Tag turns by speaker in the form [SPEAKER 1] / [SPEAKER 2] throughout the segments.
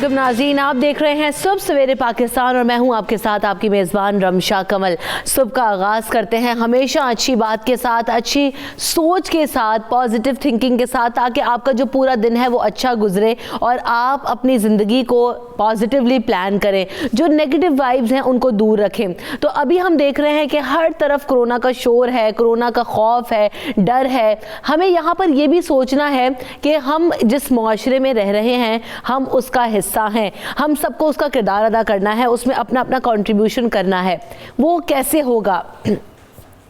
[SPEAKER 1] नाज़रीन, आप देख रहे हैं सुबह सवेरे पाकिस्तान और मैं हूं आपके साथ आपकी मेज़बान रमशा कमल। सुबह का आगाज़ करते हैं हमेशा अच्छी बात के साथ, अच्छी सोच के साथ, पॉजिटिव थिंकिंग के साथ, ताकि आपका जो पूरा दिन है वो अच्छा गुजरे और आप अपनी ज़िंदगी को पॉजिटिवली प्लान करें, जो नेगेटिव वाइब्स हैं उनको दूर रखें। तो अभी हम देख रहे हैं कि हर तरफ कोरोना का शोर है, कोरोना का खौफ है, डर है। हमें यहाँ पर ये भी सोचना है कि हम जिस मुआशरे में रह रहे हैं हम उसका हिस्सा हैं, हम सबको उसका किरदार अदा करना है, उसमें अपना अपना कंट्रीब्यूशन करना है। वो कैसे होगा?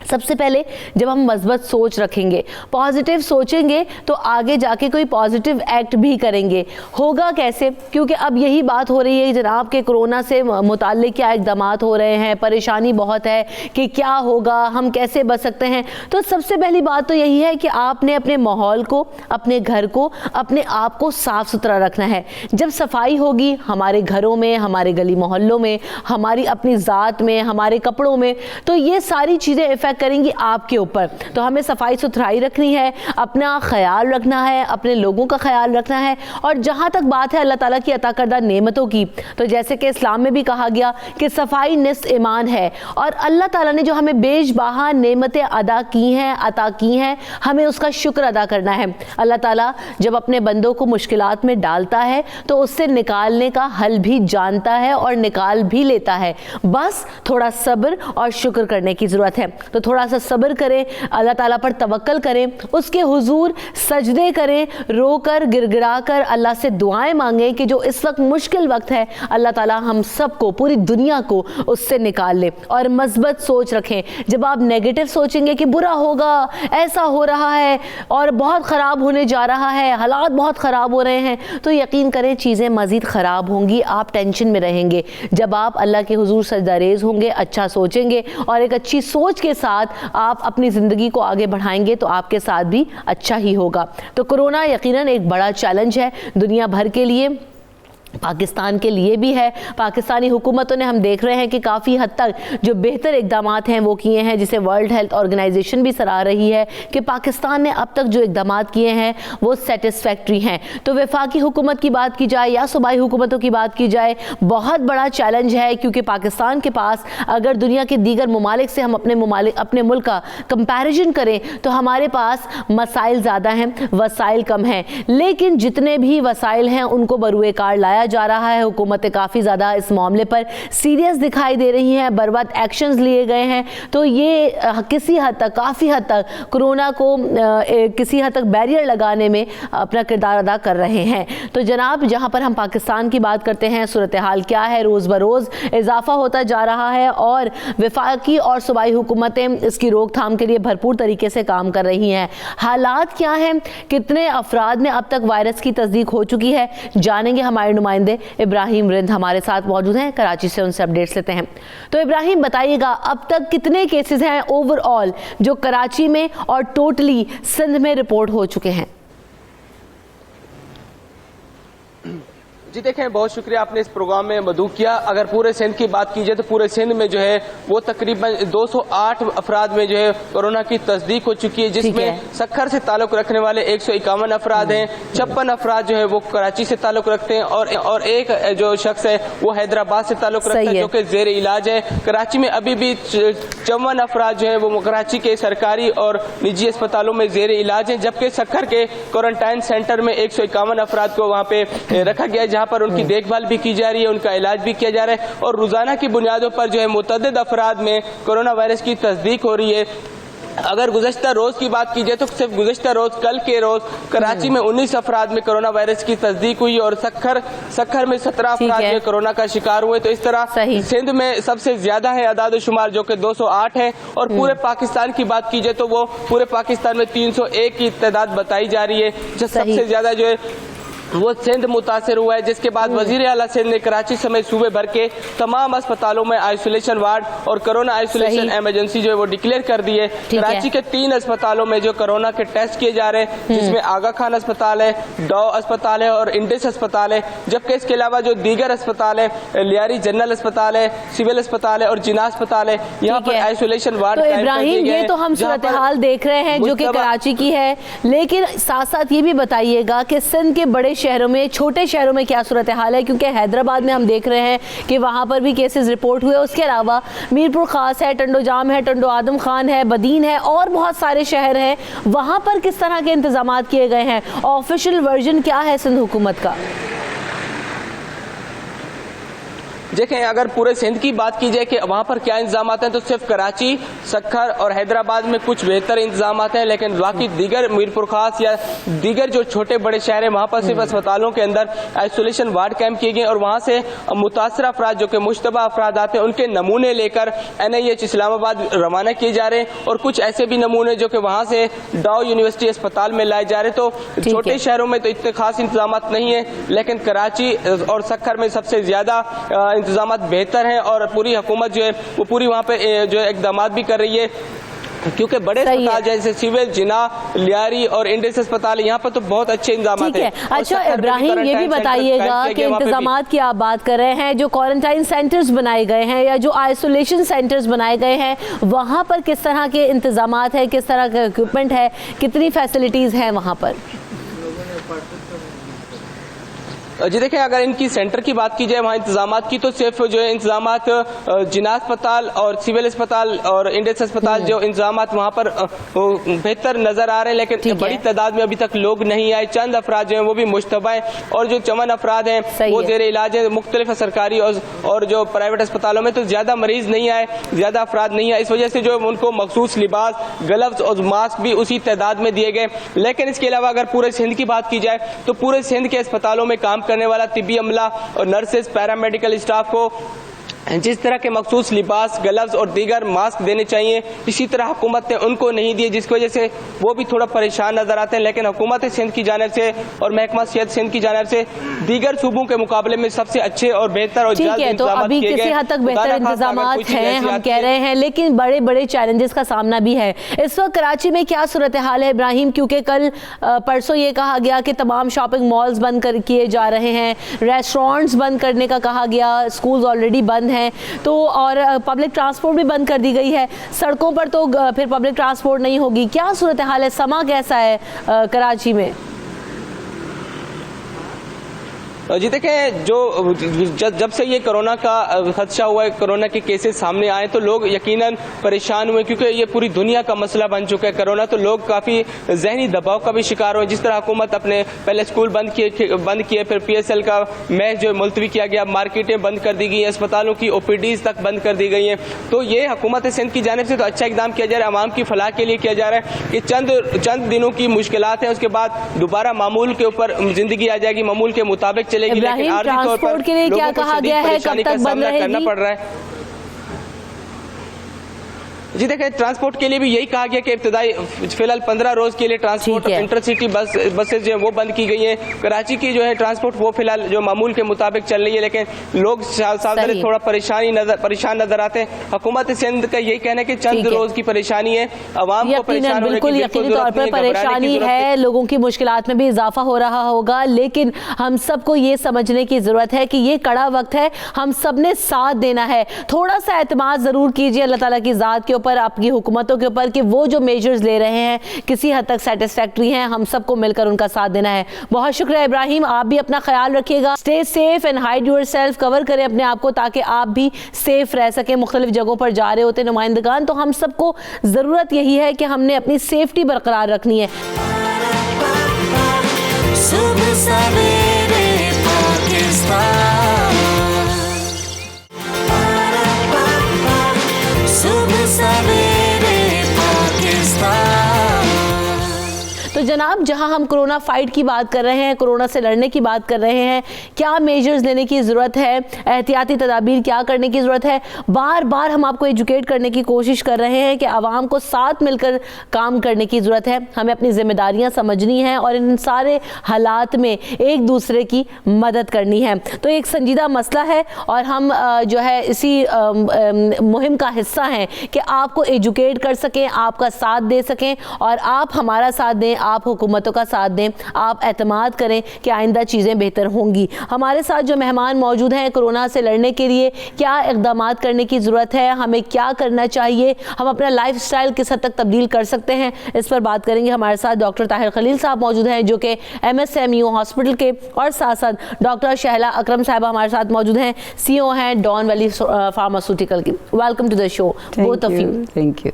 [SPEAKER 1] सबसे पहले जब हम मज़बूत सोच रखेंगे, पॉजिटिव सोचेंगे, तो आगे जाके कोई पॉजिटिव एक्ट भी करेंगे। होगा कैसे? क्योंकि अब यही बात हो रही है जनाब के कोरोना से मुताल्लिक़ क्या इक़दाम हो रहे हैं, परेशानी बहुत है कि क्या होगा, हम कैसे बच सकते हैं। तो सबसे पहली बात तो यही है कि आपने अपने माहौल को, अपने घर को, अपने आप को साफ़ सुथरा रखना है। जब सफाई होगी हमारे घरों में, हमारे गली मोहल्लों में, हमारी अपनी ज़ात में, हमारे कपड़ों में, तो ये सारी चीज़ें इफ़ेक्ट करेंगी आपके ऊपर। तो हमें सफाई सुथराई रखनी है, अपना ख्याल रखना है, अपने लोगों का ख्याल रखना है। और जहाँ तक बात है अल्लाह ताला की अता करदा नेमतों की, तो जैसे कि इस्लाम में भी कहा गया कि सफाई निस्फ ईमान है, और अल्लाह ताला ने जो हमें बेशबहा नेमतें अदा की हैं, अता की हैं, हमें उसका शुक्र अदा करना है। अल्लाह ताला जब अपने बंदों को मुश्किलात में डालता है तो उससे निकालने का हल भी जानता है और निकाल भी लेता है। बस थोड़ा सब्र और शुक्र करने की ज़रूरत है। तो थोड़ा सा सब्र करें, अल्लाह ताला पर तवक्कल करें, उसके हुजूर सजदे करें, रोकर गिड़गिड़ा कर अल्लाह से दुआएं मांगें कि जो इस वक्त मुश्किल वक्त है अल्लाह ताला हम सबको, पूरी दुनिया को उससे निकाल ले। और मज़बूत सोच रखें। जब आप नेगेटिव सोचेंगे कि बुरा होगा, ऐसा हो रहा है और बहुत ख़राब होने जा रहा है, हालात बहुत ख़राब हो रहे हैं, तो यकीन करें चीज़ें मज़ीद ख़राब होंगी, आप टेंशन में रहेंगे। जब आप अल्लाह के हुजूर सजदा रेज़ होंगे, अच्छा सोचेंगे और एक अच्छी सोच के साथ आप अपनी ज़िंदगी को आगे बढ़ाएंगे तो आपके साथ भी अच्छा ही होगा। तो कोरोना यकीनन एक बड़ा चैलेंज है दुनिया भर के लिए, पाकिस्तान के लिए भी है। पाकिस्तानी हुकूमतों ने, हम देख रहे हैं कि काफ़ी हद तक जो बेहतर इक़दाम हैं वो किए हैं, जिसे वर्ल्ड हेल्थ ऑर्गेनाइजेशन भी सराह रही है कि पाकिस्तान ने अब तक जो इक़दाम किए हैं वो सेटिस्फैक्ट्री हैं। तो वफाकी हुकूमत की बात की जाए या सूबाई हुकूमतों की बात की जाए, बहुत बड़ा चैलेंज है, क्योंकि पाकिस्तान के पास अगर दुनिया के दीगर ममालिक से हम अपने मुल्क का कंपैरिजन करें तो हमारे पास मसाइल ज़्यादा हैं, वसाइल कम हैं। लेकिन जितने भी वसाइल हैं उनको बरूए कार लाया जा रहा है। हुकूमतें काफ़ी ज़्यादा इस मामले पर सीरियस दिखाई दे रही हैं, बर्बाद एक्शंस लिए गए हैं। तो ये किसी हद तक, काफ़ी हद तक कोरोना को किसी हद तक बैरियर लगाने में अपना किरदार अदा कर रहे हैं। तो जनाब, जहाँ पर हम पाकिस्तान की बात करते हैं, सूरत हाल क्या है? रोज़ बरोज़ इजाफा होता जा रहा है और वफाकी और सूबाई हुकूमतें इसकी रोकथाम के लिए भरपूर तरीके से काम कर रही हैं। हालात क्या हैं? कितने अफराद में अब तक वायरस की तस्दीक हो चुकी है, जानेंगे। हमारे नुमाइंदे इब्राहिम रिंद हमारे साथ मौजूद हैं, कराची से उनसे अपडेट्स लेते हैं। तो इब्राहिम, बताइएगा अब तक कितने केसेस हैं ओवरऑल जो कराची में और टोटली सिंध में रिपोर्ट हो चुके हैं?
[SPEAKER 2] जी देखें, बहुत शुक्रिया आपने इस प्रोग्राम में मदऊ किया। अगर पूरे सिंध की बात की जाए तो पूरे सिंध में जो है वो तकरीबन 208 अफराद में जो है कोरोना की तस्दीक हो चुकी है, जिसमें सक्खर से ताल्लुक रखने वाले 151 अफराद हैं, 56 अफराद जो है वो कराची से ताल्लुक रखते हैं और एक जो शख्स है वो हैदराबाद से ताल्लुक रखता है, जो कि जेर इलाज है। कराची में अभी भी 54 अफराद जो है वो कराची के सरकारी और निजी अस्पतालों में जेर इलाज है, जबकि सक्खर के क्वारंटाइन सेंटर में 151 अफराद को वहाँ पे रखा गया है, जहाँ पर उनकी देखभाल भी की जा रही है, उनका इलाज भी किया जा रहा है। और रोजाना की बुनियादों पर जो है मुतअद्दिद अफराद में कोरोना वायरस की तस्दीक हो रही है। अगर गुज़श्ता रोज की बात की जाए तो सिर्फ गुज़श्ता रोज, कल के रोज कराची में 19 अफराद में कोरोना वायरस की तस्दीक हुई और सक्खर में 17 अफराद में कोरोना का शिकार हुए। तो इस तरह सिंध में सबसे ज्यादा है आदाद शुमार, जो कि 208 है। और पूरे पाकिस्तान की बात की जाए तो वो पूरे पाकिस्तान में 301 की तादाद बताई जा रही है, जो सबसे ज्यादा जो है वो सिंध मुतासर हुआ है, जिसके बाद वजीर आला सिंध ने कराची समेत सूबे भर के तमाम अस्पतालों में आइसोलेशन वार्ड और कोरोना आइसोलेशन इमरजेंसी जो है वो डिक्लेयर कर दी है। कराची के 3 अस्पतालों में जो कोरोना के टेस्ट किए जा रहे हैं, जिसमें आगा खान अस्पताल है, डॉ अस्पताल है और इंडिस अस्पताल है, जबकि इसके अलावा जो दीगर अस्पताल है, लियारी जनरल अस्पताल है, सिविल अस्पताल है और जिना अस्पताल है, यहाँ पर आइसोलेशन वार्ड।
[SPEAKER 1] तो इब्राहिम, ये तो हम सूरत हाल देख रहे हैं जो कि कराची की है, लेकिन साथ साथ ये भी बताइएगा कि सिंध के बड़े शहरों में, छोटे शहरों में क्या सूरत हाल है, क्योंकि हैदराबाद में हम देख रहे हैं कि वहां पर भी केसेस रिपोर्ट हुए। उसके अलावा मीरपुर खास है, टंडो जाम है, टंडो आदम खान है, बदीन है और बहुत सारे शहर हैं, वहां पर किस तरह के इंतजाम किए गए हैं? ऑफिशियल वर्जन क्या है सिंध हुकूमत का?
[SPEAKER 2] देखें, अगर पूरे सिंध की बात की जाए कि वहां पर क्या इंतजाम हैं, तो सिर्फ कराची, सक्खर और हैदराबाद में कुछ बेहतर इंतजाम हैं, लेकिन बाकी दीगर मीरपुर खास या दीगर जो छोटे बड़े शहर हैं, वहां पर सिर्फ अस्पतालों के अंदर आइसोलेशन वार्ड कैंप किए गए और वहां से मुतासर अफराद जो कि मुश्तबा अफराद आते हैं, उनके नमूने लेकर NIH इस्लामाबाद रवाना किए जा रहे हैं और कुछ ऐसे भी नमूने जो कि वहां से डॉ यूनिवर्सिटी अस्पताल में लाए जा रहे हैं। तो छोटे शहरों में तो इतने खास इंतजाम नहीं है, लेकिन कराची और सक्खर में सबसे ज्यादा इंतजाम बेहतर हैं और पूरी हुकूमत जो है वो पूरी वहाँ पे जो है इकदाम भी कर रही है, क्योंकि बड़े अस्पताल जैसे सिविल, जिना, लियारी और इंडिस अस्पताल, यहाँ पर तो बहुत अच्छे इंतजाम हैं।
[SPEAKER 1] अच्छा इब्राहिम, ये भी बताइएगा कि इंतजामात की आप बात कर रहे हैं, जो क्वारंटाइन सेंटर्स बनाए गए हैं या जो आइसोलेशन सेंटर्स बनाए गए हैं, वहाँ पर किस तरह के इंतजामात है, किस तरह का इक्विपमेंट है, कितनी फैसिलिटीज हैं वहाँ पर?
[SPEAKER 2] जी देखें, अगर इनकी सेंटर की बात की जाए वहाँ इंतजामात की, तो सिर्फ जो है इंतजामात जिना अस्पताल और सिविल अस्पताल और इंडियस अस्पताल जो इंतजामात वहाँ पर बेहतर नजर आ रहे हैं, लेकिन बड़ी तादाद में अभी तक लोग नहीं आए। चंद अफराद जो हैं वो भी मुश्तबा हैं और जो चमन अफराद हैं वो जेर इलाज है मुख्तलिफ सरकारी और जो प्राइवेट अस्पतालों में, तो ज्यादा मरीज नहीं आए, ज्यादा अफराद नहीं आए। इस वजह से जो उनको मखसूस लिबास, ग्लव्स और मास्क भी उसी तादाद में दिए गए। लेकिन इसके अलावा अगर पूरे सिंध की बात की जाए तो पूरे सिंध के अस्पतालों में काम करने वाला तिब्बी अमला और नर्सेस, पैरामेडिकल स्टाफ को जिस तरह के मखसूस लिबास, ग्लव्स और दीगर मास्क देने चाहिए, इसी तरह हुकूमत ने उनको नहीं दिए, जिसकी वजह से वो भी थोड़ा परेशान नजर आते हैं। लेकिन हुकूमत सिंध की जानिब से और महकमा सेहत सिंध की जानिब से दीगर सूबों के मुकाबले में सबसे अच्छे और बेहतर और
[SPEAKER 1] ठीक है, तो अभी किसी हद तक बेहतर इंतजाम हैं हम कह रहे हैं, लेकिन बड़े बड़े चैलेंजेस का सामना भी है। इस वक्त कराची में क्या सूरत हाल है इब्राहिम? क्योंकि कल परसों ये कहा गया कि तमाम शॉपिंग मॉल्स बंद किए जा रहे हैं, रेस्टोरेंट्स बंद करने का कहा गया, स्कूल्स ऑलरेडी बंद हैं, तो और पब्लिक ट्रांसपोर्ट भी बंद कर दी गई है। सड़कों पर तो फिर पब्लिक ट्रांसपोर्ट नहीं होगी। क्या सूरत हाल है, समा कैसा है कराची में?
[SPEAKER 2] जी देखें, जो जब से ये कोरोना का खदशा हुआ है, कोरोना के केसेस सामने आए, तो लोग यकीनन परेशान हुए, क्योंकि ये पूरी दुनिया का मसला बन चुका है कोरोना। तो लोग काफ़ी जहनी दबाव का भी शिकार हुए। जिस तरह हुकूमत अपने पहले स्कूल बंद किए, फिर PSL का मैच जो मुलतवी किया गया, मार्केटें बंद कर दी गई, अस्पतालों की OPDs तक बंद कर दी गई हैं। तो ये हुकूमत सिंध की जानिब से तो अच्छा इकदाम किया जा रहा है, आवाम की फलाह के लिए किया जा रहा है कि चंद दिनों की मुश्किलात हैं, उसके बाद दोबारा मामूल के ऊपर जिंदगी आ जाएगी, मामूल के मुताबिक चलेगी। लेकिन आर्थिक तौर पर
[SPEAKER 1] के लिए क्या कहा गया है, कब तक बंद रहेगी?
[SPEAKER 2] करना पड़ रहा है। जी देखिए, ट्रांसपोर्ट के लिए भी यही कहा गया कि इब्तदाई फिलहाल 15 रोज के लिए ट्रांसपोर्ट इंटरसिटी बसेज जो है वो बंद की गई है। कराची की जो है ट्रांसपोर्ट वो फिलहाल जो मामूल के मुताबिक चल रही है, लेकिन लोग साथ थोड़ा परेशान नजर आते हैं। हुकूमत सिंध का यही कहना है कि चंद रोज की परेशानी है, आवाम को परेशान होने की
[SPEAKER 1] यकीनी तौर पर परेशानी है, लोगों की मुश्किलात में भी इजाफा हो रहा होगा, लेकिन हम सबको ये समझने की जरूरत है कि ये कड़ा वक्त है, हम सब ने साथ देना है। थोड़ा सा एतमाद जरूर कीजिए अल्लाह ताला की जात के ऊपर, आपकी हुकूमतों के ऊपर, कि वो जो मेजर्स ले रहे हैं किसी हद तक सेटिस्फैक्टरी हैं, हम सबको मिलकर उनका साथ देना है। बहुत शुक्रिया इब्राहिम, आप भी अपना ख्याल रखिएगा, stay safe and hide yourself, cover करें अपने आप को ताकि आप भी सेफ रह सकें। मुख्तलिफ जगहों पर जा रहे होते नुमाइंदगान, तो हम सबको ज़रूरत यही है कि हमने अपनी सेफ्टी बरकरार रखनी है। सुबह सवेरे पाकिस्तान, सुबह सवेरे पाकिस्तान। तो जनाब, जहां हम कोरोना फाइट की बात कर रहे हैं, कोरोना से लड़ने की बात कर रहे हैं, क्या मेजर्स लेने की ज़रूरत है, एहतियाती तदाबीर क्या करने की ज़रूरत है, बार बार हम आपको एजुकेट करने की कोशिश कर रहे हैं कि आवाम को साथ मिलकर काम करने की ज़रूरत है। हमें अपनी जिम्मेदारियां समझनी हैं और इन सारे हालात में एक दूसरे की मदद करनी है। तो एक संजीदा मसला है और हम जो है इसी मुहिम का हिस्सा हैं कि आपको एजुकेट कर सकें, आपका साथ दे सकें और आप हमारा साथ दें, आप हुकूमतों का साथ दें, आप एतमाद करें कि आइंदा चीज़ें बेहतर होंगी। हमारे साथ जो मेहमान मौजूद हैं, कोरोना से लड़ने के लिए क्या इक़दाम करने की ज़रूरत है, हमें क्या करना चाहिए, हम अपना लाइफ स्टाइल किस हद तक तब्दील कर सकते हैं, इस पर बात करेंगे। हमारे साथ डॉक्टर ताहिर खलील साहब मौजूद हैं जो कि MSMU हॉस्पिटल के, और साथ साथ डॉक्टर शहला अकरम साहब हमारे साथ मौजूद हैं, CEO हैं डॉन वैली फार्मास्यूटिकल की। Welcome to the show both of you.
[SPEAKER 3] Thank you.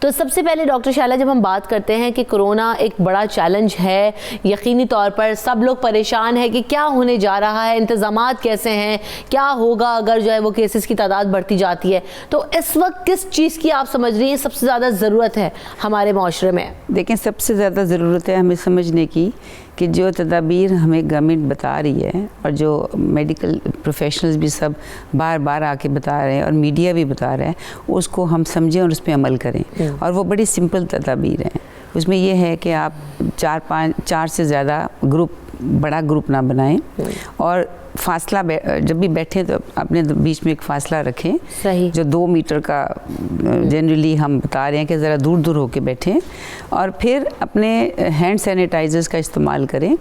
[SPEAKER 1] तो सबसे पहले डॉक्टर शैला, जब हम बात करते हैं कि कोरोना एक बड़ा चैलेंज है, यकीनी तौर पर सब लोग परेशान हैं कि क्या होने जा रहा है, इंतज़ामात कैसे हैं, क्या होगा अगर जो है वो केसेस की तादाद बढ़ती जाती है, तो इस वक्त किस चीज़ की आप समझ रही हैं सबसे ज़्यादा ज़रूरत है हमारे माशरे में?
[SPEAKER 3] देखें, सबसे ज़्यादा ज़रूरत है हमें समझने की कि जो तदाबीर हमें गवर्नमेंट बता रही है और जो मेडिकल प्रोफेशनल्स भी सब बार बार आके बता रहे हैं और मीडिया भी बता रहा है, उसको हम समझें और उस पर अमल करें। और वो बड़ी सिंपल तदाबीर हैं। उसमें ये है कि आप 4 से ज़्यादा बड़ा ग्रुप ना बनाएं और फासला जब भी बैठें तो अपने बीच में एक फासला रखें।
[SPEAKER 1] सही।
[SPEAKER 3] जो 2 मीटर का जनरली हम बता रहे हैं कि ज़रा दूर दूर होके बैठें और फिर अपने हैंड सैनिटाइजर्स का इस्तेमाल करें।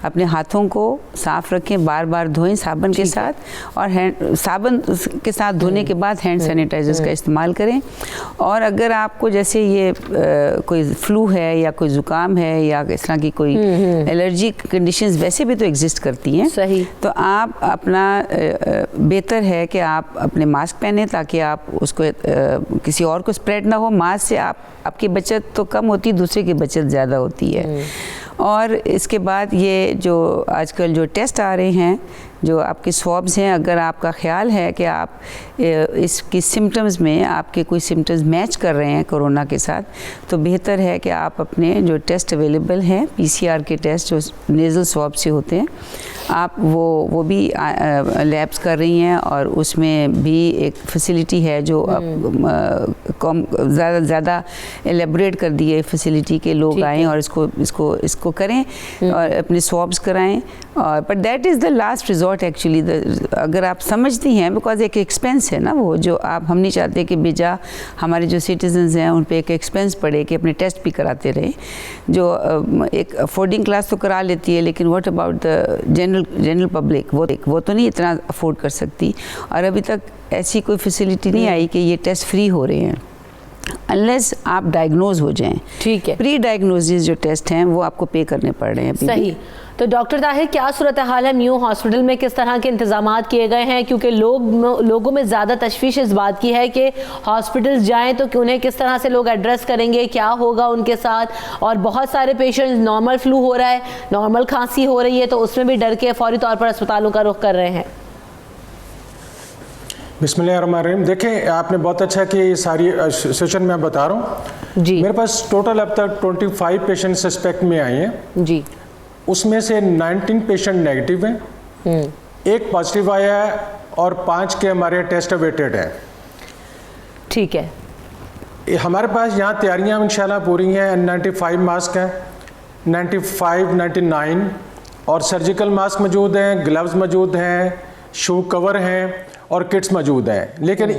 [SPEAKER 3] अपने हाथों को साफ़ रखें, बार बार धोएं साबुन के साथ और साबुन के साथ धोने के बाद हैंड सैनिटाइजर्स का इस्तेमाल करें। और अगर आपको जैसे ये कोई फ्लू है या कोई ज़ुकाम है या इस तरह की कोई एलर्जी कंडीशंस वैसे भी तो एग्जिस्ट करती हैं,
[SPEAKER 1] सही,
[SPEAKER 3] तो आप अपना बेहतर है कि आप अपने मास्क पहने ताकि आप उसको किसी और को स्प्रेड ना हो। मास्क से आपकी बचत तो कम होती, दूसरे की बचत ज़्यादा होती है। और इसके बाद ये जो आजकल जो टेस्ट आ रहे हैं, जो आपके स्वॉब्स हैं, अगर आपका ख्याल है कि आप इसकी सिम्टम्स में आपके कोई सिम्टम्स मैच कर रहे हैं कोरोना के साथ, तो बेहतर है कि आप अपने जो टेस्ट अवेलेबल हैं, PCR के टेस्ट जो नेज़ल स्वॉब से होते हैं, आप वो भी लैब्स कर रही हैं और उसमें भी एक फैसिलिटी है जो ज़्यादा एलेबोरेट कर दी है फैसिलिटी के लोग आएँ और इसको करें और अपने स्वॉब्स कराएं। और but that is the last resort actually. अगर आप समझती हैं, बिकॉज एक एक्सपेंस है ना वो, जो हम नहीं चाहते कि बेजा हमारे जो सिटीजन्स हैं उन पे एक एक्सपेंस पड़े कि अपने टेस्ट भी कराते रहे। जो एक अफोर्डिंग क्लास तो करा लेती है, लेकिन what about the general public, वो तो नहीं इतना अफोर्ड कर सकती। और अभी तक ऐसी कोई फैसिलिटी नहीं आई कि ये टेस्ट फ्री हो रहे हैं अनलेस आप डायग्नोज हो जाएं।
[SPEAKER 1] ठीक है।
[SPEAKER 3] प्री डायग्नोसिस जो टेस्ट हैं वो आपको पे करने पड़ रहे हैं अभी।
[SPEAKER 1] सही। तो डॉक्टर ताहिर, क्या सूरत हाल है म्यू हॉस्पिटल में, किस तरह के इंतजामात किए गए हैं? क्योंकि लोगों में ज़्यादा तशवीश इस बात की है कि हॉस्पिटल्स जाएं तो उन्हें किस तरह से लोग एड्रेस करेंगे, क्या होगा उनके साथ। और बहुत सारे पेशेंट्स नॉर्मल फ्लू हो रहा है, नॉर्मल खांसी हो रही है, तो उसमें भी डर के फौरी तौर पर अस्पतालों का रुख कर रहे हैं।
[SPEAKER 4] बिस्मिल्लाहिर्रहमानिर्रहीम। देखें, आपने बहुत अच्छा कि ये सारी सेशन में बता रहा हूँ
[SPEAKER 1] जी।
[SPEAKER 4] मेरे पास टोटल अब तक 25 पेशेंट सस्पेक्ट में आए हैं
[SPEAKER 1] जी।
[SPEAKER 4] उसमें से 19 पेशेंट नेगेटिव हैं, 1 पॉजिटिव आया है और 5 के हमारे टेस्ट अवेटेड हैं।
[SPEAKER 1] ठीक है।
[SPEAKER 4] हमारे पास यहाँ तैयारियाँ इंशाल्लाह पूरी हैं। N95 मास्क हैं, 95, 99 और सर्जिकल मास्क मौजूद हैं, ग्लव्स मौजूद हैं, शू कवर हैं और किट्स मौजूद हैं। लेकिन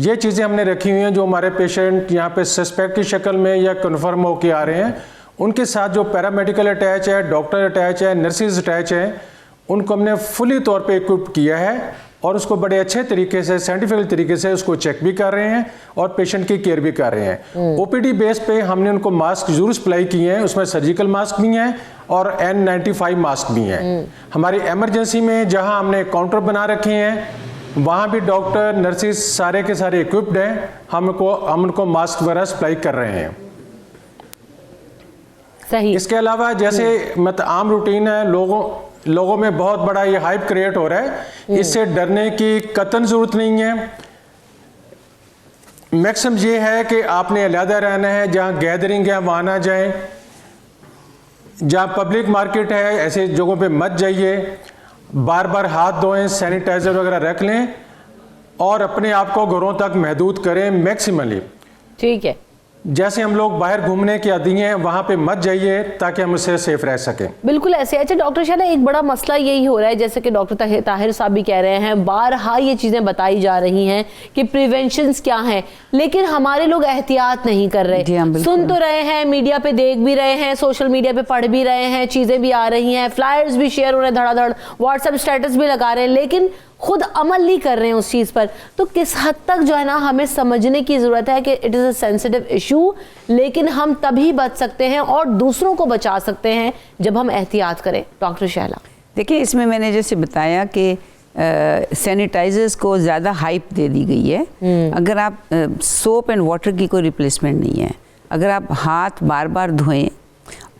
[SPEAKER 4] ये चीज़ें हमने रखी हुई हैं जो हमारे पेशेंट यहाँ पे सस्पेक्ट की शक्ल में या कन्फर्म होके आ रहे हैं, उनके साथ जो पैरामेडिकल अटैच है, डॉक्टर अटैच है, नर्सिस अटैच हैं, उनको हमने फुली तौर पे इक्विप किया है और उसको बड़े अच्छे तरीके से, साइंटिफिक तरीके से उसको चेक भी कर रहे हैं और पेशेंट की केयर भी कर रहे हैं। OPD बेस पे हमने उनको मास्क जरूर सप्लाई किए हैं, उसमें सर्जिकल मास्क भी हैं और N95 मास्क भी हैं। हमारी एमरजेंसी में जहाँ हमने काउंटर बना रखे हैं वहाँ भी डॉक्टर, नर्सिस सारे के सारे इक्विप्ड हैं। हम उनको मास्क वगैरह सप्लाई कर रहे हैं।
[SPEAKER 1] सही।
[SPEAKER 4] इसके अलावा जैसे मतलब आम रूटीन है, लोगों में बहुत बड़ा ये हाइप क्रिएट हो रहा है, इससे डरने की कतई जरूरत नहीं है। मैक्सिमम ये है कि आपने अलहदा रहना है, जहाँ गैदरिंग है वहाँ ना जाएं। जहाँ पब्लिक मार्केट है ऐसे जगहों पे मत जाइए, बार बार हाथ धोएं, सैनिटाइज़र वगैरह रख लें और अपने आप को घरों तक महदूद करें मैक्सिमली।
[SPEAKER 1] ठीक है,
[SPEAKER 4] जैसे हम लोग बाहर घूमने के आदी हैं वहाँ पे मत जाइए ताकि हम उससे सेफ रह सकें।
[SPEAKER 1] बिल्कुल ऐसे। अच्छा डॉक्टर शाह, एक बड़ा मसला यही हो रहा है, जैसे कि डॉक्टर ताहिर साहब भी कह रहे हैं, बारहा ये चीज़ें बताई जा रही हैं कि प्रिवेंशंस क्या हैं, लेकिन हमारे लोग एहतियात नहीं कर रहे। सुन तो रहे हैं, मीडिया पे देख भी रहे हैं, सोशल मीडिया पे पढ़ भी रहे हैं, चीज़ें भी आ रही हैं, फ्लायर्स भी शेयर हो रहे हैं धड़ाधड़, व्हाट्सएप स्टेटस भी लगा रहे हैं, लेकिन खुद अमल नहीं कर रहे हैं उस चीज़ पर। तो किस हद तक जो है ना हमें समझने की ज़रूरत है कि it is a sensitive issue, लेकिन हम तभी बच सकते हैं और दूसरों को बचा सकते हैं जब हम एहतियात करें। डॉक्टर शहला,
[SPEAKER 3] देखिए इसमें मैंने जैसे बताया कि सैनिटाइजर्स को ज़्यादा हाइप दे दी गई है। अगर आप सोप एंड वाटर की कोई रिप्लेसमेंट नहीं है, अगर आप हाथ बार बार धोएं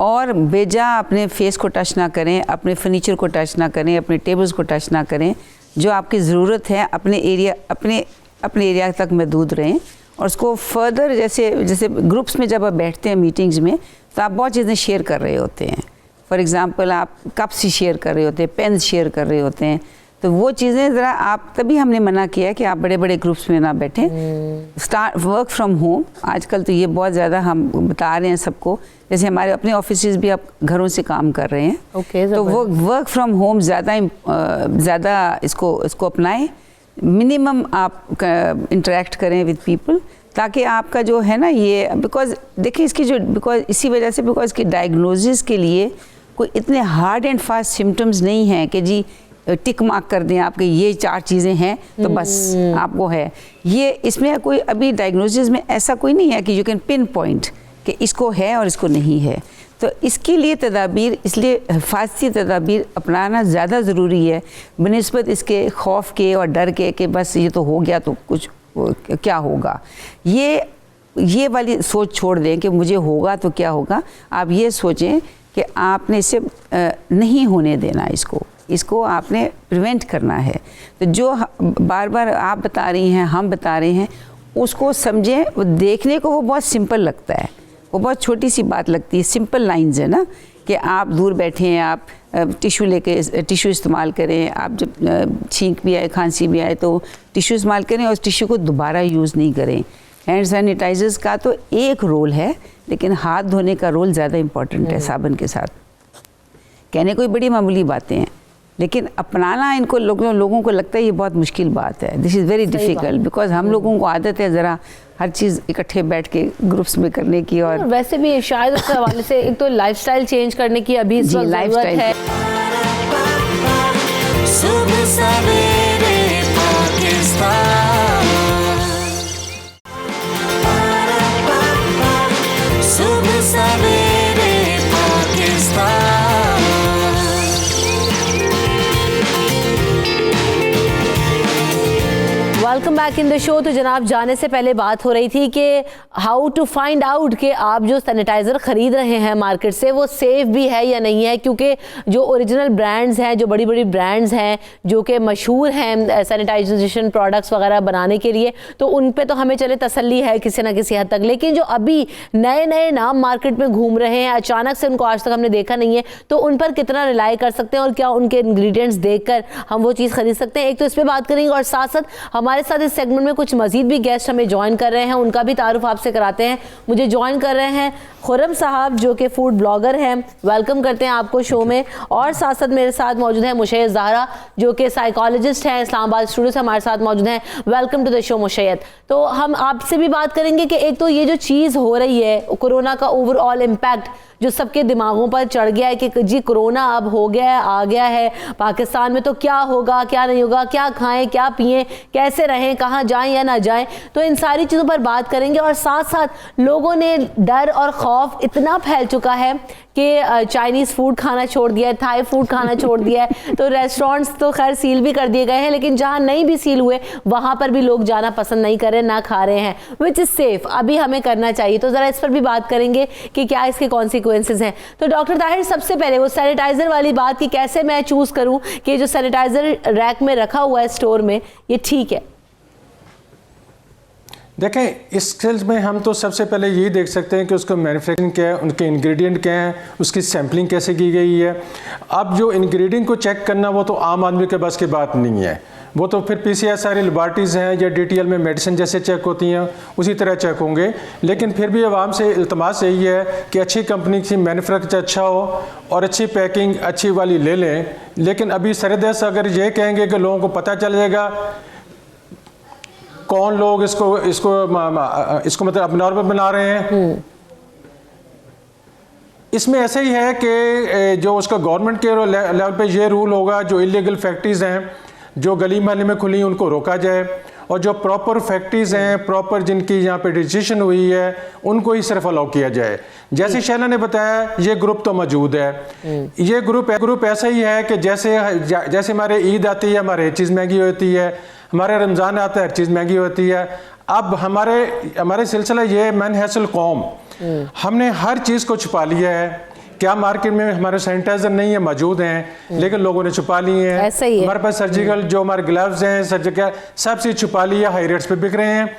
[SPEAKER 3] और बेजा अपने फेस को टच ना करें, अपने फर्नीचर को टच ना करें, अपने टेबल्स को टच ना करें, जो आपकी ज़रूरत है अपने एरिया तक महदूद रहें। और उसको फर्दर जैसे ग्रुप्स में जब आप बैठते हैं मीटिंग्स में, तो आप बहुत चीज़ें शेयर कर रहे होते हैं। फॉर एग्ज़ाम्पल आप कप्स शेयर कर रहे होते हैं, पेन शेयर कर रहे होते हैं, तो वो चीज़ें ज़रा आप, तभी हमने मना किया कि आप बड़े बड़े ग्रुप्स में ना बैठें। स्टार्ट वर्क फ्रॉम होम, आजकल तो ये बहुत ज़्यादा हम बता रहे हैं सबको, जैसे हमारे अपने ऑफिसेज भी आप घरों से काम कर रहे हैं। तो वो वर्क फ्रॉम होम ज़्यादा इसको अपनाएं, मिनिमम आप इंटरेक्ट करें विद पीपल, ताकि आपका जो है ना ये, बिकॉज देखिए इसी वजह से बिकॉज की डायग्नोसिस के लिए कोई इतने हार्ड एंड फास्ट सिम्टम्स नहीं हैं कि जी टिक मार्क कर दें आपके ये 4 चीज़ें हैं तो बस आपको है। ये इसमें कोई अभी डायग्नोसिस में ऐसा कोई नहीं है कि यू कैन पिन पॉइंट कि इसको है और इसको नहीं है। तो इसके लिए तदाबीर, इसलिए हिफाजती तदाबीर अपनाना ज़्यादा ज़रूरी है बनिस्बत इसके खौफ के और डर के कि बस ये तो हो गया तो कुछ क्या होगा। ये वाली सोच छोड़ दें कि मुझे होगा तो क्या होगा। आप ये सोचें कि आपने इसे नहीं होने देना, इसको आपने प्रिवेंट करना है। तो जो बार बार आप बता रही हैं, हम बता रहे हैं, उसको समझें। वो देखने को वो बहुत सिंपल लगता है, वो बहुत छोटी सी बात लगती है, सिंपल लाइंस है ना, कि आप दूर बैठे हैं, आप टिश्यू इस्तेमाल करें, आप जब छींक भी आए, खांसी भी आए तो टिश्यू इस्तेमाल करें और उस टिश्यू को दोबारा यूज़ नहीं करें। हैंड सैनिटाइजर्स का तो एक रोल है, लेकिन हाथ धोने का रोल ज़्यादा इम्पॉर्टेंट है साबुन के साथ। कहने कोई बड़ी मामूली बातें हैं, लेकिन अपनाना इनको लोगों को लगता है ये बहुत मुश्किल बात है। This is very difficult, because हम लोगों को आदत है ज़रा हर चीज़ इकट्ठे बैठ के ग्रुप्स में करने की। और
[SPEAKER 1] वैसे भी शायद उस हवाले से एक तो लाइफस्टाइल चेंज करने की अभी इस वक्त ज़रूरत है।
[SPEAKER 5] सुबह सवेरे पाकिस्तान, सुबह सवेरे Pakistan.
[SPEAKER 1] Welcome back in the show. तो जनाब, जाने से पहले बात हो रही थी कि हाउ टू फाइंड आउट कि आप जो सैनिटाइज़र ख़रीद रहे हैं मार्केट से वो सेफ़ भी है या नहीं है, क्योंकि जो ओरिजिनल ब्रांड्स हैं, जो बड़ी बड़ी ब्रांड्स हैं जो कि मशहूर हैं सैनिटाइजेशन प्रोडक्ट्स वगैरह बनाने के लिए, तो उन पे तो हमें चले तसल्ली है किसी ना किसी हद तक, लेकिन जो अभी नए नए नाम मार्केट में घूम रहे हैं, अचानक से उनको आज तक हमने देखा नहीं है, तो उन पर कितना रिलाई कर सकते हैं और क्या उनके इंग्रेडिएंट्स देखकर हम वो चीज़ खरीद सकते हैं। एक तो इस पर बात करेंगे और साथ साथ हमारे साथ इस सेगमेंट में कुछ मजीद भी गेस्ट हमें ज्वाइन कर रहे हैं, उनका भी तारुफ आपसे कराते हैं। मुझे ज्वाइन कर रहे हैं खुर्रम साहब जो कि फूड ब्लॉगर हैं, वेलकम करते हैं आपको शो में। और साथ साथ मेरे साथ मौजूद है मुशैयद ज़हरा जो कि साइकोलॉजिस्ट हैं, इस्लामाबाद स्टूडियो से हमारे साथ मौजूद हैं। वेलकम टू द शो मुशैयद। तो हम आपसे भी बात करेंगे कि एक तो ये जो चीज़ हो रही है, कोरोना का ओवरऑल इम्पैक्ट जो सबके दिमागों पर चढ़ गया है कि जी कोरोना अब हो गया है, आ गया है पाकिस्तान में, तो क्या होगा क्या नहीं होगा, क्या खाएं क्या पिएं, कैसे रहें, कहाँ जाएं या ना जाएं, तो इन सारी चीज़ों पर बात करेंगे। और साथ साथ लोगों ने डर और खौफ इतना फैल चुका है कि चाइनीज़ फूड खाना छोड़ दिया है, थाई फूड खाना छोड़ दिया है, तो रेस्टोरेंट्स तो खैर सील भी कर दिए गए हैं, लेकिन जहाँ नहीं भी सील हुए वहाँ पर भी लोग जाना पसंद नहीं कर रहे, ना खा रहे हैं, विच इज़ सेफ़। अभी हमें करना चाहिए, तो ज़रा इस पर भी बात करेंगे कि क्या इसके कॉन्सिक्वेंसेस हैं। तो डॉक्टर ताहिर, सबसे पहले वो सैनिटाइज़र वाली बात कि कैसे मैं चूज़ करूँ कि जो सैनिटाइज़र रैक में रखा हुआ है स्टोर में ये ठीक है।
[SPEAKER 4] देखें, इस स्किल्स में हम तो सबसे पहले यही देख सकते हैं कि उसका मैन्युफैक्चरिंग क्या है, उनके इंग्रेडिएंट क्या हैं, उसकी सैम्पलिंग कैसे की गई है। अब जो इंग्रेडिएंट को चेक करना वो तो आम आदमी के बस की बात नहीं है, वो तो फिर पीसीआर सारी लेबॉरेटरीज़ हैं या डीटीएल में मेडिसिन जैसे चेक होती हैं उसी तरह चेक होंगे। लेकिन फिर भी आवाम से इल्तमास यही है कि अच्छी कंपनी की मैन्युफैक्चर अच्छा हो और अच्छी पैकिंग अच्छी वाली ले लें। लेकिन अभी सरदस्त अगर ये कहेंगे कि लोगों को पता चल जाएगा कौन लोग इसको मतलब अबनॉर्मल बना रहे हैं, इसमें ऐसा ही है कि जो उसका गवर्नमेंट के लेवल पे ये रूल होगा, जो इलीगल फैक्ट्रीज़ हैं जो गली मोहल्ले में खुली उनको रोका जाए, और जो प्रॉपर फैक्ट्रीज़ हैं प्रॉपर जिनकी यहाँ पे रजिस्ट्रेशन हुई है उनको ही सिर्फ अलाउ किया जाए। जैसे शैला ने बताया ये ग्रुप तो मौजूद है, ये ग्रुप ऐसा ही है कि जैसे हमारे ईद आती है हमारे हर चीज़ महंगी होती है, हमारे रमज़ान आता है हर चीज़ महंगी होती है। अब हमारे सिलसिला ये मन हैसल कौम, हमने हर चीज़ को छुपा लिया है। क्या मार्केट में हमारे सैनिटाइजर नहीं है, मौजूद हैं लेकिन लोगों ने छुपा लिए हैं। हमारे पास सर्जिकल जो हमारे ग्लव्स हैं सर्जिकल सब चीज़ छुपा लिया, हाई रेट्स पे बिक रहे हैं।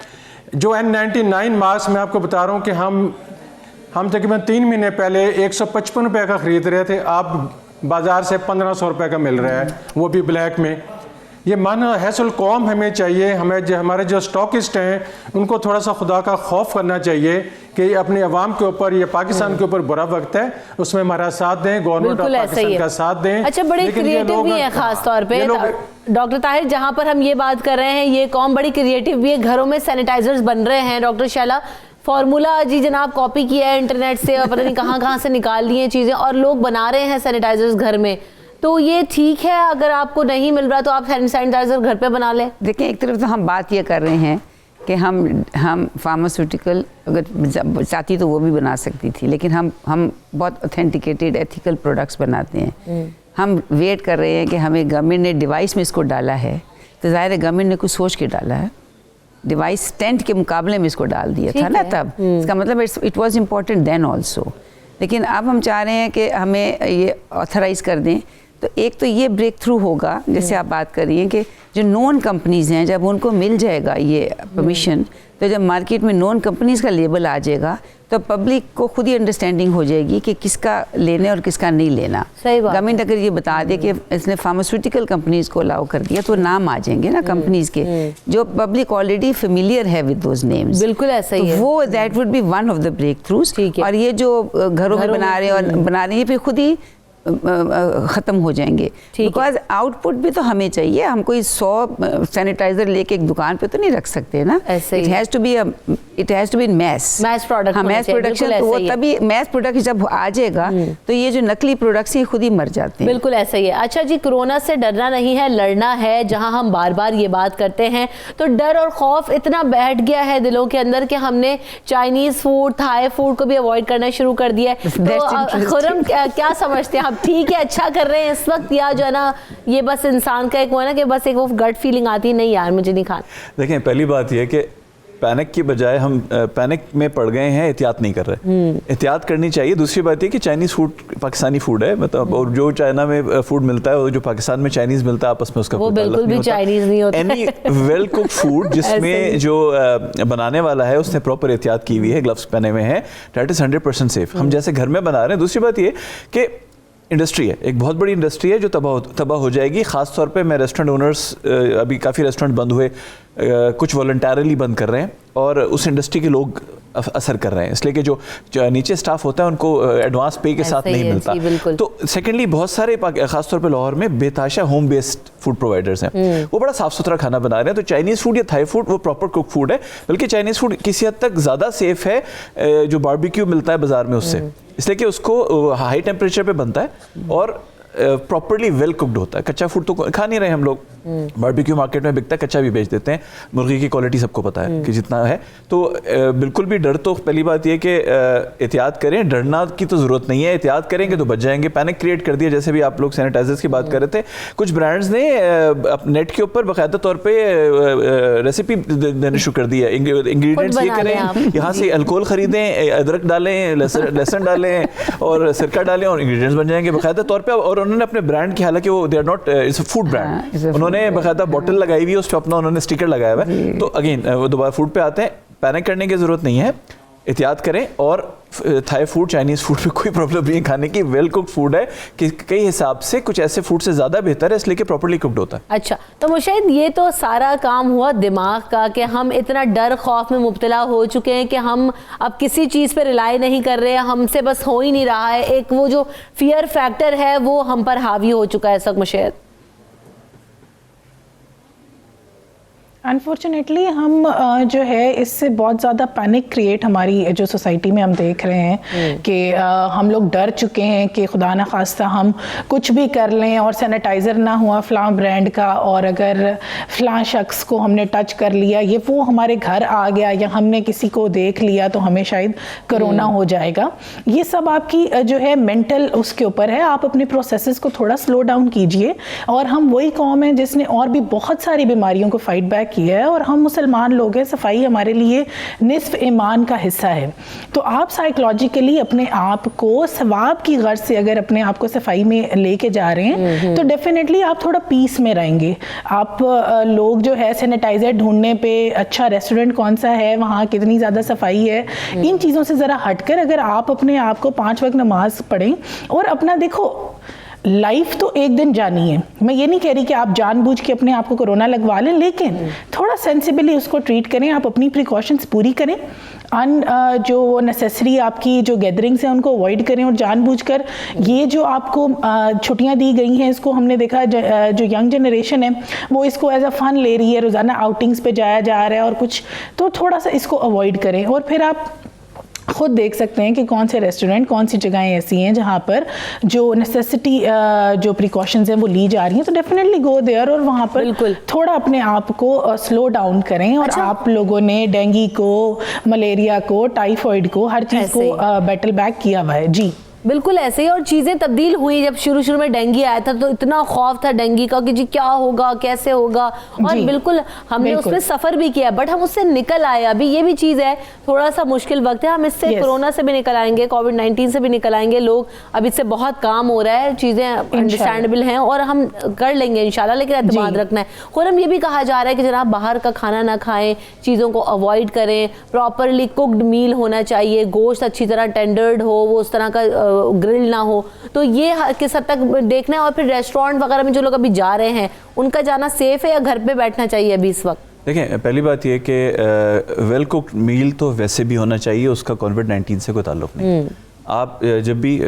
[SPEAKER 4] जो N99 मास्क मैं आपको बता रहा हूँ कि हम तकरीबन 3 महीने पहले 155 रुपये का ख़रीद रहे थे, आप बाज़ार से 1500 रुपये का मिल रहा है, वो भी ब्लैक में। ये माना हैसल कौम हमें चाहिए, हमारे जो स्टॉकिस्ट हैं उनको थोड़ा सा खुदा का खौफ करना चाहिए कि अपने अवाम के ऊपर या पाकिस्तान के ऊपर बुरा वक्त है, उसमें हमारा साथ दें, गवर्नमेंट ऑफ पाकिस्तान का साथ दें।
[SPEAKER 1] अच्छा, बड़े क्रिएटिव भी है खास तौर पे डॉक्टर ताहिर, जहां पर हम ये बात कर रहे हैं ये कौम बड़ी क्रिएटिव भी है, घरों में सैनिटाइजर्स बन रहे हैं। डॉक्टर शैला, फॉर्मूला जी जनाब कॉपी किया है इंटरनेट से और पता नहीं कहाँ से निकाल ली हैं चीज़ें और लोग बना रहे हैं सैनिटाइजर्स घर में, तो ये ठीक है? अगर आपको नहीं मिल रहा तो आप सैनिटाइजर घर पे बना लें।
[SPEAKER 3] देखिए, एक तरफ तो हम बात ये कर रहे हैं कि हम फार्मास्यूटिकल अगर चाहती तो वो भी बना सकती थी, लेकिन हम बहुत ऑथेंटिकेटेड एथिकल प्रोडक्ट्स बनाते हैं। हम वेट कर रहे हैं कि हमें गवर्नमेंट ने डिवाइस में इसको डाला है, तो ज़ाहिर है गवर्नमेंट ने कुछ सोच के डाला है। डिवाइस टेंट के मुकाबले में इसको डाल दिया था ना तब, इसका मतलब it was important than also. लेकिन अब हम चाह रहे हैं कि हमें ये ऑथराइज़ कर दें, तो एक तो ये ब्रेक थ्रू होगा, जैसे आप बात कर रही हैं कि जो नॉन कंपनीज़ हैं जब उनको मिल जाएगा ये परमिशन, तो जब मार्केट में नॉन कंपनीज़ का लेबल आ जाएगा तो पब्लिक को खुद ही अंडरस्टैंडिंग हो जाएगी कि किसका लेना और किसका नहीं लेना। गवर्नमेंट अगर ये बता दे कि इसने फार्मास्यूटिकल कंपनीज़ को अलाउ कर दिया तो नाम आ जाएंगे ना कंपनीज़ के, जो पब्लिक ऑलरेडी फेमिलियर है विद दोज नेम्स।
[SPEAKER 1] बिल्कुल ऐसा ही है,
[SPEAKER 3] वो that would be one of the breakthroughs. और ये जो घरों में बना रहे हैं और बना रहे हैं फिर खुद ही ख़त्म हो जाएंगे, बिकॉज आउटपुट भी तो हमें चाहिए। हम कोई 100 सैनिटाइजर लेके एक दुकान पे तो नहीं रख सकते ना। It has to be mass product. हाँ, मैस प्रोडक्शन, तो वो तभी मैस प्रोडक्ट जब आ जाएगा तो ये जो नकली प्रोडक्ट्स हैं खुद ही मर जाते हैं।
[SPEAKER 1] बिल्कुल ऐसा ही है। अच्छा जी, कोरोना से डरना नहीं है, लड़ना है। जहां हम बार बार ये बात करते हैं तो डर और खौफ इतना बैठ गया है दिलों के अंदर कि हमने चाइनीज फूड, थाई फूड को भी अवॉइड करना शुरू कर दिया है। तो खुरम क्या समझते हैं आप, ठीक है अच्छा कर रहे हैं इस वक्त, या जो है ना ये बस इंसान का एक वो है ना कि बस एक वो गट फीलिंग आती है, नहीं यार मुझे नहीं खाना।
[SPEAKER 6] देखें, पहली बात यह कि पैनिक की बजाय हम पैनिक में पड़ गए हैं, एहतियात नहीं कर रहे। एहतियात करनी चाहिए। दूसरी बात ये कि चाइनीज़ फूड पाकिस्तानी फूड है, मतलब और जो चाइना में फूड मिलता है और जो पाकिस्तान में चाइनीज़ मिलता है आपस में उसका
[SPEAKER 1] वो बिल्कुल भी चाइनीज़ नहीं होता।
[SPEAKER 6] एनी वेल कुक्ड फूड जिसमें जो बनाने वाला है उसने प्रॉपर एहतियात की हुई है, ग्लव्स पहने हुए हैं, दैट इज़ 100% सेफ। हम जैसे घर में बना रहे हैं। दूसरी बात ये कि इंडस्ट्री है, एक बहुत बड़ी इंडस्ट्री है जो तबाह हो जाएगी। ख़ास तौर पे मैं रेस्टोरेंट ओनर्स, अभी काफ़ी रेस्टोरेंट बंद हुए, कुछ वॉलंटरली बंद कर रहे हैं और उस इंडस्ट्री के लोग असर कर रहे हैं, इसलिए कि जो नीचे स्टाफ होता है उनको एडवांस पे के साथ नहीं मिलता। तो सेकेंडली बहुत सारे खासतौर पे लाहौर में बेताशा होम बेस्ड फूड प्रोवाइडर्स हैं, वो बड़ा साफ़ सुथरा खाना बना रहे हैं। तो चाइनीज़ फूड या थाई फूड वो प्रॉपर कुक फूड है, बल्कि चाइनीज़ फूड किसी हद तक ज़्यादा सेफ़ है जो बारबेक्यू मिलता है बाज़ार में उससे, इसलिए कि उसको हाई टेम्परेचर पे बनता है और प्रॉपर्ली वेल कुक्ड होता है। कच्चा फूड तो खा नहीं रहे हम लोग, बारबेक्यू मार्केट में बिकता है, कच्चा भी बेच देते हैं। मुर्गी की क्वालिटी सबको पता है कि जितना है, तो बिल्कुल भी डर, तो पहली बात यह कि एहतियात करें, डरना की तो ज़रूरत नहीं है, एहतियात करेंगे तो बच जाएंगे। पैनिक क्रिएट कर दिया, जैसे भी आप लोग सैनिटाइजर्स की बात कर रहे थे, कुछ ब्रांड्स ने नेट के ऊपर बाकायदा तौर पर रेसिपी देना शुरू कर दिया। इंग्रेडिएंट्स ये करें, यहाँ से अल्कोहल खरीदें, अदरक डालें, लहसुन डालें और सिरका डालें और इंग्रेडिएंट्स बन जाएंगे बाकायदा तौर पर। और उन्होंने अपने ब्रांड की, हालांकि वो they are not, it's a food brand, उन्होंने बाकायदा बॉटल लगाई हुई है, उस पर अपना उन्होंने स्टिकर लगाया हुआ है। तो अगेन वो दोबारा फूड पे आते हैं, पैनिक करने की ज़रूरत नहीं है, एहतियात करें। और थाई फूड, चाइनीज़ फूड में कोई प्रॉब्लम नहीं है खाने की, वेल कुक्ड फूड है कि कई हिसाब से कुछ ऐसे फूड से ज़्यादा बेहतर है इसलिए कि प्रॉपर्ली कुक्ड होता है।
[SPEAKER 1] अच्छा, तो मुशाहिद ये तो सारा काम हुआ दिमाग का कि हम इतना डर खौफ में मुब्तला हो चुके हैं कि हम अब किसी चीज़ पे रिलाई नहीं कर रहे हैं, हमसे बस हो ही नहीं रहा है, एक वो जो फियर फैक्टर है वो हम पर हावी हो चुका है सब। मुशाहिद
[SPEAKER 7] अनफॉर्चुनेटली हम जो है इससे बहुत ज़्यादा पैनिक क्रिएट हमारी जो सोसाइटी में हम देख रहे हैं कि हम लोग डर चुके हैं कि खुदा न खास्ता हम कुछ भी कर लें और सैनिटाइज़र ना हुआ फ़लाँ ब्रांड का, और अगर फ़लाँ शख्स को हमने टच कर लिया, ये वो हमारे घर आ गया या हमने किसी को देख लिया तो हमें शायद कोरोना हो जाएगा। ये सब आपकी जो है मेंटल उसके ऊपर है। आप अपने प्रोसेसेस को थोड़ा स्लो डाउन कीजिए। और हम वही कौम है जिसने और भी बहुत सारी बीमारियों को फाइट बैक किया है, और हम मुसलमान लोग हैं, सफाई हमारे लिए निस्फ ईमान का हिस्सा है। तो आप साइकोलॉजिकली अपने आप को सवाब की गर्ज से अगर अपने आप को सफाई में लेके जा रहे हैं तो डेफिनेटली आप थोड़ा पीस में रहेंगे। आप लोग जो है सैनिटाइजर ढूंढने पे, अच्छा रेस्टोरेंट कौन सा है, वहाँ कितनी ज़्यादा सफाई है, इन चीज़ों से ज़रा हटकर अगर आप अपने आप को 5 वक्त नमाज पढ़ें और अपना देखो, लाइफ तो एक दिन जानी है। मैं ये नहीं कह रही कि आप जानबूझ के अपने आप को कोरोना लगवा लें, लेकिन थोड़ा सेंसिबली उसको ट्रीट करें। आप अपनी प्रिकॉशंस पूरी करें, जो नेसेसरी आपकी जो गैदरिंग्स हैं उनको अवॉइड करें, और जानबूझकर ये जो आपको छुट्टियां दी गई हैं इसको हमने देखा जो यंग जनरेशन है वो इसको एज अ फन ले रही है, रोज़ाना आउटिंग्स पे जाया जा रहा है और कुछ, तो थोड़ा सा इसको अवॉइड करें। और फिर आप खुद देख सकते हैं कि कौन से रेस्टोरेंट, कौन सी जगहें ऐसी हैं जहाँ पर जो नेसेसिटी जो प्रिकॉशंस हैं वो ली जा रही हैं, तो डेफिनेटली गो देयर और वहाँ पर थोड़ा अपने आप को स्लो डाउन करें। और आप लोगों ने डेंगू को, मलेरिया को, टाइफॉइड को, हर चीज़ को बैटल बैक किया हुआ है। जी
[SPEAKER 1] बिल्कुल ऐसे ही। और चीज़ें तब्दील हुई। जब शुरू में डेंगू आया था तो इतना खौफ था डेंगू का कि जी क्या होगा, कैसे होगा, और बिल्कुल हमने उसमें सफ़र भी किया, बट हम उससे निकल आए। अभी ये भी चीज़ है, थोड़ा सा मुश्किल वक्त है, हम इससे कोरोना से भी निकल आएंगे, कोविड-19 से भी निकल आएंगे। लोग अब इससे बहुत काम हो रहा है, चीज़ें अंडरस्टैंडेबल हैं और हम कर लेंगे इंशाल्लाह, लेकिन एतमाद रखना है। खुरम ये भी कहा जा रहा है कि जनाब बाहर का खाना ना खाएं, चीज़ों को अवॉइड करें, प्रॉपरली कुक्ड मील होना चाहिए, गोश्त अच्छी तरह टेंडर्ड हो, वो उस तरह का ग्रिल ना हो, तो ये किस हद तक देखना है। और फिर रेस्टोरेंट वगैरह में जो लोग अभी जा रहे हैं उनका जाना सेफ है या घर पे बैठना चाहिए अभी इस वक्त?
[SPEAKER 6] देखें, पहली बात ये कि वेल कुक्ड मील तो वैसे भी होना चाहिए, उसका कोविड-19 से कोई ताल्लुक नहीं। आप जब भी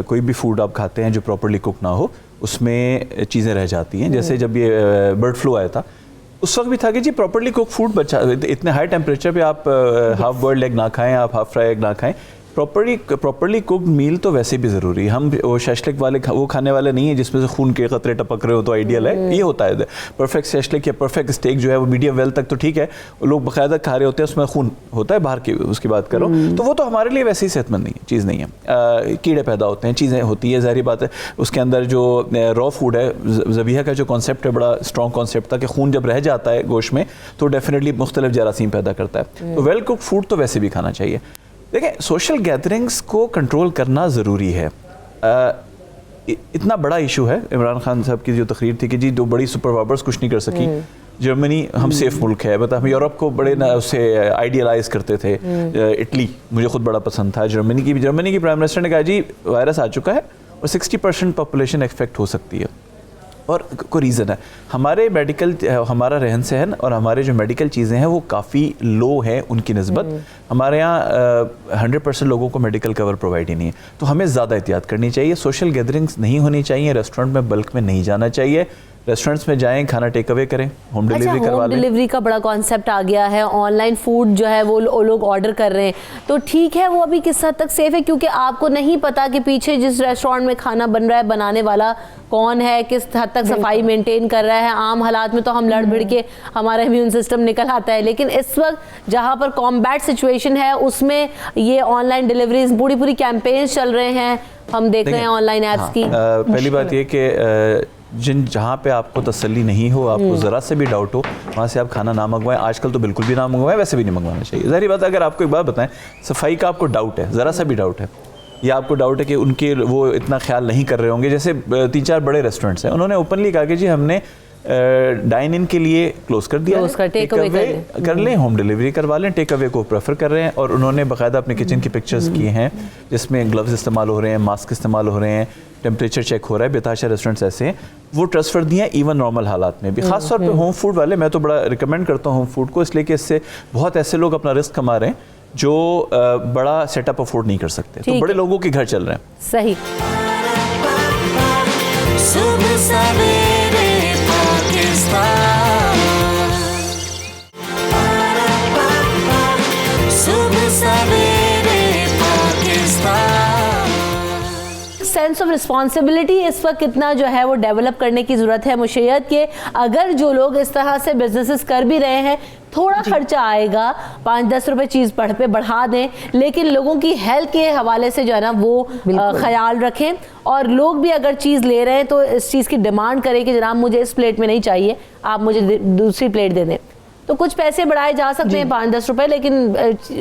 [SPEAKER 6] कोई भी फूड आप खाते हैं जो प्रॉपरली कुक ना हो, उसमें चीज़ें रह जाती हैं। जैसे जब ये बर्ड फ्लू आया था उस वक्त भी था कि जी प्रॉपरली कुक फूड बचा, इतने हाई टेम्परेचर पे आप हाफ बॉइल्ड एग ना खाएं, आप हाफ फ्राई एग ना खाएं। प्रॉपरली कुक्ड मील तो वैसे भी ज़रूरी है। हम वो शैशलिक वाले वो खाने वाले नहीं है जिसमें से खून के कतरे टपक रहे हो तो आइडियल है, ये होता है परफेक्ट शैशलिक या परफेक्ट स्टेक जो है वो मीडियम वेल तक तो ठीक है, लोग बाकायदा खा रहे होते हैं, उसमें खून होता है बाहर की, उसकी बात करो तो वो तो हमारे लिए वैसे ही सेहतमंद नहीं है, चीज़ नहीं है। कीड़े पैदा होते हैं, चीज़ें होती है, ज़ाहिर बात है। उसके अंदर जो रॉ फूड है, ज़बीहा का जो कॉन्सेप्ट है बड़ा स्ट्रॉन्ग कॉन्सेप्ट था कि खून जब रह जाता है गोश्त में तो डेफिनेटली मुख्तलिफ जरासीम पैदा करता है। तो वेल कुक्ड फूड तो वैसे भी खाना चाहिए। देखिए, सोशल गैदरिंग्स को कंट्रोल करना ज़रूरी है। इतना बड़ा इशू है, इमरान खान साहब की जो तकरीर थी कि जी दो बड़ी सुपर पावर्स कुछ नहीं कर सकी, जर्मनी हम सेफ मुल्क है, मतलब हम यूरोप को बड़े ना उससे आइडियलाइज करते थे। इटली मुझे खुद बड़ा पसंद था। जर्मनी की प्राइम मिनिस्टर ने कहा जी वायरस आ चुका है और 60% पॉपुलेशन इफेक्ट हो सकती है, और कोई रीज़न है हमारे मेडिकल, हमारा रहन सहन और हमारे जो मेडिकल चीज़ें हैं वो काफ़ी लो हैं उनकी निस्बत। हमारे यहाँ 100% लोगों को मेडिकल कवर प्रोवाइड ही नहीं है, तो हमें ज़्यादा एहतियात करनी चाहिए। सोशल गैदरिंग्स नहीं होनी चाहिए, रेस्टोरेंट में बल्क में नहीं जाना चाहिए। रेस्टोरेंट्स में जाएं, खाना टेक अवे करें, होम डिलीवरी करवा लें।
[SPEAKER 1] डिलीवरी का बड़ा कॉन्सेप्ट आ गया है, ऑनलाइन फूड जो है वो लोग ऑर्डर कर रहे हैं, तो ठीक है, वो अभी किस हद तक सेफ है, क्योंकि आपको नहीं पता कि पीछे जिस रेस्टोरेंट में खाना बन रहा है बनाने वाला कौन है, किस हद तक सफाई मेंटेन कर रहा है। आम हालात में तो हम लड़ भिड़ के हमारा इम्यून सिस्टम निकल आता है, लेकिन इस वक्त जहाँ पर कॉम्बैट सिचुएशन है उसमें ये ऑनलाइन डिलीवरीज पूरी कैंपेन्स चल रहे हैं, हम देख रहे हैं ऑनलाइन ऐप्स की।
[SPEAKER 6] पहली बात ये कि जहाँ पे आपको तसल्ली नहीं हो, आपको ज़रा से भी डाउट हो, वहाँ से आप खाना ना मंगवाएं। आजकल तो बिल्कुल भी ना मंगवाएं, वैसे भी नहीं मंगवाना चाहिए। ज़ाहिर बात है, अगर आपको एक बात बताएं, सफाई का आपको डाउट है, ज़रा सा भी डाउट है, या आपको डाउट है कि उनके वो इतना ख्याल नहीं कर रहे होंगे, जैसे 3-4 बड़े रेस्टोरेंट्स हैं, उन्होंने ओपनली कहा कि जी हमने डाइन इन के लिए क्लोज कर दिया
[SPEAKER 1] Close कर, take away
[SPEAKER 6] कर लें, होम डिलीवरी करवा लें, टेक अवे को प्रेफर कर रहे हैं। और उन्होंने बाकायदा अपने किचन की पिक्चर्स किए हैं जिसमें ग्लव्स इस्तेमाल हो रहे हैं, मास्क इस्तेमाल हो रहे हैं, टेम्परेचर चेक हो रहा है। बेताशा रेस्टोरेंट्स ऐसे हैं, वो ट्रस्टवर्दी हैं इवन नॉर्मल हालात में भी। खास तौर पे होम फूड वाले मैं तो बड़ा रिकमेंड करता हूँ होम फूड को, इसलिए कि इससे बहुत ऐसे लोग अपना रिस्क कमा रहे हैं जो बड़ा सेटअप अफोर्ड नहीं कर सकते, तो बड़े लोगों के घर चल रहे हैं।
[SPEAKER 1] सही।
[SPEAKER 5] सुबह सवेरे पाकिस्तान, सुबह सवेरे पाकिस्तान।
[SPEAKER 1] सेंस ऑफ रिस्पॉन्सिबिलिटी इस वक्त कितना जो है वो डेवलप करने की ज़रूरत है मुशैयत के। अगर जो लोग इस तरह से बिजनेसेस कर भी रहे हैं, थोड़ा खर्चा आएगा, 5-10 रुपए चीज़ बढ़ा दें, लेकिन लोगों की हेल्थ के हवाले से जो है ना वो ख्याल रखें। और लोग भी अगर चीज़ ले रहे हैं तो इस चीज़ की डिमांड करें कि जनाब मुझे इस प्लेट में नहीं चाहिए, आप मुझे दूसरी प्लेट दे दें। तो कुछ पैसे बढ़ाए जा सकते हैं, 5-10 रुपए, लेकिन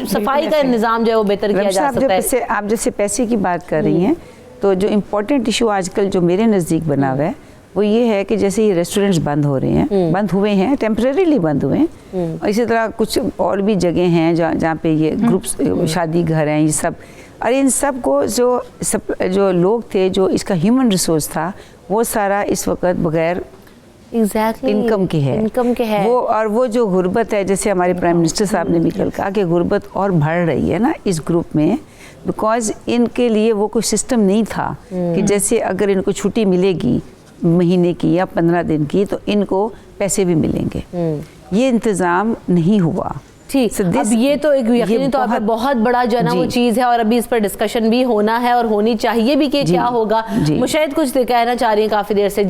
[SPEAKER 1] सफाई का निज़ाम जो है वो बेहतर किया जा सकता है।
[SPEAKER 3] आप जैसे पैसे की बात कर रही हैं, तो जो इम्पोर्टेंट इशू आजकल जो मेरे नज़दीक बना हुआ है वो ये है कि जैसे ये रेस्टोरेंट्स बंद हो रहे हैं, बंद हुए हैं, टेम्परेरीली बंद हुए हैं, और इसी तरह कुछ और भी जगह हैं जहाँ पे ये ग्रुप्स शादी घर हैं, ये सब, और इन सब को जो लोग थे, जो इसका ह्यूमन रिसोर्स था, वो सारा इस वक्त बगैर इनकम के है वो। और वो जो गुर्बत है, जैसे हमारे प्राइम मिनिस्टर साहब ने भी कल कहा कि गुर्बत और बढ़ रही है ना इस ग्रुप में, बिकॉज इनके लिए वो कोई सिस्टम नहीं था कि जैसे अगर इनको छुट्टी मिलेगी महीने की या 15 दिन की तो इनको पैसे भी मिलेंगे, ये इंतज़ाम नहीं हुआ।
[SPEAKER 1] ठीक, अब ये तो एक यकीनी तौर पर बहुत बड़ा जो है ना वो चीज़ है, और अभी इस पर डिस्कशन भी होना है और होनी चाहिए भी कि क्या होगा। मुशाहिद कुछ कहना चाह रही हैं काफ़ी देर से।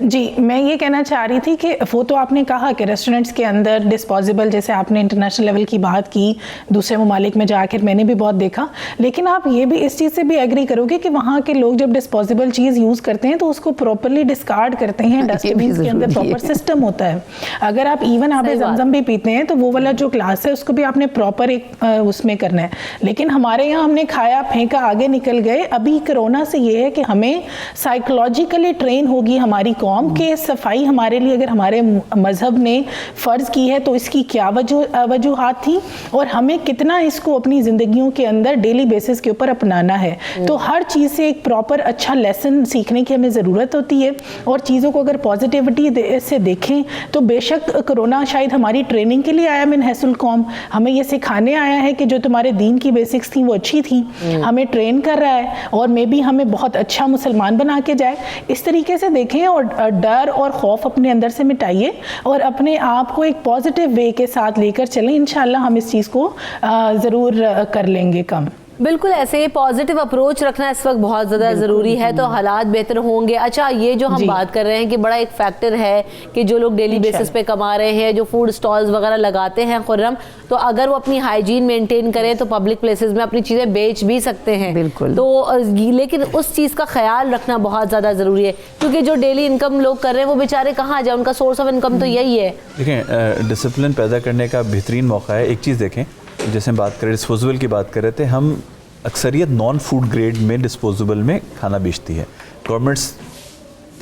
[SPEAKER 7] जी, मैं ये कहना चाह रही थी कि वो तो आपने कहा कि रेस्टोरेंट्स के अंदर डिस्पोजेबल, जैसे आपने इंटरनेशनल लेवल की बात की, दूसरे ममालिक में जाकर मैंने भी बहुत देखा, लेकिन आप ये भी इस चीज़ से भी एग्री करोगे कि वहाँ के लोग जब डिस्पोजेबल चीज़ यूज़ करते हैं तो उसको प्रॉपरली डिस्कार्ड करते हैं, डस्टबिन के अंदर प्रॉपर सिस्टम होता है। अगर आप इवन आप जमजम भी पीते हैं तो वो वाला जो ग्लास है उसको भी आपने प्रॉपर एक उसमें करना है। लेकिन हमारे यहाँ हमने खाया, फेंका, आगे निकल गए। अभी कोरोना से ये है कि हमें साइकोलॉजिकली ट्रेन होगी हमारी कौम के सफाई हमारे लिए अगर हमारे मज़हब ने फ़र्ज़ की है तो इसकी क्या वजूहात थी, और हमें कितना इसको अपनी ज़िंदगियों के अंदर डेली बेसिस के ऊपर अपनाना है। तो हर चीज़ से एक प्रॉपर अच्छा लेसन सीखने की हमें ज़रूरत होती है, और चीज़ों को अगर पॉजिटिविटी से देखें तो बेशक कोरोना शायद हमारी ट्रेनिंग के लिए आया मिन हैसुल कौम, हमें ये सिखाने आया है कि जो तुम्हारे दीन की बेसिक्स थी वो अच्छी थी, हमें ट्रेन कर रहा है और मे बी हमें बहुत अच्छा मुसलमान बना के जाए। इस तरीके से देखें और डर और खौफ अपने अंदर से मिटाइए और अपने आप को एक पॉजिटिव वे के साथ लेकर चलें। इंशाल्लाह हम इस चीज़ को ज़रूर कर लेंगे कम।
[SPEAKER 1] बिल्कुल ऐसे ही पॉजिटिव अप्रोच रखना इस वक्त बहुत ज़्यादा ज़रूरी है, तो हालात बेहतर होंगे। अच्छा, ये जो हम बात कर रहे हैं कि बड़ा एक फैक्टर है कि जो लोग डेली बेसिस पे कमा रहे हैं, जो फूड स्टॉल्स वगैरह लगाते हैं खुर्रम, तो अगर वो अपनी हाइजीन मेंटेन करें तो पब्लिक प्लेसेस में अपनी चीज़ें बेच भी सकते हैं।
[SPEAKER 3] बिल्कुल।
[SPEAKER 1] तो लेकिन उस चीज़ का ख्याल रखना बहुत ज़्यादा ज़रूरी है, क्योंकि जो डेली इनकम लोग कर रहे हैं वो बेचारे कहाँ जाए, उनका सोर्स ऑफ इनकम तो यही है।
[SPEAKER 6] देखें, डिसिप्लिन पैदा करने का बेहतरीन मौका है। एक चीज़ देखें, जैसे हम बात करें डिस्पोजेबल की बात कर रहे थे, हम अक्सरियत नॉन फूड ग्रेड में डिस्पोजेबल में खाना बेचती है। गवर्नमेंट्स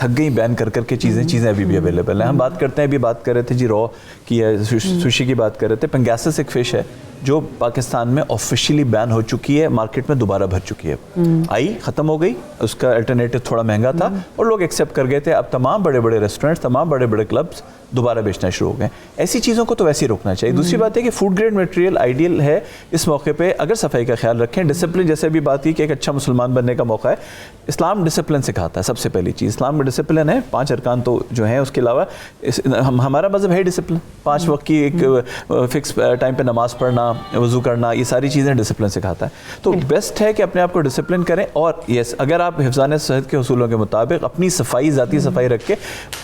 [SPEAKER 6] थक गई बैन कर करके चीज़ें अभी भी अवेलेबल हैं। हम बात करते हैं, अभी बात कर रहे थे जी रॉ की, सुशी की बात कर रहे थे। पंगासिस एक फ़िश है जो पाकिस्तान में ऑफिशियली बैन हो चुकी है, मार्केट में दोबारा भर चुकी है। आई, ख़त्म हो गई, उसका अल्टरनेटिव थोड़ा महंगा था और लोग एक्सेप्ट कर गए थे। अब तमाम बड़े बड़े रेस्टोरेंट्स, तमाम बड़े बड़े क्लब्स दोबारा बेचना शुरू हो गए। ऐसी चीज़ों को तो वैसे ही रोकना चाहिए। दूसरी बात है कि फूड ग्रेड मटेरियल आइडियल है इस मौके पे अगर सफाई का ख्याल रखें, डिसिप्लिन, जैसे भी बात की कि एक अच्छा मुसलमान बनने का मौका है। इस्लाम डिसिप्लिन सिखाता है, सबसे पहली चीज़ इस्लाम में डिसिप्लिन है। 5 अरकान तो जो हैं, उसके अलावा हमारा मज़हब है डिसिप्लिन। 5 वक्त की एक फिक्स टाइम पे नमाज़ पढ़ना, वज़ू करना, ये सारी चीज़ें डिसिप्लिन सिखाता है। तो बेस्ट है कि अपने आप को डिसिप्लिन करें। और यस, अगर आप हिफ्ज़ान सेहत के उसूलों के मुताबिक अपनी सफाई, ज़ाती सफाई रख के,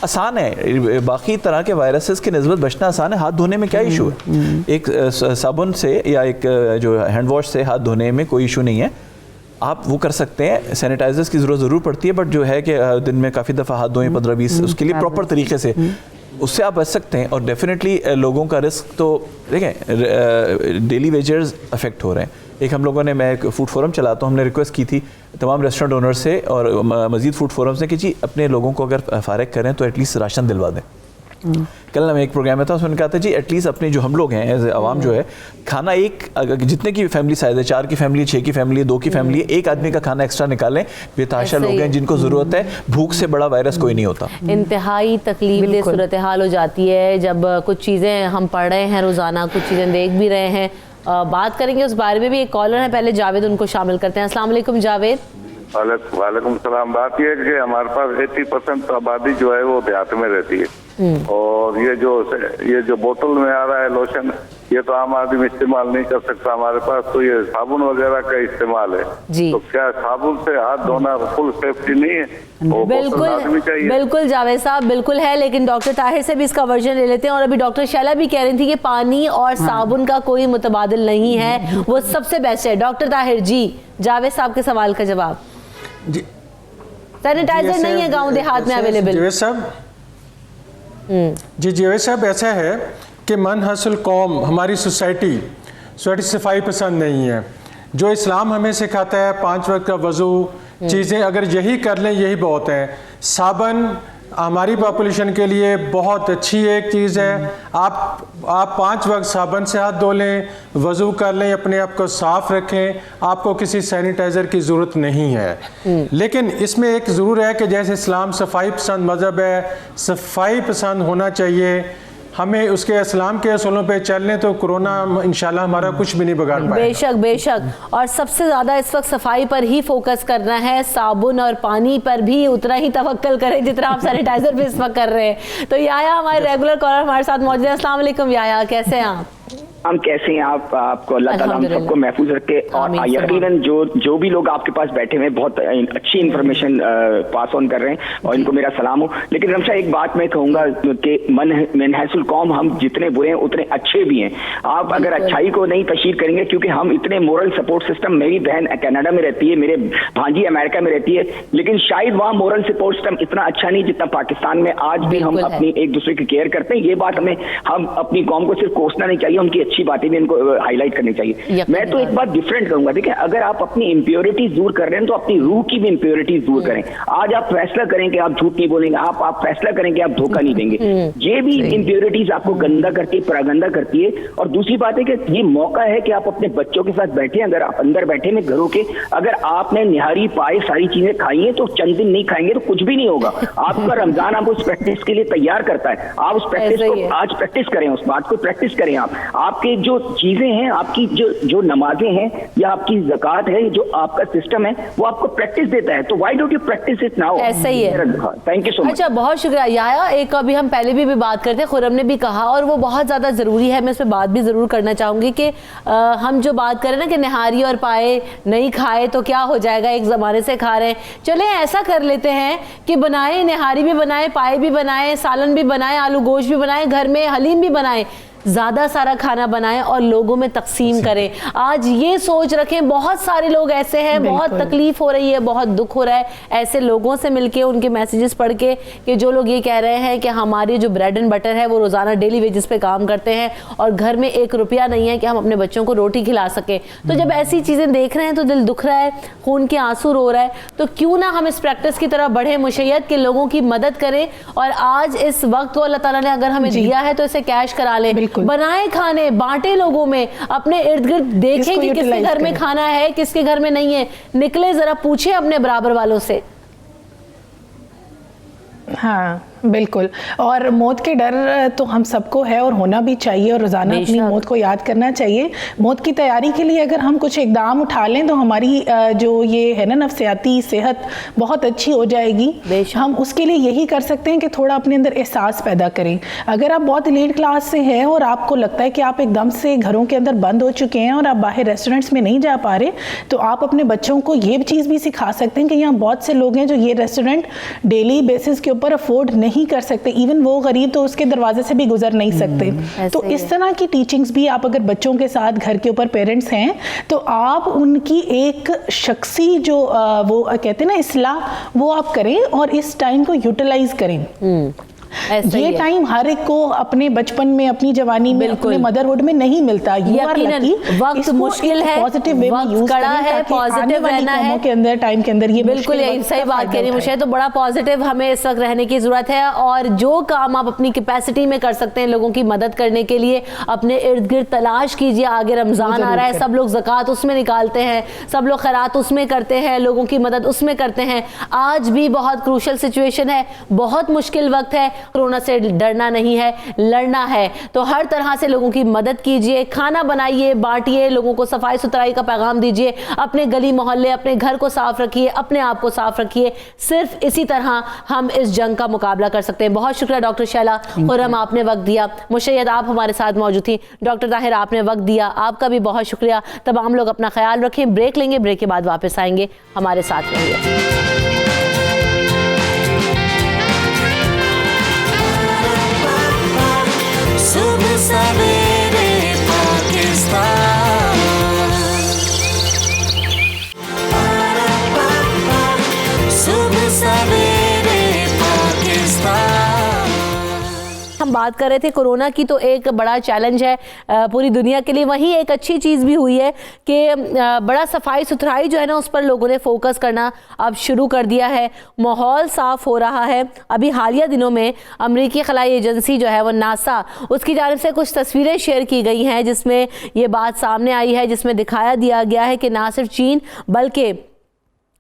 [SPEAKER 6] आसान है, बाकी तरह के वायरसेस की निस्बत बचना आसान है। हाथ धोने में क्या इशू है? एक साबुन से या एक जो हैंड वॉश से हाथ धोने में कोई इशू नहीं है, आप वो कर सकते हैं। सैनिटाइजर्स की ज़रूरत ज़रूर पड़ती है, बट जो है कि दिन में काफ़ी दफ़ा हाथ धोएं, 15-20, उसके लिए प्रॉपर तरीके से, उससे आप बच सकते हैं। और डेफिनेटली लोगों का रिस्क तो देखें, डेली वेजर्स अफेक्ट हो रहे हैं। एक हम लोगों ने, मैं एक फूड फोरम चलाता हूँ, हमने रिक्वेस्ट की थी तमाम रेस्टोरेंट ओनर से और मज़ीद फूड फोरम से कि जी अपने लोगों को अगर फारिग करें तो एटलीस्ट राशन दिलवा दें। कल हम एक प्रोग्राम में था, उसमें कहा था जी एटलीस्ट अपने जो हम लोग हैं एज आवाम जो है, खाना एक जितने की फैमिली साइज है, 4 की फैमिली, 6 की फैमिली है, 2 की फैमिली है, एक आदमी का खाना एक्स्ट्रा निकालें। बेतहाशा लोग हैं जिनको ज़रूरत है, भूख से बड़ा वायरस कोई नहीं होता।
[SPEAKER 1] इंतहाई तकलीफदेह सूरत हाल हो जाती है जब कुछ चीज़ें हम पढ़ रहे हैं रोज़ाना, कुछ चीज़ें देख भी रहे हैं। बात करेंगे उस बारे में भी। एक कॉलर है, पहले जावेद, उनको शामिल करते हैं। अस्सलाम वालेकुम जावेद।
[SPEAKER 8] वालेकुम सलाम। बात यह है कि हमारे पास 80% आबादी जो है वो देहात में रहती है, और ये जो बोतल में आ रहा है लोशन, ये तो आम आदमी इस्तेमाल नहीं कर सकता। हमारे पास तो ये साबुन वगैरह का इस्तेमाल है, तो क्या साबुन से हाथ धोना फुल सेफ्टी नहीं है?
[SPEAKER 1] बिल्कुल जावेद साहब, बिल्कुल है, लेकिन डॉक्टर ताहिर से भी इसका वर्जन ले लेते हैं। और अभी डॉक्टर शैला भी कह रही थी कि पानी और साबुन का कोई मुतबादिल नहीं है, वो सबसे बेस्ट है। डॉक्टर ताहिर जी, जावेद साहब के सवाल का जवाब। सैनिटाइजर नहीं है गांव देहात में अवेलेबल।
[SPEAKER 4] जावेद साहब ऐसा है कि मनहसल कौम, हमारी सोसाइटी सफाई पसंद नहीं है। जो इस्लाम हमें सिखाता है 5 वक्त का वज़ू, चीज़ें अगर यही कर लें यही बहुत है। साबन हमारी पॉपुलेशन के लिए बहुत अच्छी एक चीज़ है। आप 5 वक्त साबन से हाथ धो लें, वज़ू कर लें, अपने आप को साफ़ रखें, आपको किसी सैनिटाइज़र की ज़रूरत नहीं है। लेकिन इसमें एक ज़रूर है कि जैसे इस्लाम सफाई पसंद मज़हब है, सफाई पसंद होना चाहिए, हमें उसके इस्लाम के असूलों पे चलने तो कोरोना इंशाल्लाह हमारा कुछ भी नहीं बिगाड़ पाएगा।
[SPEAKER 1] बेशक बेशक, और सबसे ज़्यादा इस वक्त सफाई पर ही फोकस करना है, साबुन और पानी पर भी उतना ही तवक्कल करें जितना आप सैनिटाइजर पे इस वक्त कर रहे हैं। तो याया हमारे रेगुलर कॉलर हमारे साथ मौजूद है। अस्सलाम वालेकुम याया, कैसे हैं आप?
[SPEAKER 9] हम कैसे हैं आपको अल्लाह ताला हम सबको महफूज रखे, और यकीनन जो भी लोग आपके पास बैठे हुए बहुत अच्छी इन्फॉर्मेशन पास ऑन कर रहे हैं, और इनको मेरा सलाम हो। लेकिन रमशा, एक बात मैं कहूँगा कि मनहसल कौम हम जितने बुरे हैं उतने अच्छे भी हैं। आप अगर अच्छाई को नहीं तशहीर करेंगे, क्योंकि हम इतने मोरल सपोर्ट सिस्टम, मेरी बहन कनाडा में रहती है, मेरे भांजी अमेरिका में रहती है, लेकिन शायद वहाँ मोरल सपोर्ट सिस्टम इतना अच्छा नहीं जितना पाकिस्तान में। आज भी हम अपनी एक दूसरे की केयर करते हैं। ये बात हम अपनी कौम को सिर्फ कोसना नहीं चाहिए, उनकी अच्छी बातें भी इनको हाईलाइट करनी चाहिए। मैं तो एक बात डिफरेंट कहूंगा, देखिए, अगर आप अपनी इंप्योरिटीज दूर कर रहे हैं तो अपनी रूह की भी इंप्योरिटीज दूर करें। आज आप फैसला करें कि आप झूठ नहीं बोलेंगे, आप फैसला करें कि आप धोखा नहीं देंगे। ये भी इंप्योरिटीज आपको गंदा करती है, परागंदा करती है। और दूसरी बात है कि ये मौका है कि आप अपने बच्चों के साथ बैठे, अगर आप अंदर बैठे में घरों के, अगर आपने निहारी पाए सारी चीजें खाई हैं तो चंद दिन नहीं खाएंगे तो कुछ भी नहीं होगा। आपका रमजान आपको उस प्रैक्टिस के लिए तैयार करता है। आप उस प्रैक्टिस को आज प्रैक्टिस करें, उस बात को प्रैक्टिस करें। आपके जो चीजें हैं, आपकी जो नमाजें हैं या आपकी ज़कात है, जो आपका सिस्टम है, वो आपको प्रैक्टिस देता है। तो why don't you practice it now?
[SPEAKER 1] ऐसा ही है।
[SPEAKER 9] Thank you so much.
[SPEAKER 1] अच्छा, बहुत शुक्रिया याया। एक अभी हम पहले भी बात करते, खुरम ने भी कहा, और वो बहुत ज़्यादा ज़रूरी है, मैं इस पर बात भी ज़रूर करना चाहूँगी कि हम जो बात करें ना कि निहारी और पाए नहीं खाए तो क्या हो जाएगा, एक ज़माने से खा रहे हैं। चले ऐसा कर लेते हैं कि बनाए, निहारी भी बनाए, पाए भी बनाए, सालन भी बनाए, आलू गोश्त भी बनाए, घर में हलीम भी बनाए, ज़्यादा सारा खाना बनाएं और लोगों में तकसीम करें। आज ये सोच रखें, बहुत सारे लोग ऐसे हैं, बहुत तकलीफ हो रही है, बहुत दुख हो रहा है ऐसे लोगों से मिलके, उनके मैसेजेस पढ़ के, कि जो लोग ये कह रहे हैं कि हमारी जो ब्रेड एंड बटर है वो रोज़ाना डेली वेजेस पे काम करते हैं और घर में 1 रुपया नहीं है कि हम अपने बच्चों को रोटी खिला सकें। तो जब ऐसी चीज़ें देख रहे हैं तो दिल दुख रहा है, खून के आंसू रो रहा है। तो क्यों ना हम इस प्रैक्टिस की तरफ बढ़े, मुशैयत के लोगों की मदद करें, और आज इस वक्त को अल्लाह ताला ने अगर हमें दिया है तो इसे कैश करा लें, बनाए खाने, बांटे लोगों में, अपने इर्द गिर्द देखें कि किसके घर में खाना है, किसके घर में नहीं है, निकले जरा पूछे अपने बराबर वालों से।
[SPEAKER 7] हाँ बिल्कुल, और मौत के डर तो हम सबको है और होना भी चाहिए, और रोज़ाना अपनी मौत को याद करना चाहिए। मौत की तैयारी के लिए अगर हम कुछ इकदाम उठा लें तो हमारी जो ये है ना नफ्सियाती सेहत बहुत अच्छी हो जाएगी। हम उसके लिए यही कर सकते हैं कि थोड़ा अपने अंदर एहसास पैदा करें। अगर आप बहुत एलीट क्लास से हैं और आपको लगता है कि आप एकदम से घरों के अंदर बंद हो चुके हैं और आप बाहर रेस्टोरेंट्स में नहीं जा पा रहे, तो आप अपने बच्चों को ये चीज़ भी सिखा सकते हैं कि यहाँ बहुत से लोग हैं जो ये रेस्टोरेंट डेली बेसिस के ऊपर अफोर्ड नहीं कर सकते। इवन वो गरीब तो उसके दरवाजे से भी गुजर नहीं सकते। तो इस तरह की टीचिंग्स भी आप अगर बच्चों के साथ घर के ऊपर पेरेंट्स हैं तो आप उनकी एक शख्सी जो वो कहते हैं ना इस्लाह, वो आप करें और इस टाइम को यूटिलाइज करें।
[SPEAKER 1] ऐसा ही
[SPEAKER 7] ये
[SPEAKER 1] है।
[SPEAKER 7] टाइम हर एक को अपने बचपन में, अपनी जवानी में, अपने मदरहुड में नहीं मिलता।
[SPEAKER 1] यकीनन वक्त मुश्किल है,
[SPEAKER 7] पॉजिटिव वे में
[SPEAKER 1] वक्त
[SPEAKER 7] यूज
[SPEAKER 1] कड़ा है, पॉजिटिव रहना है
[SPEAKER 7] के अंदर, टाइम के अंदर ये
[SPEAKER 1] बिल्कुल यही सही बात कह रही है मुझे। तो बड़ा पॉजिटिव हमें इस वक्त रहने की जरूरत है, और जो काम आप अपनी कैपेसिटी में कर सकते हैं लोगों की मदद करने के लिए, अपने इर्द गिर्द तलाश कीजिए। आगे रमजान आ रहा है, सब लोग ज़कात उसमें निकालते हैं, सब लोग खैरात उसमें करते हैं, लोगों की मदद उसमें करते हैं। आज भी बहुत क्रूशल सिचुएशन है, बहुत मुश्किल वक्त है। कोरोना से डरना नहीं है, लड़ना है। तो हर तरह से लोगों की मदद कीजिए, खाना बनाइए, बांटिए, लोगों को सफाई सुथराई का पैगाम दीजिए, अपने गली मोहल्ले, अपने घर को साफ रखिए, अपने आप को साफ रखिए। सिर्फ इसी तरह हम इस जंग का मुकाबला कर सकते हैं। बहुत शुक्रिया डॉक्टर शैला खुर्रम, आपने वक्त दिया। मुशय्यद आप हमारे साथ मौजूद थी। डॉक्टर ताहिर आपने वक्त दिया, आपका भी बहुत शुक्रिया। तमाम लोग अपना ख्याल रखें। ब्रेक लेंगे, ब्रेक के बाद वापस आएंगे, हमारे साथ रहिए।
[SPEAKER 5] सुबह सवेरे पाकिस्तान, सुबह सवेरे पाकिस्तान।
[SPEAKER 1] हम बात कर रहे थे कोरोना की, तो एक बड़ा चैलेंज है पूरी दुनिया के लिए। वहीं एक अच्छी चीज़ भी हुई है कि बड़ा सफाई सुथराई जो है ना, उस पर लोगों ने फोकस करना अब शुरू कर दिया है। माहौल साफ हो रहा है। अभी हालिया दिनों में अमेरिकी खलाई एजेंसी जो है वो नासा, उसकी जानिब से कुछ तस्वीरें शेयर की गई हैं जिसमें ये बात सामने आई है, जिसमें दिखाया दिया गया है कि ना सिर्फ चीन बल्कि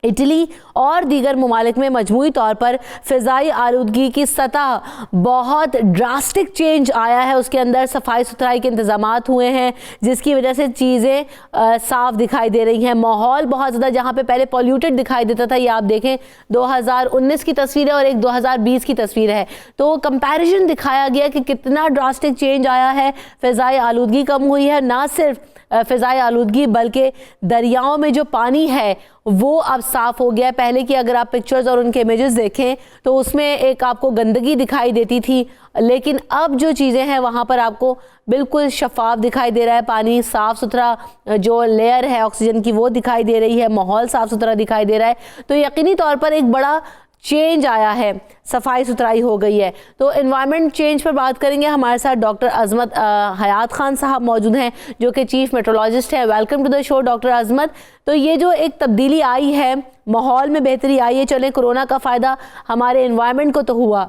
[SPEAKER 1] इटली और दीगर ममालिक में मजमूई तौर पर फ़िज़ाई आलूदगी की सतह बहुत ड्रास्टिक चेंज आया है। उसके अंदर सफाई सुथराई के इंतज़ामात हुए हैं, जिसकी वजह से चीज़ें साफ़ दिखाई दे रही हैं। माहौल बहुत ज़्यादा, जहाँ पे पहले पॉल्यूटेड दिखाई देता था, ये आप देखें 2019 की तस्वीर है और एक 2020 की तस्वीर है, तो कंपैरिजन दिखाया गया कि कितना ड्रास्टिक चेंज आया है। फ़िज़ाई आलूदगी कम हुई है, ना सिर्फ फ़िज़ाई आलूदगी बल्कि दरियाओं में जो पानी है वो अब साफ़ हो गया है। पहले की अगर आप पिक्चर्स और उनके इमेजेस देखें तो उसमें एक आपको गंदगी दिखाई देती थी, लेकिन अब जो चीज़ें हैं वहाँ पर आपको बिल्कुल शफाफ दिखाई दे रहा है। पानी साफ़ सुथरा, जो लेयर है ऑक्सीजन की वो दिखाई दे रही है, माहौल साफ़ सुथरा दिखाई दे रहा है। तो यकीनी तौर पर एक बड़ा चेंज आया है, सफाई सुथराई हो गई है। तो एनवायरनमेंट चेंज पर बात करेंगे। हमारे साथ डॉक्टर अजमत हयात खान साहब मौजूद हैं, जो कि चीफ मेट्रोलॉजिस्ट हैं। Welcome to the show doctor Azmat. तो ये जो एक तब्दीली आई है, माहौल में बेहतरी आई है, चलें कोरोना का फ़ायदा हमारे एनवायरनमेंट को तो हुआ।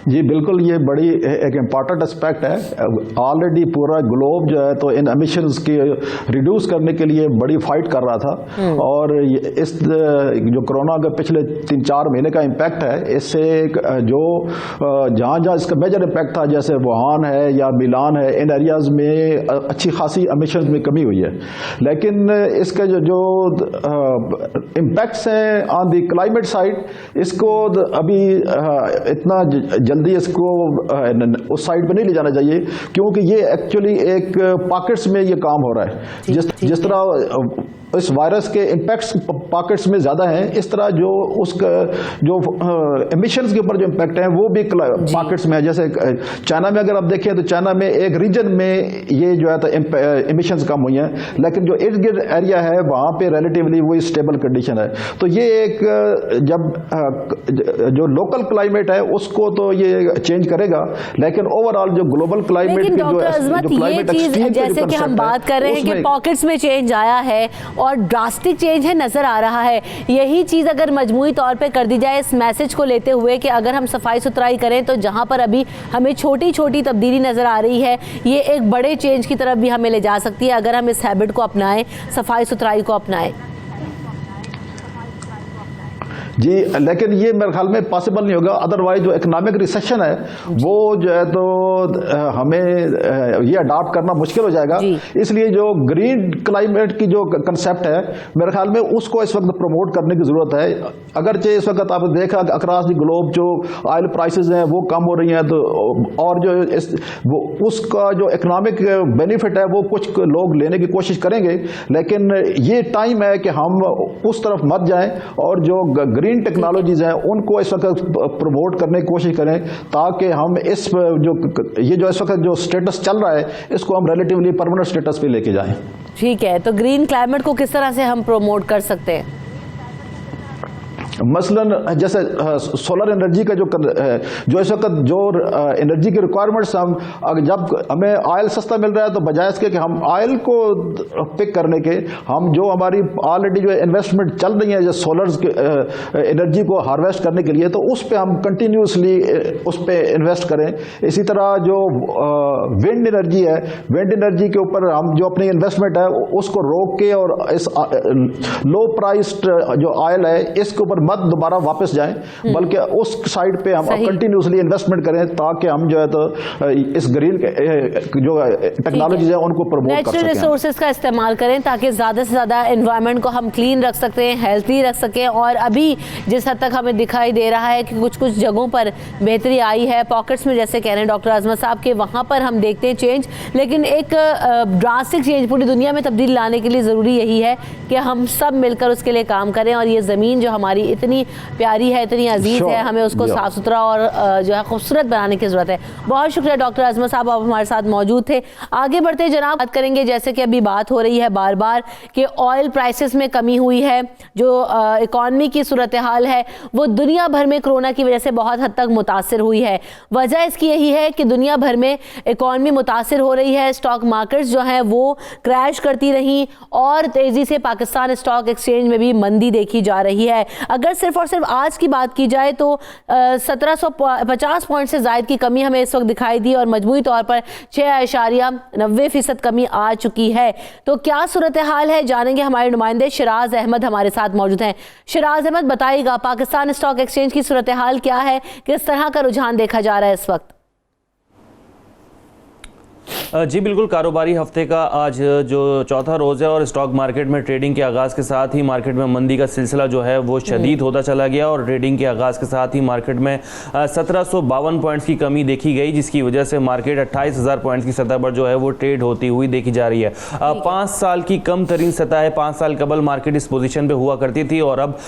[SPEAKER 10] जी बिल्कुल, ये बड़ी एक इम्पॉर्टेंट एस्पेक्ट है। ऑलरेडी पूरा ग्लोब जो है तो इन एमिशंस की रिड्यूस करने के लिए बड़ी फाइट कर रहा था, और इस जो कोरोना का पिछले 3-4 महीने का इम्पैक्ट है, इससे जो जहाँ जहाँ इसका मेजर इम्पैक्ट था, जैसे वुहान है या मिलान है, इन एरियाज़ में अच्छी खासी एमिशंस में कमी हुई है। लेकिन इसके जो इम्पैक्ट्स हैं ऑन द क्लाइमेट साइड, इसको अभी इतना जल्दी इसको उस साइड पे नहीं ले जाना चाहिए, क्योंकि ये एक्चुअली एक पॉकेट्स में ये काम हो रहा है। जिस तरह इस वायरस के इम्पैक्ट्स पॉकेट्स में ज़्यादा हैं, इस तरह जो उसका जो एमिशंस के ऊपर जो इम्पैक्ट है वो भी पॉकेट्स में है। जैसे चाइना में अगर आप देखें तो चाइना में एक रीजन में ये जो है तो एमिशंस कम हुई हैं, लेकिन जो इर्द गिर्द एरिया है वहाँ पे रिलेटिवली वही स्टेबल कंडीशन है। तो ये एक जब जो लोकल क्लाइमेट है उसको तो ये चेंज करेगा, लेकिन ओवरऑल जो ग्लोबल क्लाइमेट
[SPEAKER 1] लेकिन डॉक्टर अजमत, ये चीज जैसे कि हम बात कर रहे हैं कि पॉकेट्स में चेंज आया है और ड्रास्टिक चेंज है नजर आ रहा है, यही चीज अगर मजमूई तौर पे कर दी जाए इस मैसेज को लेते हुए कि अगर हम सफाई सुथराई करें तो जहां पर अभी हमें छोटी छोटी तब्दीली नजर आ रही है, ये एक बड़े चेंज की तरफ भी हमें ले जा सकती है अगर हम इस हैबिट को अपनाएं, सफाई सुथराई को अपनाएं।
[SPEAKER 10] जी, लेकिन ये मेरे ख्याल में पॉसिबल नहीं होगा, अदरवाइज जो इकोनॉमिक रिसेशन है वो जो है तो हमें ये अडॉप्ट करना मुश्किल हो जाएगा। इसलिए जो ग्रीन क्लाइमेट की जो कंसेप्ट है मेरे ख्याल में उसको इस वक्त प्रमोट करने की जरूरत है। अगरचे इस वक्त आपने देखा अक्रॉस द ग्लोब जो ऑयल प्राइसेस हैं वो कम हो रही हैं, तो और जो वो उसका जो इकोनॉमिक बेनिफिट है वो कुछ लोग लेने की कोशिश करेंगे, लेकिन ये टाइम है कि हम उस तरफ मत जाएं और जो ग्रीन टेक्नोलॉजीज हैं उनको इस वक्त प्रमोट करने की कोशिश करें, ताकि हम इस जो ये जो इस वक्त जो स्टेटस चल रहा है इसको हम रिलेटिवली परमानेंट स्टेटस पे लेके जाएं।
[SPEAKER 1] ठीक है, तो ग्रीन क्लाइमेट को किस तरह से हम प्रमोट कर सकते हैं?
[SPEAKER 10] मसलन जैसे सोलर एनर्जी का जो इस वक्त जो एनर्जी की रिक्वायरमेंट्स जब हमें ऑयल सस्ता मिल रहा है तो बजाय इसके कि हम ऑयल को पिक करने के हम जो हमारी ऑलरेडी जो इन्वेस्टमेंट चल रही है जो सोलर एनर्जी को हार्वेस्ट करने के लिए, तो उस पर हम कंटिन्यूसली उस पर इन्वेस्ट करें। इसी तरह जो विंड एनर्जी है, विंड एनर्जी के ऊपर हम जो अपनी इन्वेस्टमेंट है उसको रोक के और इस लो प्राइस्ड जो ऑयल है इसके ऊपर मत दोबारा वापस जाएं, बल्कि उस साइड पे हम कंटिन्यूसली इन्वेस्टमेंट करें ताकि हम जो है तो इस ग्रीन जो टेक्नोलॉजीज है उनको प्रमोट कर सकें।
[SPEAKER 1] नेचुरल रिसोर्सेज का इस्तेमाल करें ताकि ज़्यादा से ज़्यादा एनवायरनमेंट को हम क्लीन रख सकें, हेल्थी रख सकें। और अभी जिस हद तक हमें दिखाई दे रहा है कि कुछ कुछ जगहों पर बेहतरी आई है, पॉकेट्स में जैसे कह रहे हैं डॉक्टर अजमत साहब के, वहाँ पर हम देखते हैं चेंज, लेकिन एक ड्रास्टिक चेंज पूरी दुनिया में तब्दील लाने के लिए ज़रूरी यही है कि हम सब मिलकर उसके लिए काम करें। और ये ज़मीन जो हमारी इतनी प्यारी है, इतनी अजीज है, हमें उसको साफ सुथरा और जो है खूबसूरत बनाने की जरूरत है। बहुत शुक्रिया डॉक्टर अजमत साहब, आप हमारे साथ मौजूद थे। आगे बढ़ते जनाब बात करेंगे, जैसे कि अभी बात हो रही है बार बार कि ऑयल प्राइसेस में कमी हुई है, जो इकॉनमी की सूरत हाल है वो दुनिया भर में कोरोना की वजह से बहुत हद तक मुतासिर हुई है। वजह इसकी यही है कि दुनिया भर में इकॉनमी मुतासिर हो रही है, स्टॉक मार्केट्स जो हैं वो क्रैश करती रहीं और तेज़ी से पाकिस्तान स्टॉक एक्सचेंज में भी मंदी देखी जा रही है। अगर सिर्फ और सिर्फ आज की बात की जाए तो 1750 पॉइंट से ज़ायद की कमी हमें इस वक्त दिखाई दी और मजमूई तौर पर 6.90% कमी आ चुकी है। तो क्या सूरत हाल है, जानेंगे। हमारे नुमाइंदे शिराज अहमद हमारे साथ मौजूद हैं। शिराज अहमद, बताइएगा पाकिस्तान स्टॉक एक्सचेंज की सूरत हाल क्या है, किस तरह का रुझान देखा जा रहा है इस वक्त?
[SPEAKER 11] जी बिल्कुल, कारोबारी हफ्ते का आज जो चौथा रोज़ है और स्टॉक मार्केट में ट्रेडिंग के आगाज़ के साथ ही मार्केट में मंदी का सिलसिला जो है वो शदीद होता चला गया और ट्रेडिंग के आगाज़ के साथ ही मार्केट में 1752 पॉइंट्स की कमी देखी गई, जिसकी वजह से मार्केट 28,000 पॉइंट्स की सतह पर जो है वो ट्रेड होती हुई देखी जा रही है। 5 साल की कम तरीन सतह है। 5 साल कबल मार्केट इस पोजीशन पर हुआ करती थी और अब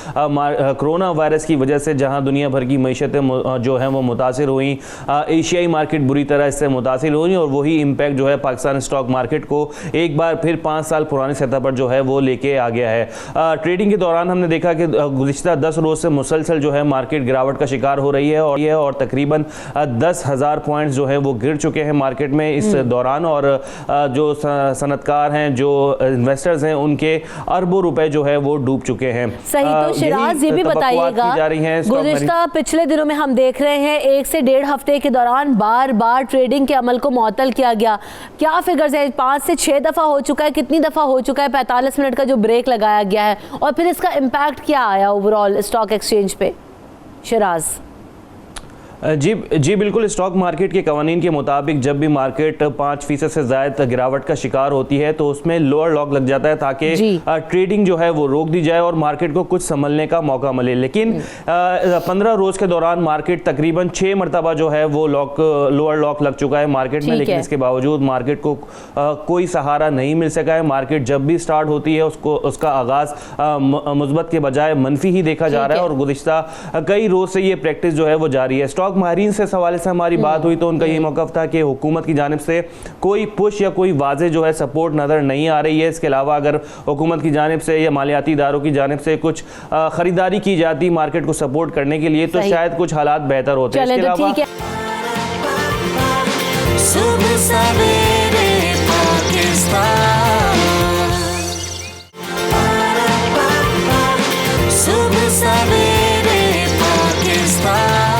[SPEAKER 11] कोरोना वायरस की वजह से जहाँ दुनिया भर की मीशतें जो हैं वो मुतासिर हुई, एशियाई मार्केट बुरी तरह इससे मुतासिर हुई और वही इम्पैक्ट जो है पाकिस्तान स्टॉक मार्केट को एक बार फिर 5 साल पुरानी सतह पर जो है वो लेके आ गया है। ट्रेडिंग के दौरान हमने देखा कि गुज़िश्ता 10 रोज से मुसलसल जो है मार्केट गिरावट का शिकार हो रही है और तकरीबन 10,000 पॉइंट्स जो है वो गिर चुके हैं मार्केट में इस दौरान। और जो सनतकार हैं, जो इन्वेस्टर्स हैं, उनके अरबों रुपए जो है वो डूब चुके हैं।
[SPEAKER 1] सही। तो शिराज ये भी बताइएगा, गुज़िश्ता पिछले दिनों में हम देख रहे हैं 1 से 1.5 हफ्ते के दौरान बार बार ट्रेडिंग के अमल को मुअत्तल किया गया। क्या फिगर्स है? 5 से 6 दफ़ा हो चुका है, कितनी दफ़ा हो चुका है 45 मिनट का जो ब्रेक लगाया गया है, और फिर इसका इम्पैक्ट क्या आया ओवरऑल स्टॉक एक्सचेंज पे? शिराज
[SPEAKER 11] जी बिल्कुल, स्टॉक मार्केट के कवानीन के मुताबिक जब भी मार्केट 5% से ज़्यादा गिरावट का शिकार होती है तो उसमें लोअर लॉक लग जाता है ताकि ट्रेडिंग जो है वो रोक दी जाए और मार्केट को कुछ संभलने का मौका मिले। लेकिन 15 रोज़ के दौरान मार्केट तकरीबन 6 मरतबा जो है वो लोअर लॉक लग चुका है मार्केट में, लेकिन इसके बावजूद मार्केट को कोई सहारा नहीं मिल सका है। मार्केट जब भी स्टार्ट होती है उसका आगाज़ मुस्बत के बजाय मनफी ही देखा जा रहा है और गुज़िश्ता कई रोज़ से ये प्रैक्टिस जो है वो जारी है। स्टॉक माहिरीन से सवाल से हमारी बात हुई तो उनका ये मौक़िफ़ था कि हुकूमत की जानिब से कोई पुश या कोई वाज़े जो है सपोर्ट नज़र नहीं आ रही है। इसके अलावा अगर हुकूमत की जानिब से या मालियाती इदारों की जानिब से कुछ ख़रीदारी की जाती मार्केट को सपोर्ट करने के लिए तो शायद कुछ हालात बेहतर होते हैं। इसके अलावा
[SPEAKER 5] सुबह सवेरे पाकिस्तान, सुबह सवेरे पाकिस्तान।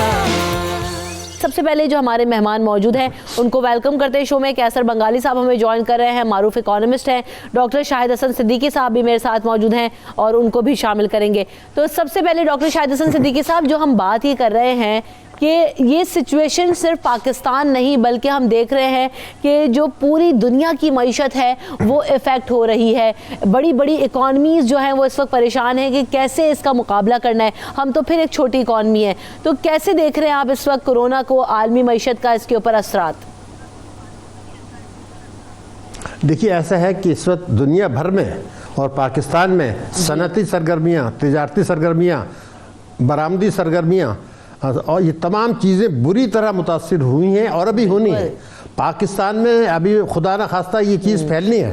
[SPEAKER 1] सबसे पहले जो हमारे मेहमान मौजूद हैं उनको वेलकम करते हैं शो में। कैसर बंगाली साहब हमें ज्वाइन कर रहे हैं, मारूफ इकोनॉमिस्ट हैं। डॉक्टर शाहिद हसन सिद्दीकी साहब भी मेरे साथ मौजूद हैं और उनको भी शामिल करेंगे। तो सबसे पहले डॉक्टर शाहिद हसन सिद्दीकी साहब, जो हम बात ही कर रहे हैं कि ये सिचुएशन सिर्फ पाकिस्तान नहीं बल्कि हम देख रहे हैं कि जो पूरी दुनिया की मईशत है वो इफ़ेक्ट हो रही है। बड़ी बड़ी इकॉनमीज़ जो हैं वो इस वक्त परेशान हैं कि कैसे इसका मुकाबला करना है। हम तो फिर एक छोटी इकॉनमी है, तो कैसे देख रहे हैं आप इस वक्त कोरोना को, आलमी मईशत का इसके ऊपर असरात?
[SPEAKER 12] देखिए, ऐसा है कि इस वक्त दुनिया भर में और पाकिस्तान में सनती सरगर्मियाँ, तिजारती सरगर्मियाँ, बरामदी सरगर्मियाँ और ये तमाम चीज़ें बुरी तरह मुतासिर हुई हैं और अभी होनी है। पाकिस्तान में अभी खुदा न खास्ता ये चीज़ फैलनी है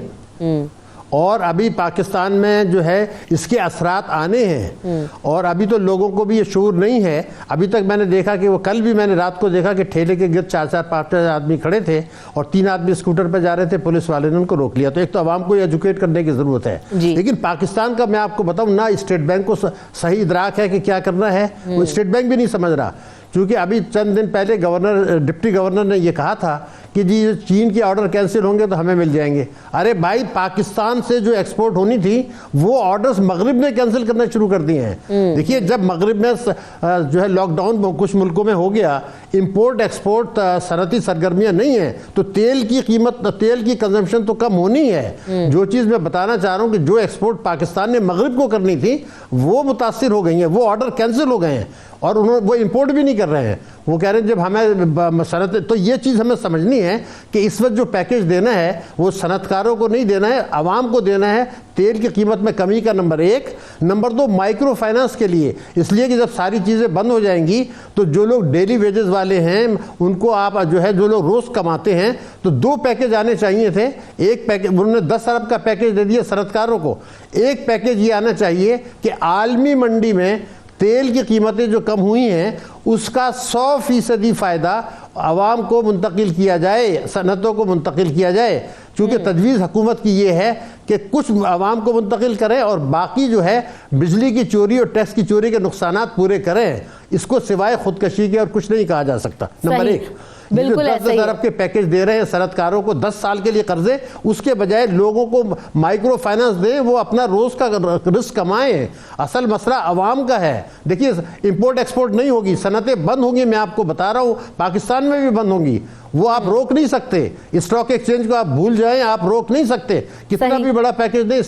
[SPEAKER 12] और अभी पाकिस्तान में जो है इसके असरात आने हैं, और अभी तो लोगों को भी ये शऊर नहीं है। अभी तक मैंने देखा कि वो कल भी मैंने रात को देखा कि ठेले के गिर्द 4-5 आदमी खड़े थे और 3 आदमी स्कूटर पर जा रहे थे, पुलिस वाले ने उनको रोक लिया। तो एक तो आवाम को एजुकेट करने की जरूरत है, लेकिन पाकिस्तान का मैं आपको बताऊं ना, स्टेट बैंक को सही इदराक है कि क्या करना है, वो स्टेट बैंक भी नहीं समझ रहा। क्योंकि अभी चंद दिन पहले डिप्टी गवर्नर ने यह कहा था कि जी चीन के ऑर्डर कैंसिल होंगे तो हमें मिल जाएंगे। अरे भाई, पाकिस्तान से जो एक्सपोर्ट होनी थी वो ऑर्डर्स मगरिब ने कैंसिल करना शुरू कर दिए हैं। देखिए, जब मगरिब में जो है लॉकडाउन कुछ मुल्कों में हो गया, इंपोर्ट एक्सपोर्ट सनती सरगर्मियां नहीं है, तो तेल की कीमत, तेल की कंजम्पशन तो कम होनी है। जो चीज़ मैं बताना चाह रहा हूँ कि जो एक्सपोर्ट पाकिस्तान ने मगरिब को करनी थी वो मुतासिर हो गई है, वो ऑर्डर कैंसिल हो गए हैं और उन्होंने वो इंपोर्ट भी नहीं कर रहे हैं। वो कह रहे हैं जब हमें सनत, तो ये चीज़ हमें समझनी है कि इस वक्त जो पैकेज देना है वो सनतकारों को नहीं देना है, आवाम को देना है। तेल की कीमत में कमी का नंबर 1, नंबर 2 माइक्रो फाइनेंस के लिए, इसलिए कि जब सारी चीज़ें बंद हो जाएंगी तो जो लोग डेली वेजेस वाले हैं उनको आप जो है, जो लोग रोज़ कमाते हैं, तो 2 पैकेज आने चाहिए थे। एक पैकेज उन्होंने 10 अरब का पैकेज दे दिया सनतकारों को, एक पैकेज ये आना चाहिए कि आलमी मंडी में तेल की कीमतें जो कम हुई हैं उसका 100% फ़ायदा आवाम को मुंतकिल किया जाए, सनतों को मुंतकिल किया जाए। क्योंकि तजवीज़ हुकूमत की ये है कि कुछ आवाम को मुंतकिल करें और बाकी जो है बिजली की चोरी और टैक्स की चोरी के नुकसानात पूरे करें। इसको सिवाय खुदकशी के और कुछ नहीं कहा जा सकता। नंबर 1, बिल्कुल 10 अरब के पैकेज दे रहे हैं सनतकारों को 10 साल के लिए कर्जे, उसके बजाय लोगों को माइक्रो फाइनेंस दें, वो अपना रोज का रिस्क कमाएं। असल मसला आवाम का है। देखिए, इंपोर्ट एक्सपोर्ट नहीं होगी, सनतें बंद होंगी, मैं आपको बता रहा हूं, पाकिस्तान में भी बंद होंगी, वो आप रोक नहीं सकते। स्टॉक एक्सचेंज को आप भूल जाएं, आप रोक नहीं सकते। कितना भी बड़ा पैकेज दें,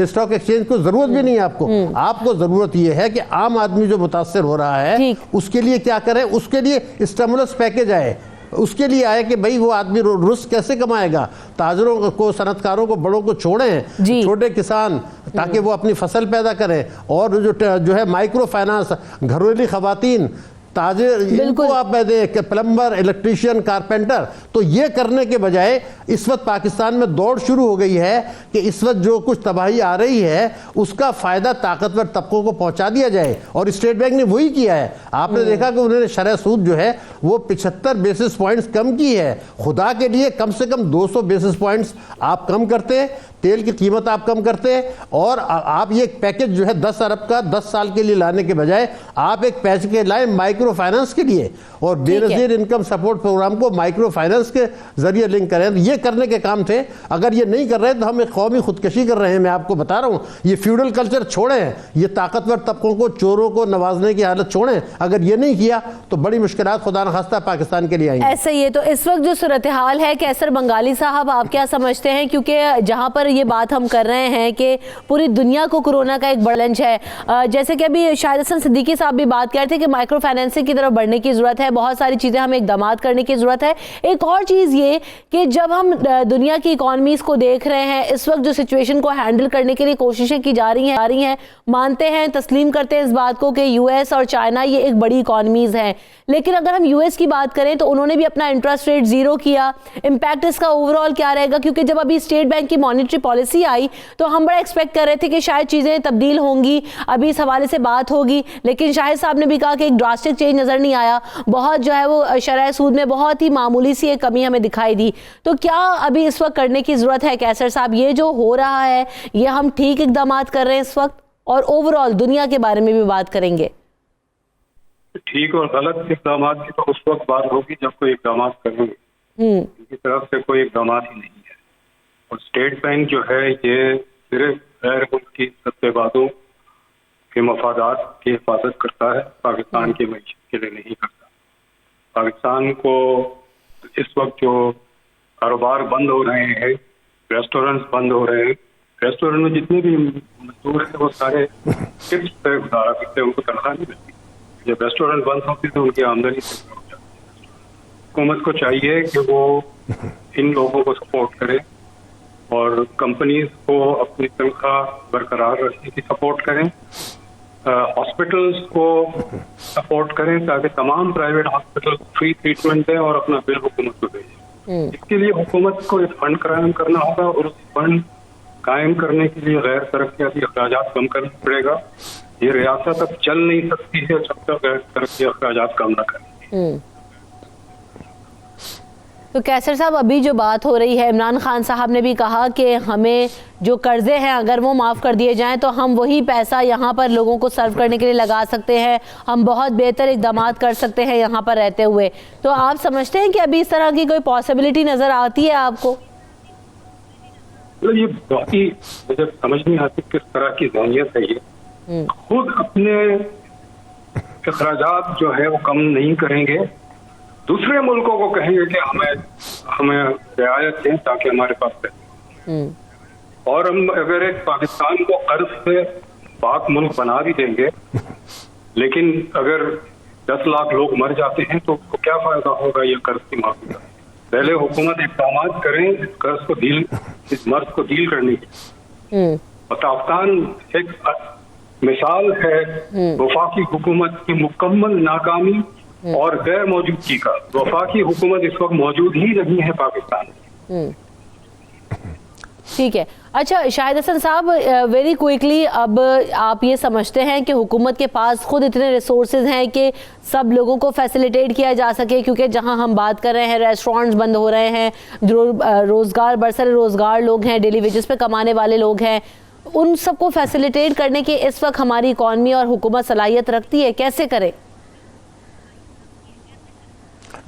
[SPEAKER 12] स्टॉक एक्सचेंज को जरूरत भी नहीं है आपको जरूरत यह है कि आम आदमी जो मुतासर हो रहा है उसके लिए क्या करें, उसके लिए स्टिमुलस पैकेज आए, उसके लिए आए कि भाई वो आदमी रुस्क कैसे कमाएगा। ताजरों को, सनतकारों को, बड़ों को छोड़ें, छोटे किसान, ताकि वो अपनी फसल पैदा करें। और जो है माइक्रो फाइनेंस, घरेलू खवातीन, ताजिर, इनको आप दें, प्लम्बर, इलेक्ट्रीशियन, कारपेंटर, तो ये करने के बजाय इस वक्त पाकिस्तान में दौड़ शुरू हो गई है कि इस वक्त जो कुछ तबाही आ रही है उसका फायदा ताकतवर तबकों को पहुंचा दिया जाए, और स्टेट बैंक ने वही किया है। आपने देखा कि उन्होंने शरह सूद जो है वो 75 बेसिस पॉइंट्स कम की है। खुदा के लिए कम से कम 200 बेसिस पॉइंट्स आप कम करते, तेल की कीमत आप कम करते, और आप ये पैकेज जो है 10 अरब का 10 साल के लिए लाने के बजाय आप एक पैकेज लाए माइक्रो फाइनेंस के लिए, और बेनजीर इनकम सपोर्ट प्रोग्राम को माइक्रो फाइनेंस के जरिए लिंक करें। ये करने के काम थे। अगर ये नहीं कर रहे तो हम एक कौमी खुदकशी कर रहे हैं। मैं आपको बता रहा हूँ, ये फ्यूडल कल्चर छोड़ें, ये ताकतवर तबकों को, चोरों को नवाजने की हालत छोड़ें। अगर ये नहीं किया तो बड़ी मुश्किलात खुदा न खास्ता पाकिस्तान के लिए आएंगी।
[SPEAKER 1] ऐसा ही है। तो इस वक्त जो सूरत हाल है, कैसर बंगाली साहब, आप क्या समझते हैं? क्योंकि जहाँ पर ये बात हम कर रहे हैं कि पूरी दुनिया को कोरोना का एक बड़ा लंच है, जैसे कि अभी शाहिद हसन सिद्दीकी साहब भी बात कर रहे थे कि माइक्रो फाइनेंसिंग की तरफ बढ़ने की जरूरत है, बहुत सारी चीजें हमें इकदाम करने की जरूरत है। एक और चीज ये कि जब हम दुनिया की इकोनॉमीज को देख रहे हैं, इस वक्त जो सिचुएशन को हैंडल करने के लिए कोशिशें की जा रही हैं, मानते हैं, तस्लीम करते हैं इस बात को कि यूएस और चाइना ये एक बड़ी इकोनॉमीज हैं, लेकिन अगर हम यूएस की बात करें तो उन्होंने भी अपना इंटरेस्ट रेट 0 किया। इम्पैक्ट इसका ओवरऑल क्या रहेगा? क्योंकि जब अभी स्टेट बैंक की मॉनेटरी पॉलिसी आई तो हम बड़ा एक्सपेक्ट कर रहे थे कि शायद चीजें तब्दील होंगी, अभी इस हवाले से बात होगी, लेकिन शाहिद साहब ने भी कहा कि एक ड्रास्टिक चेंज नजर नहीं आया। बहुत जो है वो शरह सूद में बहुत ही मामूली सी एक कमी हमें दिखाई दी। तो क्या अभी इस वक्त करने की जरूरत है कैसर साहब? ये जो हो रहा है, ये हम ठीक इकदाम कर रहे हैं इस वक्त, और ओवरऑल दुनिया के बारे में भी बात करेंगे।
[SPEAKER 13] ठीक और गलत इकदाम की तो उस वक्त बात होगी जब कोई इकदाम करेंगे, इनकी तरफ से कोई इकदाम ही नहीं है। और स्टेट बैंक जो है ये सिर्फ गैर मुल्की सट्टेबाजों के मफादात की हिफाजत करता है, पाकिस्तान की मईशत के लिए नहीं करता। पाकिस्तान को इस वक्त जो कारोबार बंद हो रहे हैं, रेस्टोरेंट्स बंद हो रहे हैं, रेस्टोरेंट में जितने भी मजदूर हैं वो सारे टिप्स पे गुजारा करते हैं, उनको तनख्वाह नहीं मिलती। जब रेस्टोरेंट बंद होती तो उनकी आमदनी हो जाती है। हुकूमत को चाहिए कि वो इन लोगों को सपोर्ट करे और कंपनीज को अपनी तनख्वाह बरकरार रखने की सपोर्ट करें, हॉस्पिटल्स को सपोर्ट करें ताकि तमाम प्राइवेट हॉस्पिटल फ्री ट्रीटमेंट दें और अपना बिल हुकूमत को भेजें। इसके लिए हुकूमत को एक फंड कायम करना होगा और उस फंड कायम करने के लिए गैर तरक्याती अखराजात कम करना पड़ेगा। ये रियासत अब चल नहीं सकती है जब तक गैर तरक्की अखराजात कम न करें।
[SPEAKER 1] तो कैसर साहब, अभी जो बात हो रही है, इमरान खान साहब ने भी कहा कि हमें जो कर्जे हैं अगर वो माफ़ कर दिए जाएं तो हम वही पैसा यहाँ पर लोगों को सर्व करने के लिए लगा सकते हैं, हम बहुत बेहतर इक़दाम कर सकते हैं यहाँ पर रहते हुए। तो आप समझते हैं कि अभी इस तरह की कोई पॉसिबिलिटी नज़र आती है आपको?
[SPEAKER 13] मतलब ये बहुत ही मुझे समझ नहीं आती किस तरह की ज़हनियत है ये। खुद अपने अखराजात जो है वो कम नहीं करेंगे, दूसरे मुल्कों को कहेंगे कि हमें रियायत दें ताकि हमारे पास रहे। और हम अगर एक पाकिस्तान को कर्ज से पाक मुल्क बना भी देंगे, लेकिन अगर 10 लाख लोग मर जाते हैं तो उसको क्या फायदा होगा ये कर्ज की माफी का। पहले हुकूमत इक़दाम करें इस कर्ज को इस मर्ज को डील करने की। पाकिस्तान एक मिसाल है वफाकी हुकूमत की मुकम्मल नाकामी और गैर मौजूदगी का। वफाकी हुकूमत इस वक्त मौजूद ही नहीं है पाकिस्तान में।
[SPEAKER 1] ठीक है। अच्छा शाहिद हसन साहब, वेरी क्विकली, अब आप ये समझते हैं कि हुकूमत के पास खुद इतने रिसोर्सेज हैं कि सब लोगों को फैसिलिटेट किया जा सके? क्योंकि जहां हम बात कर रहे हैं रेस्टोरेंट्स बंद हो रहे हैं, जो रोज़गार बरसर रोज़गार लोग हैं, डेली वेजेस पे कमाने वाले लोग हैं, उन सबको फैसिलिटेट करने की इस वक्त हमारी इकॉनमी और हुकूमत सलाहियत रखती है? कैसे करें?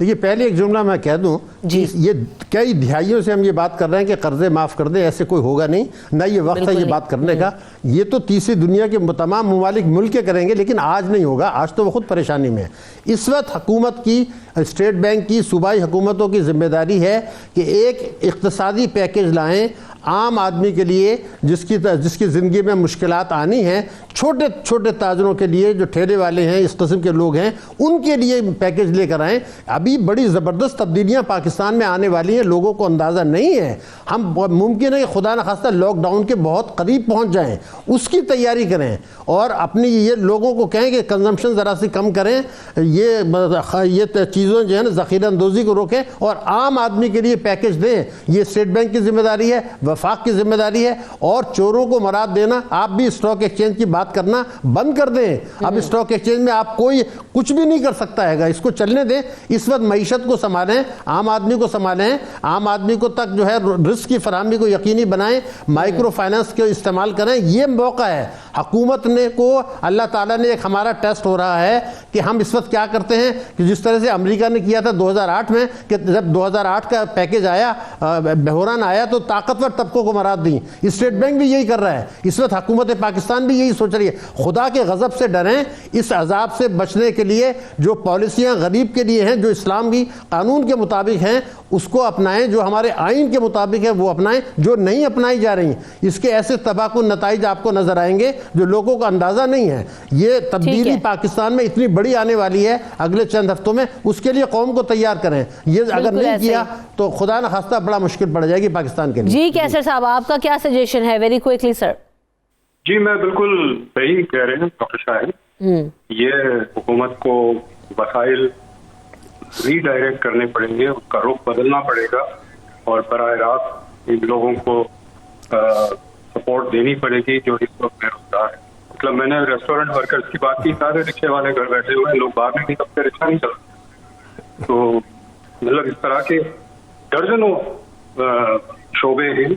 [SPEAKER 12] देखिए, पहले एक जुमला मैं कह दूं कि ये कई दिहाइयों से हम ये बात कर रहे हैं कि कर्जे माफ़ कर दें, ऐसे कोई होगा नहीं, ना ये वक्त है ये बात करने का। ये तो तीसरी दुनिया के तमाम ममालिक मिल के करेंगे, लेकिन आज नहीं होगा। आज तो वो खुद परेशानी में है। इस वक्त हुकूमत की, स्टेट बैंक की, सूबाई हुकूमतों की जिम्मेदारी है कि एक इक़्तिसादी पैकेज लाएँ आम आदमी के लिए, जिसकी ज़िंदगी में मुश्किलात आनी हैं, छोटे छोटे ताजरों के लिए, जो ठेले वाले हैं, इस किस्म के लोग हैं, उनके लिए पैकेज लेकर आएँ। अभी बड़ी ज़बरदस्त तब्दीलियाँ पाकिस्तान में आने वाली हैं, लोगों को अंदाज़ा नहीं है। हम मुमकिन है कि खुदा न खास्ता लॉकडाउन के बहुत करीब पहुँच जाएँ, उसकी तैयारी करें और अपनी ये लोगों को कहें कि कंजम्पशन ज़रा सी कम करें, ये चीज़ों जो है ना ज़ख़ीरा अंदोज़ी को रोकें और आम आदमी के लिए पैकेज दें। ये स्टेट बैंक की जिम्मेदारी है, वफाक की जिम्मेदारी है। और चोरों को मराद देना, आप भी स्टॉक एक्सचेंज की बात करना बंद कर दें। अब स्टॉक एक्सचेंज में आप कोई कुछ भी नहीं कर सकता है, इसको चलने दें। इस वक्त मईशत को संभालें, आम आदमी को संभालें, आम आदमी को तक जो है रिस्क की फराहमी को यकीनी बनाएं, माइक्रो फाइनेंस के इस्तेमाल करें। ये मौका है हुकूमत ने को, अल्लाह ताला ने एक हमारा टेस्ट हो रहा है कि हम इस वक्त क्या करते हैं कि जिस तरह से अमेरिका ने किया था 2008 में, कि जब 2008 का पैकेज आया, बहरान आया, तो ताकतवर तबकों को मराद दी। स्टेट बैंक भी यही कर रहा है। इस वक्त हुकूमत पाकिस्तान भी यही सोच रही है। खुदा के गजब से डरें, इस अजाब से बचने के लिए जो पॉलिसियां गरीब के लिए हैं, जो इस्लाम की कानून के मुताबिक हैं, उसको अपनाएं। जो हमारे आइन के मुताबिक है वो अपनाएं, जो नहीं अपनाई जा रही। इसके ऐसे तबाकुन नताइज आपको नजर आएंगे जो लोगों का अंदाजा नहीं है। ये तब्दीली पाकिस्तान में इतनी बड़ी आने वाली है अगले चंद हफ्तों में, उसके लिए कौम को तैयार करें। ये अगर नहीं किया तो खुदा न खास्ता बड़ा मुश्किल पड़ जाएगी पाकिस्तान के लिए।
[SPEAKER 1] जी कैसर साहब, आपका क्या सजेशन है? Very quickly sir.
[SPEAKER 13] जी मैं बिल्कुल सही कह रहे हैं डॉक्टर शाहिद। ये हुकूमत को वसाइल रीडायरेक्ट करने पड़ेंगे, उसका रुख बदलना पड़ेगा और बराह रास्त इन लोगों को सपोर्ट देनी पड़ेगी जो इस वक्त बेरोजगार है। मतलब मैंने रेस्टोरेंट वर्कर्स की बात की, सारे रिक्शे वाले घर बैठे हुए हैं, लोग बाहर नहीं निकलते, रिक्शा नहीं चलते। तो मतलब इस तरह के दर्जनों शोबे हैं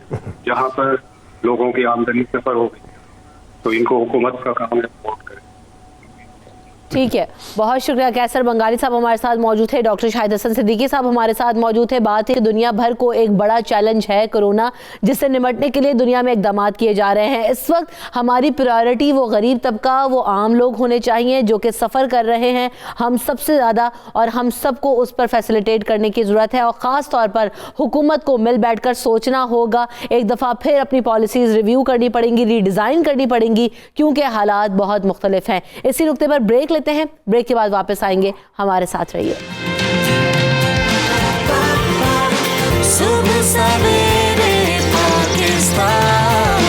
[SPEAKER 13] जहाँ पर लोगों की आमदनी सफर हो गई, तो इनको हुकूमत का काम है सपोर्ट करें।
[SPEAKER 1] ठीक है, बहुत शुक्रिया। कैसर बंगाली साहब हमारे साथ मौजूद थे, डॉक्टर शाहिद हसन सिद्दीकी साहब हमारे साथ मौजूद थे। बात है कि दुनिया भर को एक बड़ा चैलेंज है कोरोना, जिससे निपटने के लिए दुनिया में इकदाम किए जा रहे हैं। इस वक्त हमारी प्रायोरिटी वो गरीब तबका, वो आम लोग होने चाहिए जो कि सफ़र कर रहे हैं हम सबसे ज़्यादा, और हम सबको उस पर फैसिलिटेट करने की ज़रूरत है। और ख़ास तौर पर हुकूमत को मिल बैठ कर सोचना होगा, एक दफ़ा फिर अपनी पॉलिसीज़ रिव्यू करनी पड़ेंगी, रीडिज़ाइन करनी पड़ेंगी, क्योंकि हालात बहुत मुख्तलिफ हैं। इसी नुक्ते पर ब्रेक लेते हैं, ब्रेक के बाद वापस आएंगे, हमारे साथ रहिए।
[SPEAKER 5] सुबह सवेरे पाकिस्तान,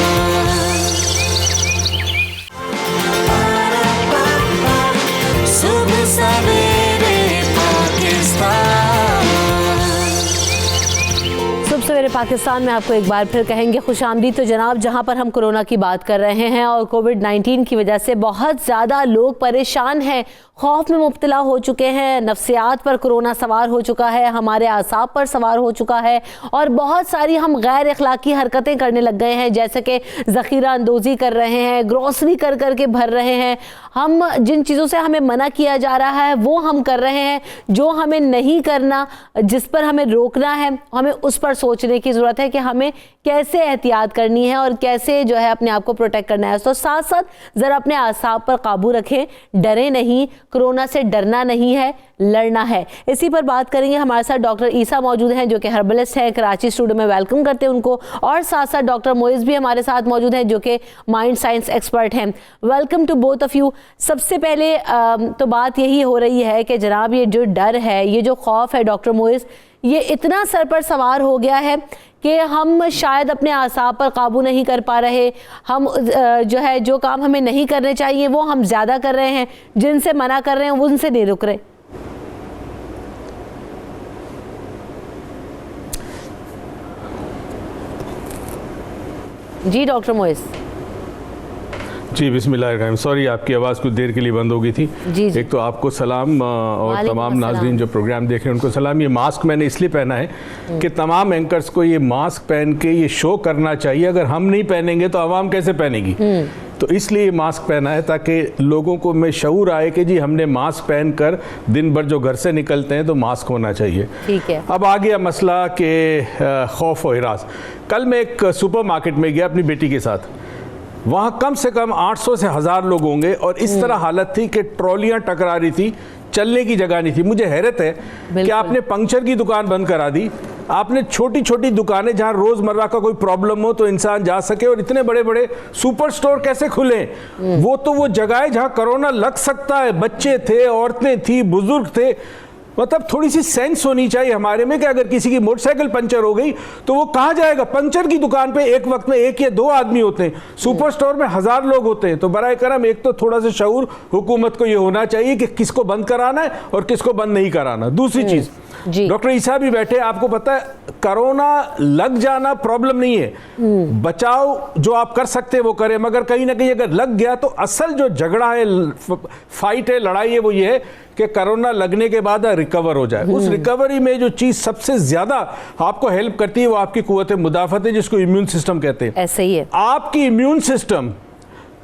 [SPEAKER 5] सुबह सवेरे पाकिस्तान।
[SPEAKER 1] सुबह सवेरे पाकिस्तान में आपको एक बार फिर कहेंगे खुशामदीद। तो जनाब, जहां पर हम कोरोना की बात कर रहे हैं और कोविड-19 की वजह से बहुत ज़्यादा लोग परेशान हैं, खौफ में मुब्तला हो चुके हैं, नफ्सियात पर कोरोना सवार हो चुका है, हमारे आसाब पर सवार हो चुका है और बहुत सारी हम गैर अखलाकी हरकतें करने लग गए हैं, जैसे कि ज़ख़ीरा अंदोज़ी कर रहे हैं, ग्रॉसरी कर कर के भर रहे हैं। हम जिन चीज़ों से हमें मना किया जा रहा है वो हम कर रहे हैं, जो हमें नहीं करना, जिस पर हमें रोकना है, हमें उस पर सोचने की ज़रूरत है कि हमें कैसे एहतियात करनी है और कैसे जो है अपने आप को प्रोटेक्ट करना है। तो साथ साथ ज़रा अपने आसाब पर काबू रखें, डरें नहीं, कोरोना से डरना नहीं है, लड़ना है। इसी पर बात करेंगे। हमारे साथ डॉक्टर ईसा मौजूद हैं जो कि हर्बलिस्ट हैं, कराची स्टूडियो में वेलकम करते हैं उनको, और साथ साथ डॉक्टर मोइज़ भी हमारे साथ मौजूद हैं जो कि माइंड साइंस एक्सपर्ट हैं। Welcome to both of you. सबसे पहले तो बात यही हो रही है कि जनाब ये जो डर है, ये जो खौफ है डॉक्टर मोइज़, ये इतना सर पर सवार हो गया है कि हम शायद अपने आसाब पर काबू नहीं कर पा रहे। हम जो है जो काम हमें नहीं करने चाहिए वो हम ज़्यादा कर रहे हैं, जिनसे मना कर रहे हैं उनसे नहीं रुक रहे। जी डॉक्टर मोइज़।
[SPEAKER 14] जी बिस्मिल्लाह। सॉरी आपकी आवाज़ कुछ देर के लिए बंद हो गई थी।
[SPEAKER 1] जी।
[SPEAKER 14] एक तो आपको सलाम और तमाम नाजरीन जो प्रोग्राम देख रहे हैं उनको सलाम। ये मास्क मैंने इसलिए पहना है कि तमाम एंकर्स को ये मास्क पहन के ये शो करना चाहिए। अगर हम नहीं पहनेंगे तो आवाम कैसे पहनेगी? तो इसलिए ये मास्क पहना है ताकि लोगों को में शऊर आए कि जी हमने मास्क पहन कर दिन भर जो घर से निकलते हैं तो मास्क होना चाहिए।
[SPEAKER 1] ठीक है।
[SPEAKER 14] अब आ गया मसला के खौफ और हिरास। कल मैं एक सुपर मार्केट में गया अपनी बेटी के साथ। वहाँ कम से कम 800 से 1000 लोग होंगे और इस तरह हालत थी कि ट्रॉलियाँ टकरा रही थी, चलने की जगह नहीं थी। मुझे हैरत है कि आपने पंक्चर की दुकान बंद करा दी, आपने छोटी छोटी दुकानें जहां रोजमर्रा का कोई प्रॉब्लम हो तो इंसान जा सके, और इतने बड़े बड़े सुपर स्टोर कैसे खुले? वो जगह है जहां कोरोना लग सकता है। बच्चे थे, औरतें थी, बुजुर्ग थे। मतलब थोड़ी सी सेंस होनी चाहिए हमारे में कि अगर किसी की मोटरसाइकिल पंचर हो गई तो वो कहाँ जाएगा? पंचर की दुकान पे एक वक्त में 1 या 2 आदमी होते हैं, सुपर स्टोर में 1000 लोग होते हैं। तो बराए करम एक तो थोड़ा सा शऊर हुकूमत को ये होना चाहिए कि किसको बंद कराना है और किसको बंद नहीं कराना। दूसरी चीज, डॉक्टर ईसा भी बैठे, आपको पता है कोरोना लग जाना प्रॉब्लम नहीं है, बचाव जो आप कर सकते हैं वो करें, मगर कहीं ना कहीं अगर लग गया तो असल जो झगड़ा है, फाइट है, लड़ाई है, वो ये है कि कोरोना लगने के बाद रिकवर हो जाए। उस रिकवरी में जो चीज सबसे ज्यादा आपको हेल्प करती है वो आपकी कुव्वत मुदाफत है, जिसको इम्यून सिस्टम कहते हैं।
[SPEAKER 1] ऐसे ही है।
[SPEAKER 14] आपकी इम्यून सिस्टम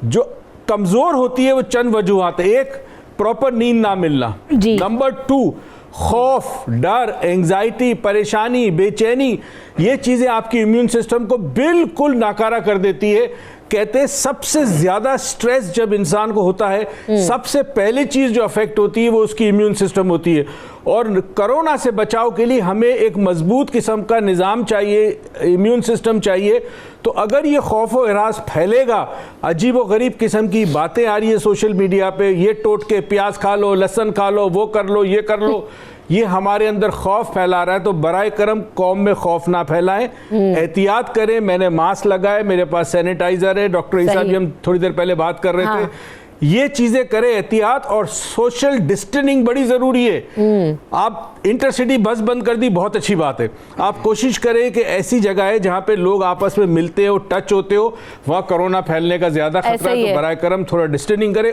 [SPEAKER 14] जो कमजोर होती है वो चंद वजूहात है। एक, प्रॉपर नींद ना मिलना। नंबर 2, खौफ, डर, एंजाइटी, परेशानी, बेचैनी, ये चीजें आपकी इम्यून सिस्टम को बिल्कुल नाकारा कर देती है। कहते हैं सबसे ज्यादा स्ट्रेस जब इंसान को होता है, सबसे पहली चीज जो अफेक्ट होती है वो उसकी इम्यून सिस्टम होती है। और कोरोना से बचाव के लिए हमें एक मजबूत किस्म का निज़ाम चाहिए, इम्यून सिस्टम चाहिए। तो अगर ये खौफ व हिरास फैलेगा, अजीब व गरीब किस्म की बातें आ रही है सोशल मीडिया पे, ये टोटके, प्याज खा लो, लहसुन खा लो, वो कर लो, ये कर लो, ये हमारे अंदर खौफ फैला रहा है। तो बराए करम कौम में खौफ ना फैलाएं, एहतियात करें। मैंने मास्क लगाए, मेरे पास सैनिटाइजर है, डॉक्टर ईसा भी हम थोड़ी देर पहले बात कर रहे थे। ये चीजें करें, एहतियात, और सोशल डिस्टेंसिंग बड़ी जरूरी है। आप इंटरसिटी बस बंद कर दी, बहुत अच्छी बात है। आप कोशिश करें कि ऐसी जगह है जहां पे लोग आपस में मिलते हो, टच होते हो, वहां कोरोना फैलने का ज्यादा खतरा है। तो बराए करम थोड़ा डिस्टेंसिंग करें।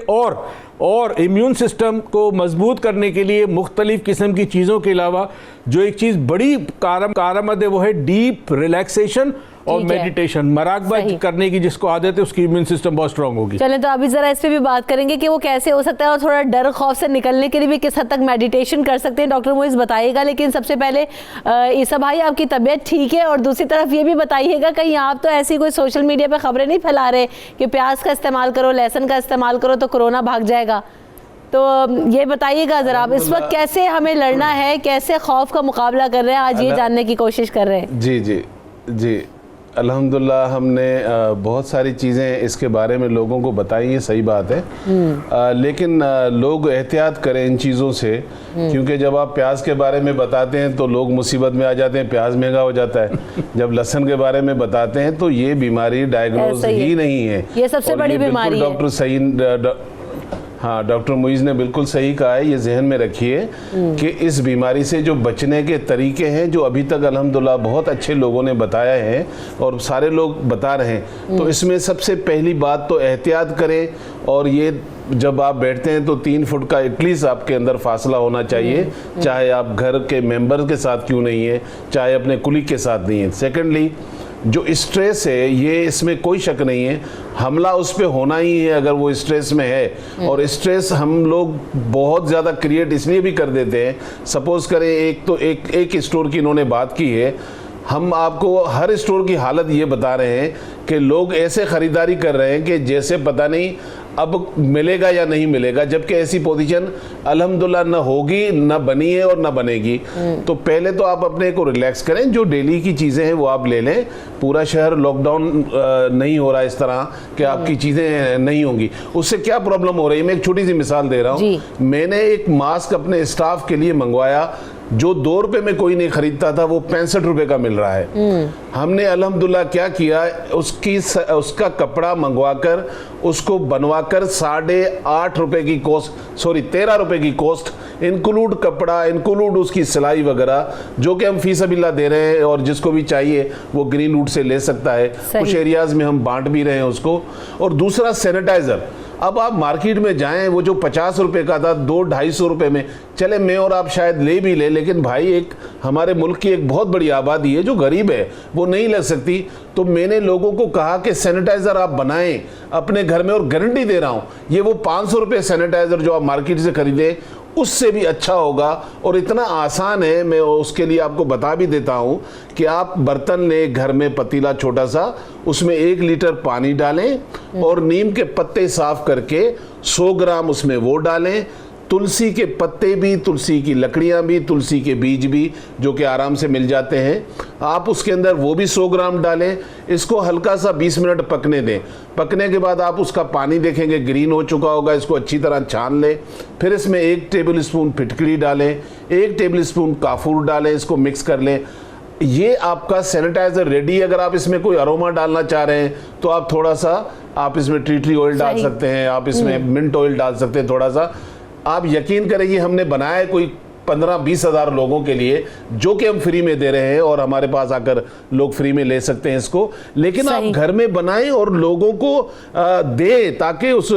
[SPEAKER 14] और इम्यून सिस्टम को मजबूत करने के लिए मुख्तलिफ किस्म की चीज़ों के अलावा जो एक चीज़ बड़ी कारआमद है वो है डीप रिलैक्सेशन और मेडिटेशन। मराकबा करने की जिसको आदत है उसकी इम्यून सिस्टम बहुत स्ट्रांग होगी।
[SPEAKER 1] चलें तो अभी जरा इस पे भी बात करेंगे कि वो कैसे हो सकता है और थोड़ा डर खौफ से निकलने के लिए भी किस हद तक मेडिटेशन कर सकते हैं, डॉक्टर मोइज़ बताइएगा। लेकिन सबसे पहले ईसा भाई, आपकी तबीयत ठीक है? और दूसरी तरफ ये भी बताइएगा कहीं आप तो ऐसी कोई सोशल मीडिया पे खबरें नहीं फैला रहे कि प्याज का इस्तेमाल करो, लहसुन का इस्तेमाल करो तो कोरोना भाग जाएगा? तो ये बताइएगा जरा, आप इस वक्त कैसे हमें लड़ना है, कैसे खौफ का मुकाबला कर रहे हैं, आज ये जानने की कोशिश कर रहे हैं।
[SPEAKER 15] जी अल्हम्दुलिल्लाह हमने बहुत सारी चीज़ें इसके बारे में लोगों को बताई, ये सही बात है। लेकिन लोग एहतियात करें इन चीज़ों से, क्योंकि जब आप प्याज के बारे में बताते हैं तो लोग मुसीबत में आ जाते हैं, प्याज महंगा हो जाता है। जब लहसुन के बारे में बताते हैं तो ये बीमारी डायग्नोज ही नहीं है,
[SPEAKER 1] ये सबसे बड़ी बीमारी है।
[SPEAKER 15] डॉक्टर सही, हाँ, डॉक्टर मुइज़ ने बिल्कुल सही कहा है। ये जहन में रखिए कि इस बीमारी से जो बचने के तरीके हैं, जो अभी तक अल्हम्दुलिल्लाह बहुत अच्छे लोगों ने बताया है और सारे लोग बता रहे हैं, तो इसमें सबसे पहली बात तो एहतियात करें। और ये जब आप बैठते हैं तो 3 फुट का एटलीस्ट आपके अंदर फासला होना चाहिए, चाहे आप घर के मेंबर के साथ क्यों नहीं है, चाहे अपने कुलीग के साथ नहीं है। सेकेंडली, जो स्ट्रेस है, ये इसमें कोई शक नहीं है, हमला उस पर होना ही है अगर वो स्ट्रेस में है। और स्ट्रेस हम लोग बहुत ज़्यादा क्रिएट इसलिए भी कर देते हैं। सपोज करें एक स्टोर की इन्होंने बात की है, हम आपको हर स्टोर की हालत ये बता रहे हैं कि लोग ऐसे ख़रीदारी कर रहे हैं कि जैसे पता नहीं अब मिलेगा या नहीं मिलेगा, जबकि ऐसी पोजीशन अल्हम्दुलिल्लाह न होगी, न बनी है और न बनेगी। तो पहले तो आप अपने को रिलैक्स करें, जो डेली की चीज़ें हैं वो आप ले लें। पूरा शहर लॉकडाउन नहीं हो रहा इस तरह कि आपकी चीज़ें नहीं होंगी। उससे क्या प्रॉब्लम हो रही है, मैं एक छोटी सी मिसाल दे रहा हूँ। मैंने एक मास्क अपने स्टाफ के लिए मंगवाया, जो 2 रुपए में कोई नहीं खरीदता था, वो 65 रुपए का मिल रहा है। हमने अल्हम्दुलिल्लाह क्या किया, उसका कपड़ा मंगवाकर उसको बनवाकर 8.5 रुपए की कॉस्ट, 13 रुपए की कॉस्ट, इंक्लूड कपड़ा, इंक्लूड उसकी सिलाई वगैरह, जो कि हम फीसबिल्लाह दे रहे हैं और जिसको भी चाहिए वो ग्रीन रूट से ले सकता है। कुछ एरियाज में हम बांट भी रहे हैं उसको। और दूसरा सैनिटाइजर, अब आप मार्केट में जाएं, वो जो 50 रुपए का था 200-250 रुपए में, चले मैं और आप शायद ले भी ले, लेकिन भाई एक हमारे मुल्क की एक बहुत बड़ी आबादी है जो गरीब है, वो नहीं ले सकती। तो मैंने लोगों को कहा कि सैनिटाइजर आप बनाएं अपने घर में, और गारंटी दे रहा हूं ये वो 500 रुपए सैनिटाइजर जो आप मार्केट से खरीदें उससे भी अच्छा होगा। और इतना आसान है, मैं उसके लिए आपको बता भी देता हूं कि आप बर्तन लें घर में, पतीला छोटा सा, उसमें 1 लीटर पानी डालें और नीम के पत्ते साफ करके 100 ग्राम उसमें वो डालें, तुलसी के पत्ते भी, तुलसी की लकड़ियां भी, तुलसी के बीज भी, जो कि आराम से मिल जाते हैं, आप उसके अंदर वो भी 100 ग्राम डालें। इसको हल्का सा 20 मिनट पकने दें। पकने के बाद आप उसका पानी देखेंगे ग्रीन हो चुका होगा, इसको अच्छी तरह छान लें। फिर इसमें 1 टेबल स्पून फिटकरी डालें, 1 टेबल स्पून काफूर डालें, इसको मिक्स कर लें। ये आपका सैनिटाइजर रेडी। अगर आप इसमें कोई अरोमा डालना चाह रहे हैं तो आप थोड़ा सा, आप इसमें टी ट्री ऑयल डाल सकते हैं, आप इसमें मिंट ऑयल डाल सकते हैं थोड़ा सा। आप यकीन करेंगे, हमने बनाया है कोई 15-20 हज़ार लोगों के लिए, जो कि हम फ्री में दे रहे हैं और हमारे पास आकर लोग फ्री में ले सकते हैं इसको। लेकिन आप घर में बनाएं और लोगों को दें, ताकि उस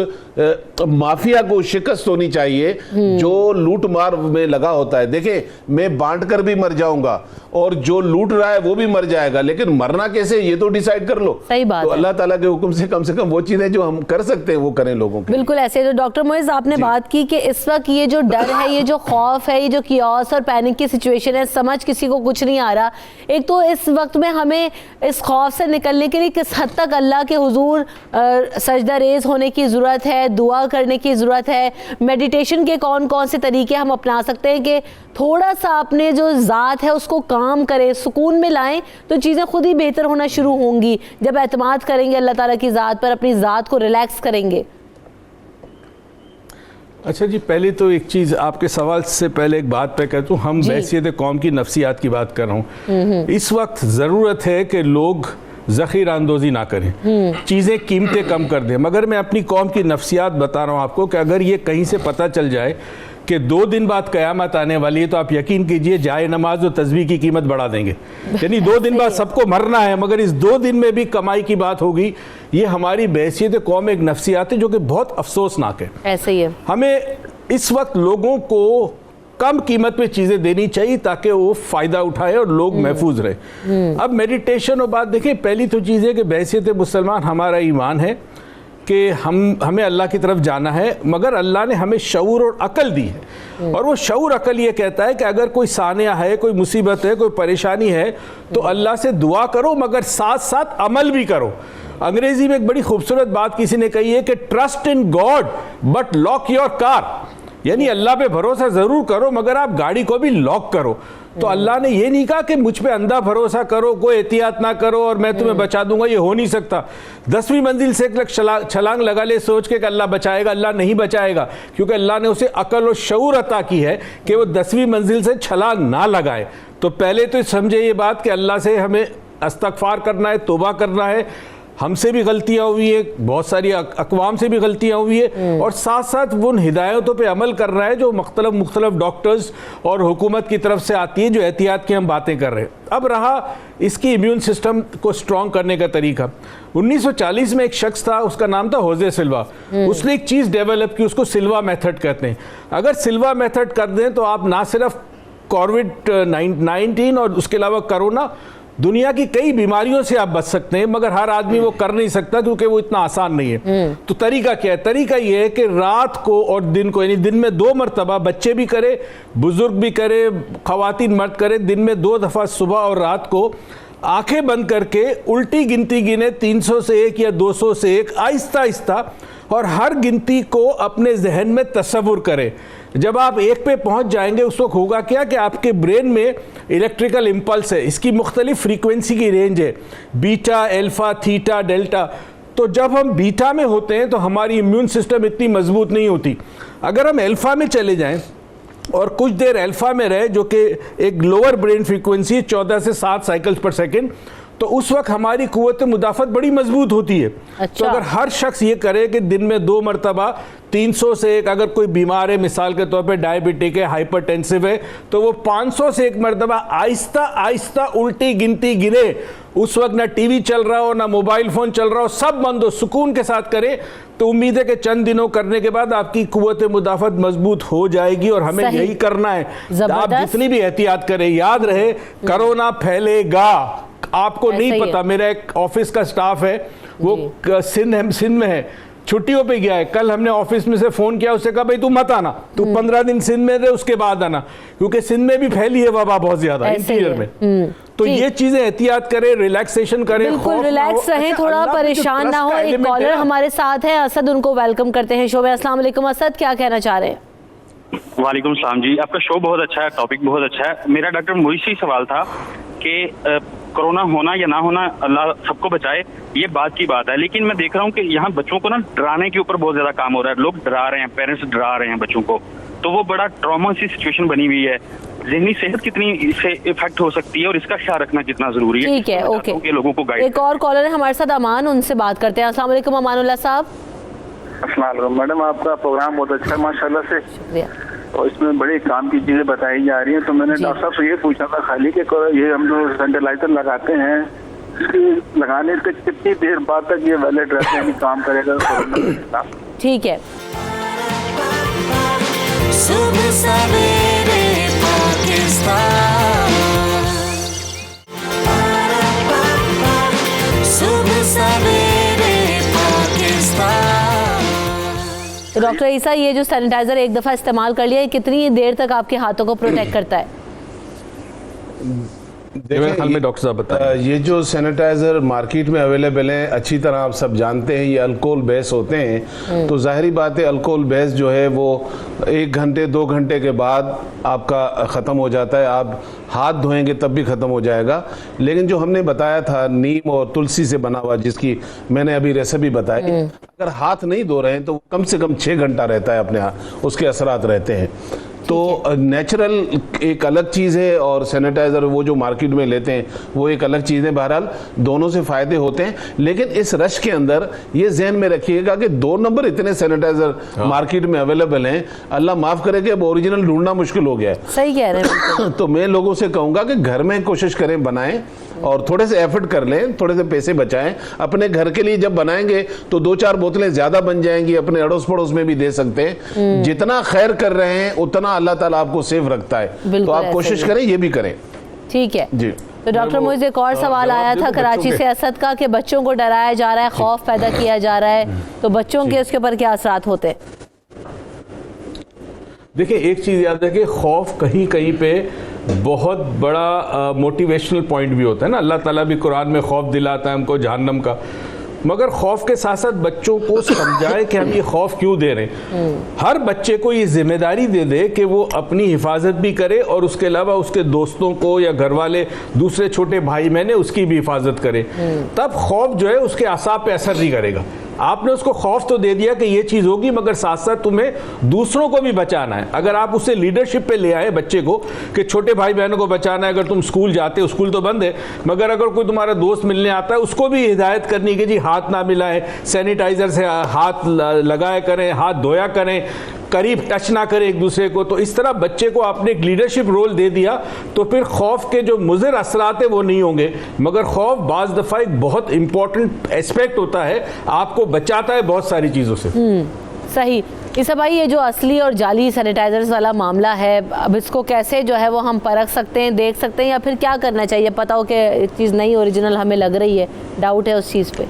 [SPEAKER 15] माफिया को शिकस्त होनी चाहिए जो लूट मार में लगा होता है। देखें, मैं बांट कर भी मर जाऊंगा और जो लूट रहा है वो भी मर जाएगा, लेकिन मरना कैसे ये तो डिसाइड कर लो।
[SPEAKER 1] सही बात
[SPEAKER 15] तो
[SPEAKER 1] है।
[SPEAKER 15] अल्लाह ताला के हुक्म से कम वो चीजें जो हम कर सकते हैं वो करें लोगों के।
[SPEAKER 1] बिल्कुल ऐसे। तो डॉक्टर मोइज़, आपने बात की कि इस वक्त ये जो डर है, ये जो खौफ है, ये जो कियोस और पैनिक की सिचुएशन है, समझ किसी को कुछ नहीं आ रहा। एक तो इस वक्त में हमें इस खौफ से निकलने के लिए किस हद तक अल्लाह के हुजूर सजदा रेज होने की ज़रूरत है, दुआ करने की ज़रूरत है, मेडिटेशन के कौन कौन से तरीके हम अपना सकते हैं कि थोड़ा सा अपने जो ज़ात है उसको काम करें, सुकून में लाएं, तो चीज़ें खुद ही बेहतर होना शुरू होंगी जब एतमाद करेंगे अल्लाह ताला की ज़ात पर, अपनी ज़ात को रिलैक्स करेंगे।
[SPEAKER 14] अच्छा जी, पहले तो एक चीज़ आपके सवाल से पहले एक बात पे कहता हूँ, हम बैसियत कौम की नफ्सियात की बात कर रहा हूँ। इस वक्त ज़रूरत है कि लोग ज़ख़ीरा अंदोज़ी ना करें, चीज़ें कीमतें कम कर दें। मगर मैं अपनी कौम की नफ्सियात बता रहा हूँ आपको कि अगर ये कहीं से पता चल जाए कि 2 दिन बाद क़यामत आने वाली है, तो आप यकीन कीजिए जाए नमाज और तस्बीह की कीमत बढ़ा देंगे। यानी 2 दिन बाद सबको मरना है, मगर इस 2 दिन में भी कमाई की बात होगी। ये हमारी बैसियत कौम एक नफ्सियात है जो कि बहुत अफसोसनाक है।
[SPEAKER 1] ऐसे ही है।
[SPEAKER 14] हमें इस वक्त लोगों को कम कीमत पे चीज़ें देनी चाहिए ताकि वो फ़ायदा उठाए और लोग महफूज रहे। अब मेडिटेशन और बात देखें, पहली तो चीज़ है कि बैसियत मुसलमान हमारा ईमान है कि हमें अल्लाह की तरफ जाना है, मगर अल्लाह ने हमें शऊर और अकल दी है। और वो शऊर अकल ये कहता है कि अगर कोई सानिया है, कोई मुसीबत है, कोई परेशानी है, तो अल्लाह से दुआ करो, मगर साथ साथ अमल भी करो। अंग्रेजी में एक बड़ी खूबसूरत बात किसी ने कही है कि trust in God but lock your car, यानी अल्लाह पे भरोसा ज़रूर करो मगर आप गाड़ी को भी लॉक करो। तो अल्लाह ने ये नहीं कहा कि मुझ पे अंधा भरोसा करो, कोई एहतियात ना करो और मैं तुम्हें बचा दूंगा, ये हो नहीं सकता। 10वीं मंजिल से 1 लाख छलांग लगा ले सोच के कि अल्लाह बचाएगा, अल्लाह नहीं बचाएगा, क्योंकि अल्लाह ने उसे अकल और शऊर अता की है कि वो 10वीं मंजिल से छलांग ना लगाए। तो पहले तो समझे ये बात कि अल्लाह से हमें इस्तग़फ़ार करना है, तौबा करना है, हमसे भी गलतियां हुई है, बहुत सारी अक़वाम से भी गलतियां हुई है, और साथ साथ वो उन हिदायतों पे अमल कर रहा है जो मुख्तलिफ डॉक्टर्स और हुकूमत की तरफ से आती है, जो एहतियात की हम बातें कर रहे हैं। अब रहा इसकी इम्यून सिस्टम को स्ट्रॉन्ग करने का तरीका। 1940 में एक शख्स था, उसका नाम था होजे सिल्वा। उसने एक चीज़ डेवलप की, उसको सिल्वा मेथड कहते हैं। अगर सिल्वा मेथड कर दें तो आप ना सिर्फ कोविड-19 और उसके अलावा कोरोना, दुनिया की कई बीमारियों से आप बच सकते हैं, मगर हर आदमी वो कर नहीं सकता क्योंकि वो इतना आसान नहीं है। तो तरीका क्या है? तरीका ये है कि रात को और दिन को, यानी दिन में 2 मरतबा, बच्चे भी करे, बुजुर्ग भी करे, खवातीन मर्द करे, दिन में 2 दफ़ा सुबह और रात को आंखें बंद करके उल्टी गिनती गिने 300 से 1 या 200 से 1, आहिस्ता आहिस्ता, और हर गिनती को अपने जहन में तस्वुर करें। जब आप 1 पे पहुंच जाएंगे उस वक्त होगा क्या कि आपके ब्रेन में इलेक्ट्रिकल इम्पल्स है, इसकी मुख्तलिफ फ्रीक्वेंसी की रेंज है, बीटा, अल्फा, थीटा, डेल्टा। तो जब हम बीटा में होते हैं तो हमारी इम्यून सिस्टम इतनी मजबूत नहीं होती। अगर हम अल्फा में चले जाएं और कुछ देर अल्फा में रहे, जो कि एक लोअर ब्रेन फ्रीक्वेंसी 14 से 7 साइकिल्स पर सेकेंड, तो उस वक्त हमारी कुव्वत मुदाफ़त बड़ी मजबूत होती है। तो अगर हर शख्स ये करे कि दिन में 2 मरतबा 300 से 1, अगर कोई बीमार है, मिसाल के तौर पे डायबिटिक है, हाइपरटेंसिव है, तो वो 500 से 1 मरतबा आहिस्ता आहिस्ता उल्टी गिनती गिने। उस वक्त ना टीवी चल रहा हो, ना मोबाइल फ़ोन चल रहा हो, सब बंद हो, सुकून के साथ करें, तो उम्मीद है कि चंद दिनों करने के बाद आपकी कुव्वत मुदाफ़त मजबूत हो जाएगी। और हमें यही करना है। आप जितनी भी एहतियात करें, याद रहे कोरोना फैलेगा, आपको नहीं पता। मेरा एक ऑफिस का स्टाफ है, वो सिंध में है, छुट्टियों पे गया है। कल हमने ऑफिस में से फोन किया, उससे कहा भाई तू मत आना, तू 15 दिन सिंध में रहे, उसके बाद आना, क्योंकि सिंध में भी फैली है वबा बहुत ज्यादा इंटीरियर में। तो ये चीजें एहतियात करें, रिलैक्सेशन करें,
[SPEAKER 1] बिल्कुल रिलैक्स रहें, थोड़ा परेशान ना हो। एक कॉलर हमारे साथ है, असद, उनको वेलकम करते हैं शो में। अस्सलाम वालेकुम असद, क्या कहना चाह रहे हैं?
[SPEAKER 16] वालेकुम सलाम जी, आपका शो बहुत अच्छा है, टॉपिक बहुत अच्छा है। मेरा डॉक्टर मोहित से सवाल था कि कोरोना होना या ना होना, अल्लाह सबको बचाए, ये बात की बात है, लेकिन मैं देख रहा हूँ कि यहाँ बच्चों को ना डराने के ऊपर बहुत ज्यादा काम हो रहा है। लोग डरा रहे हैं, पेरेंट्स डरा रहे हैं बच्चों को, तो वो बड़ा ट्रॉमा सी सिचुएशन बनी हुई है। ज़हनी सेहत कितनी इससे इफेक्ट हो सकती है और इसका ख्याल रखना कितना जरूरी है।
[SPEAKER 1] ठीक है, ओके।
[SPEAKER 16] लोगों को गाइड।
[SPEAKER 1] एक और कॉलर है हमारे साथ, अमान, उनसे बात करते हैं। अस्सलाम वालेकुम अमानुल्लाह साहब।
[SPEAKER 17] अस्सलाम वालेकुम मैडम, आपका प्रोग्राम बहुत अच्छा है माशाल्लाह से,
[SPEAKER 1] शुक्रिया।
[SPEAKER 17] और इसमें बड़ी काम की चीजें बताई जा रही हैं। तो मैंने डॉक्टर साहब से ये पूछा था खाली कि ये हम जो सैनिटाइजर लगाते हैं, इसके लगाने से कितनी देर बाद तक ये वैलिड रहते हैं, काम करेगा?
[SPEAKER 1] ठीक है।
[SPEAKER 5] सुबह सवेरे पाकिस्तान, सुबह सवेरे पाकिस्तान।
[SPEAKER 1] तो डॉक्टर ईसा, ये जो सैनिटाइजर एक दफ़ा इस्तेमाल कर लिया, कितनी देर तक आपके हाथों को प्रोटेक्ट करता है?
[SPEAKER 15] में डॉक्टर साहब बताएं। ये जो सैनिटाइजर मार्केट में अवेलेबल हैं, अच्छी तरह आप सब जानते हैं, ये अल्कोहल बेस होते हैं। तो जाहिर बात है अल्कोहल बेस जो है वो 1 घंटे 2 घंटे के बाद आपका ख़त्म हो जाता है। आप हाथ धोएंगे तब भी ख़त्म हो जाएगा। लेकिन जो हमने बताया था नीम और तुलसी से बना हुआ, जिसकी मैंने अभी रेसिपी बताई, अगर हाथ नहीं धो रहे हैं तो कम से कम 6 घंटा रहता है अपने हाथ, उसके असरात रहते हैं। तो नेचुरल एक अलग चीज़ है और सैनिटाइज़र वो जो मार्केट में लेते हैं वो एक अलग चीज़ है। बहरहाल दोनों से फ़ायदे होते हैं, लेकिन इस रश के अंदर ये जहन में रखिएगा कि 2 नंबर इतने सैनिटाइज़र मार्केट में अवेलेबल हैं, अल्लाह माफ़ करे कि अब ओरिजिनल ढूंढना मुश्किल हो गया है।
[SPEAKER 1] सही कह रहे हैं।
[SPEAKER 15] तो मैं लोगों से कहूँगा कि घर में कोशिश करें, बनाएं और थोड़े से एफर्ट कर लें, थोड़े से पैसे बचाएं। अपने घर के लिए जब बनाएंगे तो 2-4 बोतलें ज़्यादा बन जाएंगी, अपने अड़ोस पड़ोस में भी दे सकते हैं। जितना खैर कर रहे हैं उतना अल्लाह ताला आपको सेफ रखता है। तो आप कोशिश करें, ये भी करें।
[SPEAKER 1] ठीक है
[SPEAKER 15] जी।
[SPEAKER 1] तो डॉक्टर, मुझे एक और सवाल आया था कराची से असद का, कि बच्चों को डराया जा रहा है, खौफ पैदा किया जा रहा है, तो बच्चों के उसके ऊपर क्या असरात होते हैं?
[SPEAKER 14] देखिए, एक चीज़ याद रखिए, खौफ कहीं कहीं पे बहुत बड़ा मोटिवेशनल पॉइंट भी होता है ना। अल्लाह ताला भी कुरान में खौफ दिलाता है हमको जहन्नम का, मगर खौफ के साथ साथ बच्चों को समझाए कि हम ये खौफ क्यों दे रहे हैं। हर बच्चे को ये जिम्मेदारी दे दे कि वो अपनी हिफाजत भी करे और उसके अलावा उसके दोस्तों को या घर वाले दूसरे छोटे भाई बहन उसकी भी हिफाजत करे। तब खौफ जो है उसके आसाब पे असर नहीं करेगा। आपने उसको खौफ तो दे दिया कि ये चीज़ होगी, मगर साथ साथ तुम्हें दूसरों को भी बचाना है। अगर आप उसे लीडरशिप पे ले आए बच्चे को कि छोटे भाई बहनों को बचाना है, अगर तुम स्कूल जाते हो, स्कूल तो बंद है, मगर अगर कोई तुम्हारा दोस्त मिलने आता है उसको भी हिदायत करनी कि जी हाथ ना मिलाएं, सैनिटाइजर से हाथ लगाया करें, हाथ धोया करें, करीब टच ना करें एक दूसरे को। तो इस तरह बच्चे को आपने एक लीडरशिप रोल दे दिया, तो फिर खौफ के जो मुज़र असरात है वो नहीं होंगे। मगर खौफ बाज़ दफ़ा एक बहुत इंपॉर्टेंट एस्पेक्ट होता है, आपको बचाता है बहुत सारी चीज़ों से।
[SPEAKER 1] सही। इस भाई ये जो असली और जाली सैनिटाइजर्स वाला मामला है, अब इसको कैसे जो है वो हम परख सकते हैं, देख सकते हैं, या फिर क्या करना चाहिए? पता हो कि चीज़ नहीं ओरिजिनल हमें लग रही है, डाउट है उस चीज़ पे।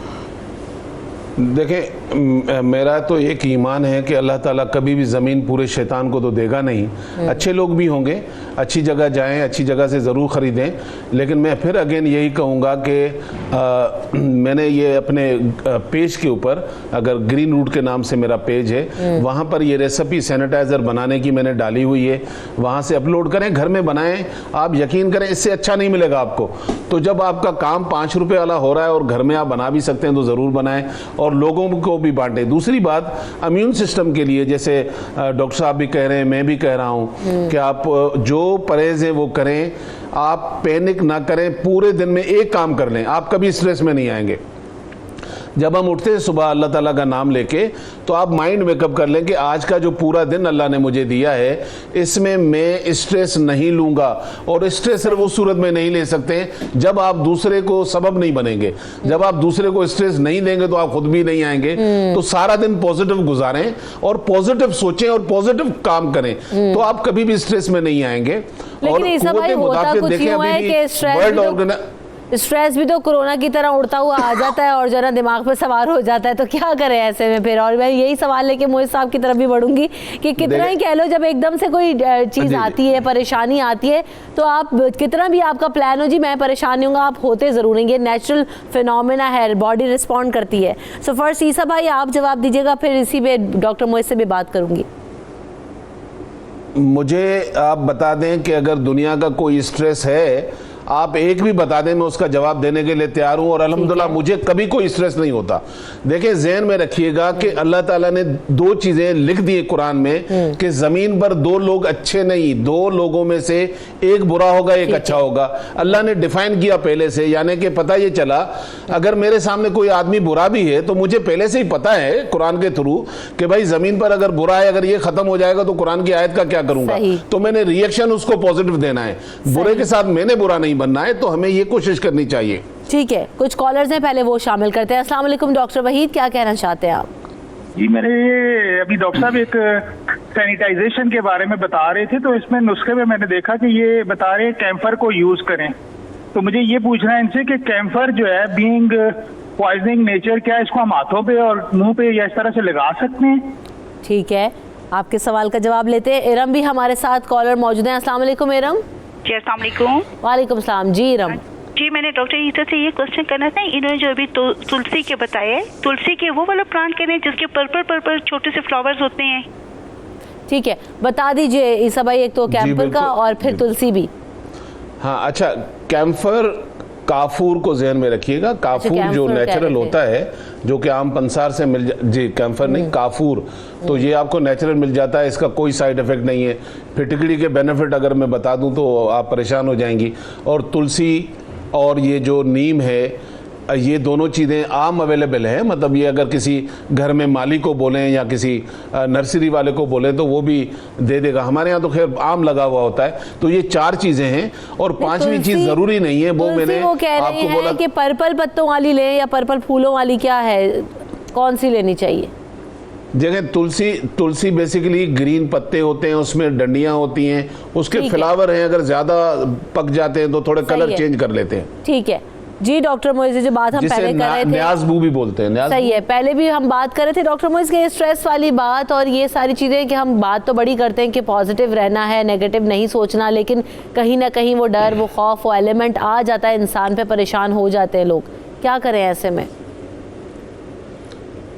[SPEAKER 15] देखें, मेरा तो एक ईमान है कि अल्लाह ताला कभी भी ज़मीन पूरे शैतान को तो देगा नहीं। अच्छे लोग भी होंगे, अच्छी जगह जाएं, अच्छी जगह से ज़रूर ख़रीदें। लेकिन मैं फिर अगेन यही कहूँगा कि मैंने ये अपने पेज के ऊपर, अगर ग्रीन रूट के नाम से मेरा पेज है, वहाँ पर ये रेसिपी सैनिटाइज़र बनाने की मैंने डाली हुई है, वहाँ से अपलोड करें, घर में बनाएं। आप यकीन करें इससे अच्छा नहीं मिलेगा आपको। तो जब आपका काम 5 रुपये वाला हो रहा है और घर में आप बना भी सकते हैं तो ज़रूर बनाएं और लोगों को भी बांटें। दूसरी बात, इम्यून सिस्टम के लिए, जैसे डॉक्टर साहब भी कह रहे हैं, मैं भी कह रहा हूँ कि आप जो परहेज है वो करें, आप पैनिक ना करें, पूरे दिन में एक काम कर लें, आप कभी स्ट्रेस में नहीं आएंगे। जब हम उठते हैं सुबह अल्लाह ताला का नाम लेके, तो आप माइंड मेकअप कर लें कि आज का जो पूरा दिन अल्लाह ने मुझे दिया है इसमें मैं स्ट्रेस नहीं लूंगा। और स्ट्रेस सिर्फ उस सूरत में नहीं ले सकते जब आप दूसरे को सबब नहीं बनेंगे। जब आप दूसरे को स्ट्रेस नहीं देंगे तो आप खुद भी नहीं आएंगे। तो सारा दिन पॉजिटिव गुजारें और पॉजिटिव सोचें और पॉजिटिव काम करें, तो आप कभी भी स्ट्रेस में नहीं आएंगे। और
[SPEAKER 1] स्ट्रेस भी तो कोरोना की तरह उड़ता हुआ आ जाता है और जरा दिमाग पे सवार हो जाता है, तो क्या करें ऐसे में फिर? और मैं यही सवाल लेके मोहित साहब की तरफ भी बढ़ूंगी कि कितना ही कह लो, जब एकदम से कोई चीज़ आती है, परेशानी आती है, तो आप कितना भी आपका प्लान हो जी मैं परेशान नहीं हूँगा, आप होते ज़रूर हैं। ये नेचुरल फिनोमेना है, बॉडी रिस्पॉन्ड करती है। सो फर्स्ट ईसा भाई आप जवाब दीजिएगा, फिर इसी पे डॉक्टर मोहित से भी बात करूँगी।
[SPEAKER 15] मुझे आप बता दें कि अगर दुनिया का कोई स्ट्रेस है, आप एक भी बता दें, मैं उसका जवाब देने के लिए तैयार हूं। और अल्हम्दुलिल्लाह मुझे कभी कोई स्ट्रेस नहीं होता। देखिए, ज़हन में रखिएगा कि अल्लाह ताला ने 2 चीजें लिख दी कुरान में कि जमीन पर 2 लोग अच्छे नहीं, 2 लोगों में से एक बुरा होगा, एक अच्छा होगा। अल्लाह ने डिफाइन किया पहले से, यानी कि पता ये चला अगर मेरे सामने कोई आदमी बुरा भी है तो मुझे पहले से ही पता है कुरान के थ्रू कि भाई जमीन पर अगर बुरा है, अगर ये खत्म हो जाएगा तो कुरान की आयत का क्या करूंगा। तो मैंने रिएक्शन उसको पॉजिटिव देना है, बुरे के साथ मैंने बुरा नहीं बनना है। तो हमें ये कोशिश करनी चाहिए।
[SPEAKER 1] ठीक है, कुछ कॉलर्स हैं, पहले वो शामिल करते हैं। अस्सलाम वालेकुम डॉक्टर वहीद, क्या कहना चाहते हैं आप?
[SPEAKER 18] जी, मेरे अभी डॉक्टर साहब एक सैनिटाइजेशन के बारे में बता रहे थे, तो इसमें नुस्खे में मैंने देखा कि ये बता रहे हैं कैम्फर को यूज करें। तो मुझे ये पूछना है इनसे कि कैम्फर जो है बीइंग पॉइजनिंग नेचर, क्या इसको हम हाथों पे और मुंह पे या इस तरह से लगा सकते हैं? ठीक है,
[SPEAKER 1] आपके सवाल का जवाब लेते हैं। इरम भी हमारे साथ कॉलर मौजूद हैं। अस्सलाम वालेकुम इरम।
[SPEAKER 19] जी अस्सलाम वालेकुम।
[SPEAKER 1] वालेकुम सलाम। जी इरम
[SPEAKER 19] जी, मैंने डॉक्टर ईसा से ये क्वेश्चन करना था। इन्होंने जो अभी तुलसी के बताया, तुलसी के वो वाला प्लांट करें जिसके पर्पल छोटे से फ्लावर्स होते हैं?
[SPEAKER 1] ठीक है, बता दीजिए ईसा भाई, एक तो कैम्फर का और फिर तुलसी भी।
[SPEAKER 15] हाँ, अच्छा, कैम्फर काफूर को ज़हन में रखिएगा। काफूर जो नेचुरल होता है, जो कि आम पंसार से मिल जी, कैम्फर नहीं, काफूर, तो ये आपको नेचुरल मिल जाता है, इसका कोई साइड इफेक्ट नहीं है। फिटकड़ी के बेनिफिट अगर मैं बता दूं तो आप परेशान हो जाएंगी। और तुलसी और ये जो नीम है, ये दोनों चीज़ें आम अवेलेबल हैं। मतलब ये अगर किसी घर में माली को बोलें या किसी नर्सरी वाले को बोलें तो वो भी दे देगा। हमारे यहाँ तो खैर आम लगा हुआ होता है। तो ये 4 चीज़ें हैं और 5वीं चीज़ ज़रूरी नहीं है, वो मैंने आपको बोला
[SPEAKER 1] कि पर्पल पत्तों वाली लें या पर्पल फूलों वाली, क्या है, कौन सी लेनी चाहिए?
[SPEAKER 15] जगह तुलसी बेसिकली ग्रीन पत्ते होते हैं, उसमें डंडियाँ होती हैं, उसके फ्लावर हैं, अगर ज़्यादा पक जाते हैं तो थोड़े कलर चेंज कर लेते हैं।
[SPEAKER 1] ठीक है जी। डॉक्टर मोइज, जो बात हम पहले कर रहे थे,
[SPEAKER 15] न्याज़बू भी बोलते हैं।
[SPEAKER 1] सही है, पहले भी हम बात कर रहे थे डॉक्टर मोइज के स्ट्रेस वाली बात और ये सारी चीज़ें कि हम बात तो बड़ी करते हैं कि पॉजिटिव रहना है, नेगेटिव नहीं सोचना, लेकिन कहीं ना कहीं वो डर, वो खौफ, वो एलिमेंट आ जाता है इंसान पे, परेशान हो जाते हैं लोग। क्या करें ऐसे में?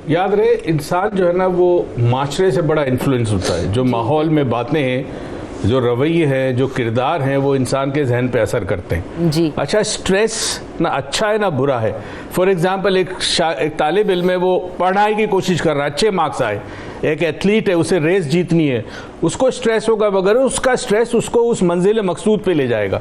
[SPEAKER 14] याद रहे, इंसान जो है ना वो माशरे से बड़ा इन्फ्लुएंस होता है। जो माहौल में बातें हैं जो रवैये हैं, जो किरदार हैं, वो इंसान के जहन पे असर करते हैं
[SPEAKER 1] जी।
[SPEAKER 14] अच्छा, स्ट्रेस ना अच्छा है ना बुरा है। फॉर एग्जांपल एक तालिब इल्म है, वो पढ़ाई की कोशिश कर रहा है, अच्छे मार्क्स आए। एक एथलीट है, उसे रेस जीतनी है, उसको स्ट्रेस होगा, मगर उसका स्ट्रेस उसको उस मंजिल मकसूद पे ले जाएगा।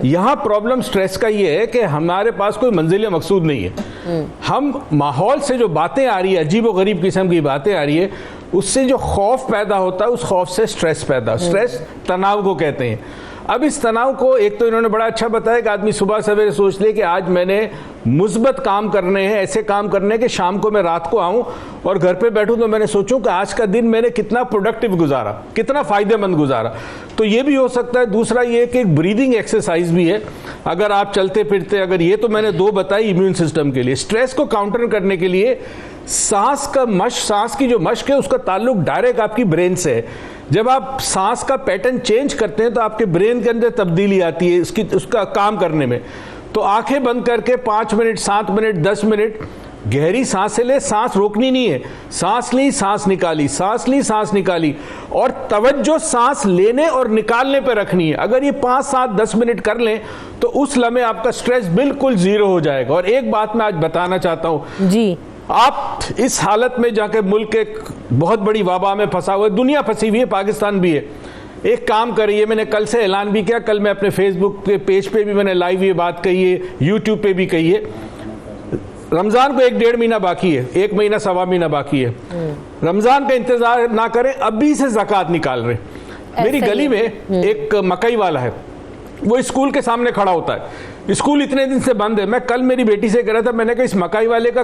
[SPEAKER 14] यहाँ प्रॉब्लम स्ट्रेस का ये है कि हमारे पास कोई मंजिल मकसूद नहीं है। हम माहौल से जो बातें आ रही है, अजीब व गरीब किस्म की बातें आ रही है, उससे जो खौफ पैदा होता है, उस खौफ से स्ट्रेस पैदा, स्ट्रेस तनाव को कहते हैं। अब इस तनाव को एक तो इन्होंने बड़ा अच्छा बताया कि आदमी सुबह सवेरे सोच ले कि आज मैंने मुस्बत काम करने हैं, ऐसे काम करने कि शाम को मैं रात को आऊं और घर पे बैठूं तो मैंने सोचूं कि आज का दिन मैंने कितना प्रोडक्टिव गुजारा, कितना फायदेमंद गुजारा। तो ये भी हो सकता है। दूसरा ये कि एक ब्रीदिंग एक्सरसाइज भी है, अगर आप चलते फिरते, अगर ये तो मैंने 2 बताई इम्यून सिस्टम के लिए। स्ट्रेस को काउंटर करने के लिए सांस का मश्क, सांस की जो मश्क है उसका ताल्लुक डायरेक्ट आपकी ब्रेन से है। जब आप सांस का पैटर्न चेंज करते हैं तो आपके ब्रेन के अंदर तब्दीली आती है उसका काम करने में। तो आंखें बंद करके 5 मिनट, 7 मिनट, 10 मिनट गहरी सांसें ले, सांस रोकनी नहीं है, सांस ली, सांस निकाली, सांस ली, सांस निकाली, और तवज्जो सांस लेने और निकालने पर रखनी है। अगर ये 5, 7, 10 मिनट कर लें तो उस लम्हे आपका स्ट्रेस बिल्कुल जीरो हो जाएगा। और एक बात मैं आज बताना चाहता हूँ
[SPEAKER 1] जी,
[SPEAKER 14] आप इस हालत में जाके मुल्क एक बहुत बड़ी वबा में फंसा हुआ है, दुनिया फंसी हुई है, पाकिस्तान भी है, एक काम करिए। मैंने कल से ऐलान भी किया, कल मैं अपने फेसबुक के पेज पे भी मैंने लाइव ये बात कही है, यूट्यूब पे भी कही है। रमजान को 1-1.5 महीना बाकी है, 1 महीना 1.25 महीना बाकी है। रमजान का इंतजार ना करें, अभी से ज़कात निकाल रहे। मेरी गली में एक मकई वाला है, वो स्कूल के सामने खड़ा होता है। स्कूल इतने दिन से बंद है। मैं कल मेरी बेटी से कह रहा था, मैंने कहा इस मकाई वाले का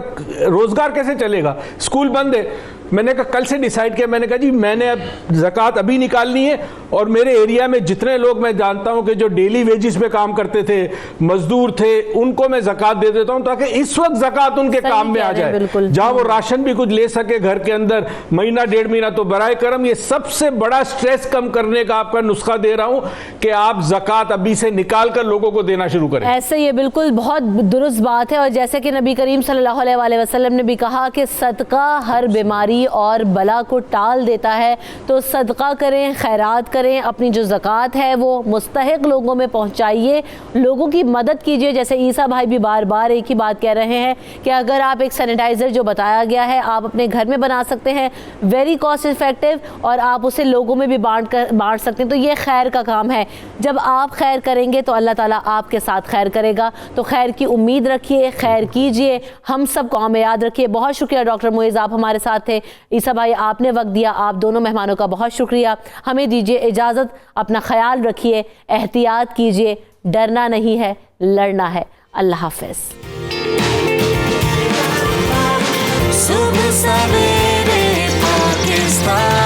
[SPEAKER 14] रोजगार कैसे चलेगा, स्कूल बंद है। मैंने कहा कल से डिसाइड किया, मैंने कहा जी मैंने अब ज़कात अभी निकालनी है, और मेरे एरिया में जितने लोग मैं जानता हूं कि जो डेली वेजिस पे काम करते थे, मजदूर थे, उनको मैं ज़कात दे देता हूं ताकि इस वक्त ज़कात उनके काम में आ जाए, जहां वो राशन भी कुछ ले सके घर के अंदर, महीना 1.5 महीना। तो बराए करम ये सबसे बड़ा स्ट्रेस कम करने का आपका नुस्खा दे रहा हूं कि आप ज़कात अभी से निकाल कर लोगों को देना शुरू करें।
[SPEAKER 1] ऐसे ये बिल्कुल बहुत दुरुस्त बात है। और जैसे कि नबी करीम सल्लल्लाहु अलैहि वसल्लम ने भी कहा कि सदका हर बीमारी और बला को टाल देता है, तो सदका करें, खैरात करें, अपनी जो ज़कात है वो मुस्तहिक लोगों में पहुंचाइए, लोगों की मदद कीजिए। जैसे ईसा भाई भी बार बार एक ही बात कह रहे हैं कि अगर आप एक सैनिटाइज़र जो बताया गया है आप अपने घर में बना सकते हैं, वेरी कॉस्ट इफेक्टिव, और आप उसे लोगों में भी बांट सकते हैं, तो ये खैर का काम है। जब आप खैर करेंगे तो अल्लाह ताला आपके साथ खैर करेगा। तो खैर की उम्मीद रखिए, खैर कीजिए, हम सबको हमें याद रखिए। बहुत शुक्रिया डॉक्टर मुइज़, आप हमारे साथ थे। ईसा भाई आपने वक्त दिया, आप दोनों मेहमानों का बहुत शुक्रिया। हमें दीजिए इजाज़त, अपना ख्याल रखिए, एहतियात कीजिए, डरना नहीं है, लड़ना है। अल्लाह हाफ़िज़।
[SPEAKER 5] सुबह सवेरे पाकिस्तान।